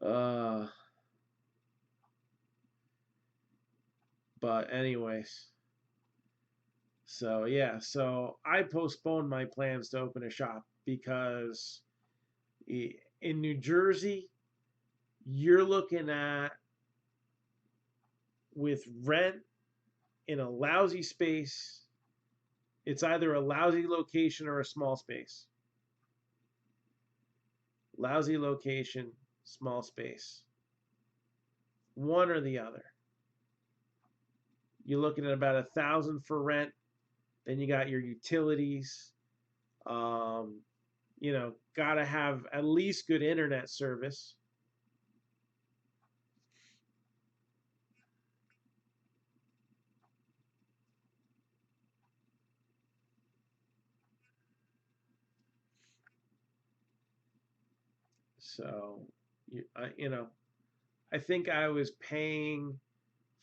Uh, but anyways, so yeah, so I postponed my plans to open a shop because in New Jersey, you're looking at with rent in a lousy space, it's either a lousy location or a small space. Lousy location, small space. One or the other. You're looking at about 1,000 for rent. Then you got your utilities. Um, gotta have at least good internet service. So, I think I was paying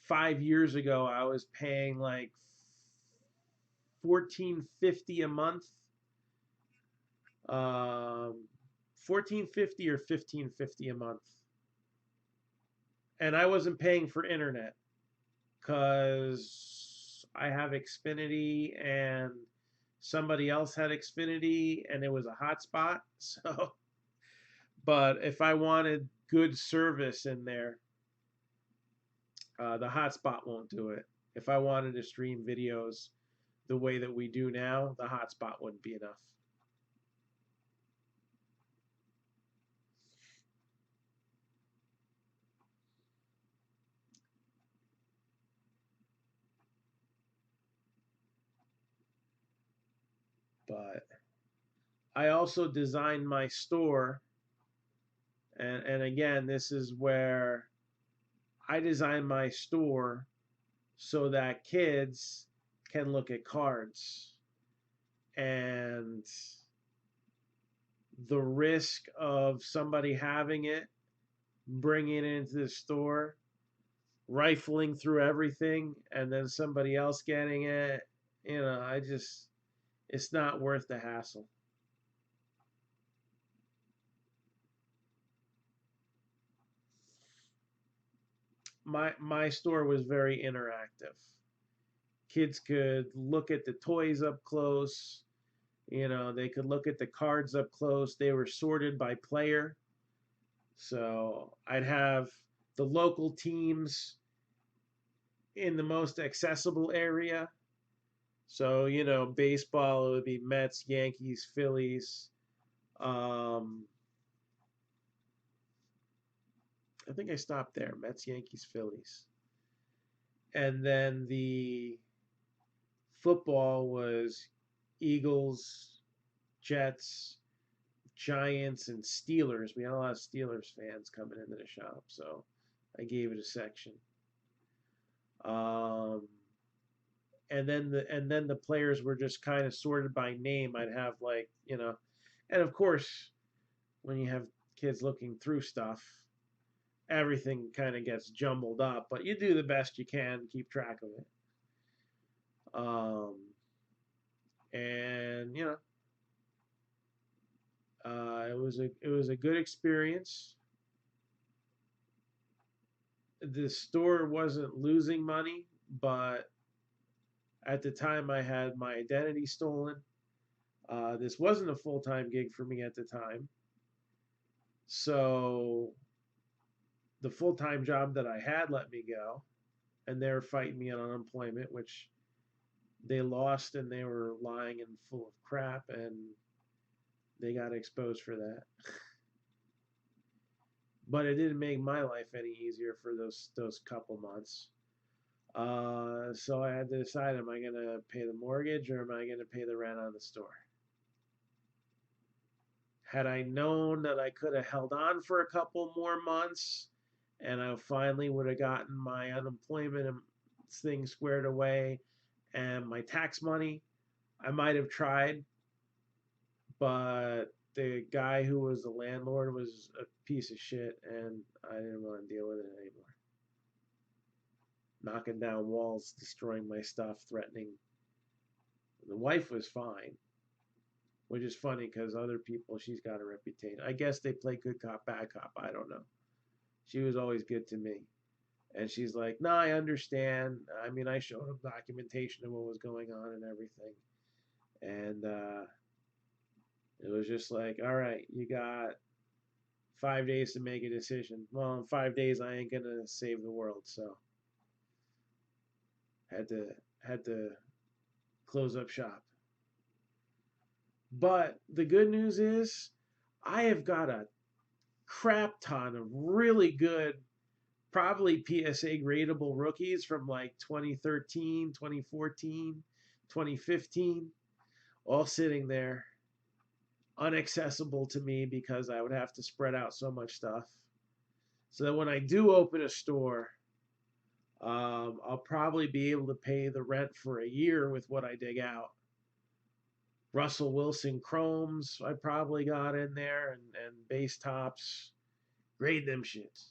5 years ago. I was paying like 1450 a month. 1450 or 1550 a month, and I wasn't paying for internet because I have Xfinity and somebody else had Xfinity and it was a hotspot. So, but if I wanted good service in there, the hotspot won't do it. If I wanted to stream videos the way that we do now, the hotspot wouldn't be enough. But I also designed my store, and again, this is where I designed my store so that kids can look at cards, and the risk of somebody having it, bringing it into the store, rifling through everything, and then somebody else getting it, it's not worth the hassle. my store was very interactive. Kids could look at the toys up close. You know, they could look at the cards up close. They were sorted by player. So I'd have the local teams in the most accessible area. So, you know, baseball, it would be Mets, Yankees, Phillies. Um, I think I stopped there. Mets, Yankees, Phillies. And then the football was Eagles, Jets, Giants, and Steelers. We had a lot of Steelers fans coming into the shop, so I gave it a section. Um, and then the players were just kind of sorted by name. I'd have, like, you know, and of course when you have kids looking through stuff, everything kind of gets jumbled up, but you do the best you can to keep track of it. Um, and you know, it was a good experience. The store wasn't losing money, but at the time I had my identity stolen. This wasn't a full-time gig for me at the time, so the full-time job that I had let me go, and they were fighting me on unemployment, which they lost, and they were lying and full of crap, and they got exposed for that. But it didn't make my life any easier for those couple months. So I had to decide: am I gonna pay the mortgage or am I gonna pay the rent on the store? Had I known that I could have held on for a couple more months, and I finally would have gotten my unemployment thing squared away and my tax money, I might have tried. But the guy who was the landlord was a piece of shit, and I didn't want to deal with it anymore. Knocking down walls, destroying my stuff, threatening. The wife was fine, which is funny because other people, she's got a reputation. I guess they play good cop, bad cop. I don't know. She was always good to me. And she's like, no, I understand. I mean, I showed them documentation of what was going on and everything. And it was just like, all right, you got 5 days to make a decision. Well, in 5 days, I ain't gonna save the world, so had to had to close up shop. But the good news is, I have got a crap ton of really good, probably PSA gradable rookies from like 2013, 2014, 2015, all sitting there unaccessible to me because I would have to spread out so much stuff. So that when I do open a store, I'll probably be able to pay the rent for a year with what I dig out. Russell Wilson chromes I probably got in there, and base tops. Grade them shits.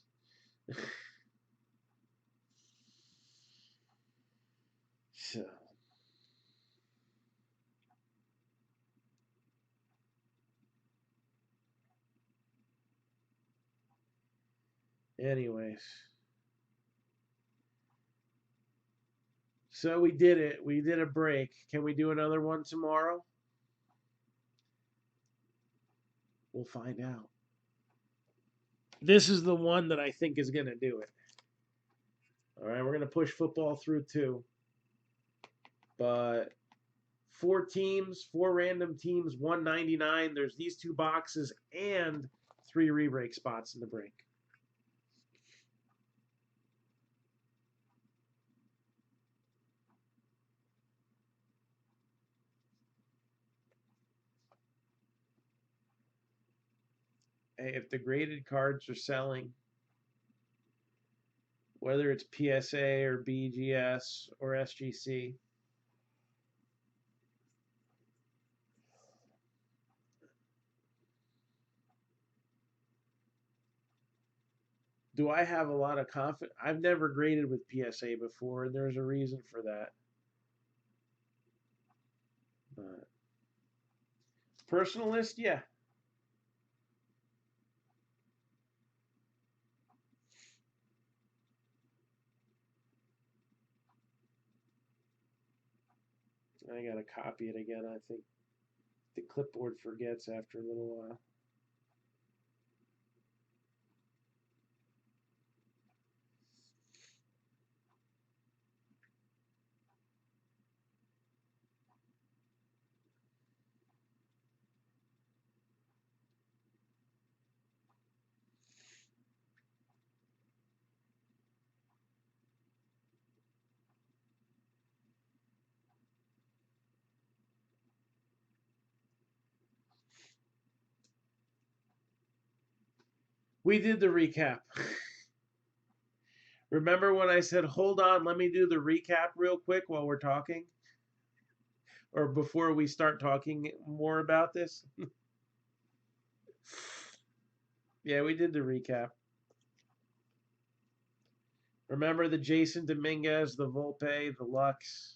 So, anyways. So we did it. We did a break. Can we do another one tomorrow? We'll find out. This is the one that I think is going to do it. All right, we're going to push football through too. But 4 teams, 4 random teams, 199. There's these 2 boxes and 3 re-break spots in the break. Hey, if the graded cards are selling, whether it's PSA or BGS or SGC, do I have a lot of confidence? I've never graded with PSA before, and there's a reason for that. But personalist, yeah. I gotta copy it again. I think the clipboard forgets after a little while. We did the recap. Remember when I said, hold on, let me do the recap real quick while we're talking? Or before we start talking more about this? Yeah, we did the recap. Remember the Jason Dominguez, the Volpe, the Lux?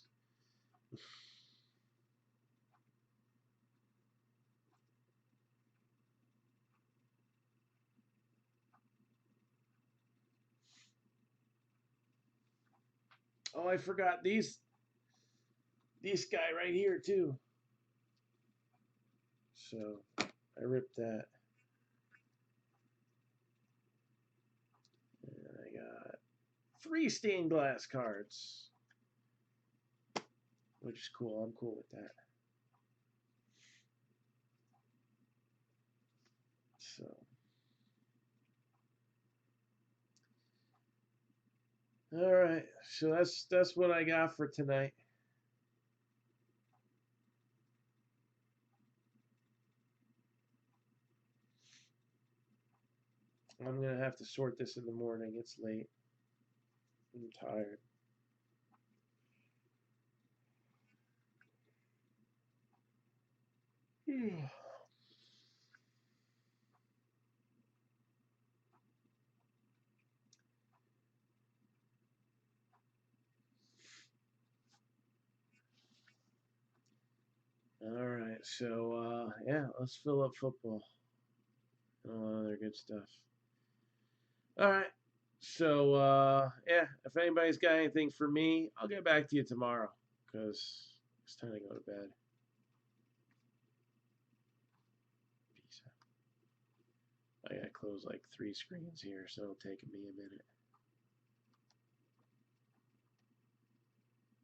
Oh, I forgot this guy right here too. So I ripped that. And I got 3 stained glass cards, which is cool. I'm cool with that. So, all right. So that's what I got for tonight. I'm gonna have to sort this in the morning. It's late. I'm tired. All right, so yeah, let's fill up football and all that other good stuff. All right, so yeah, if anybody's got anything for me, I'll get back to you tomorrow because it's time to go to bed. Peace out. I gotta close like 3 screens here, so it'll take me a minute.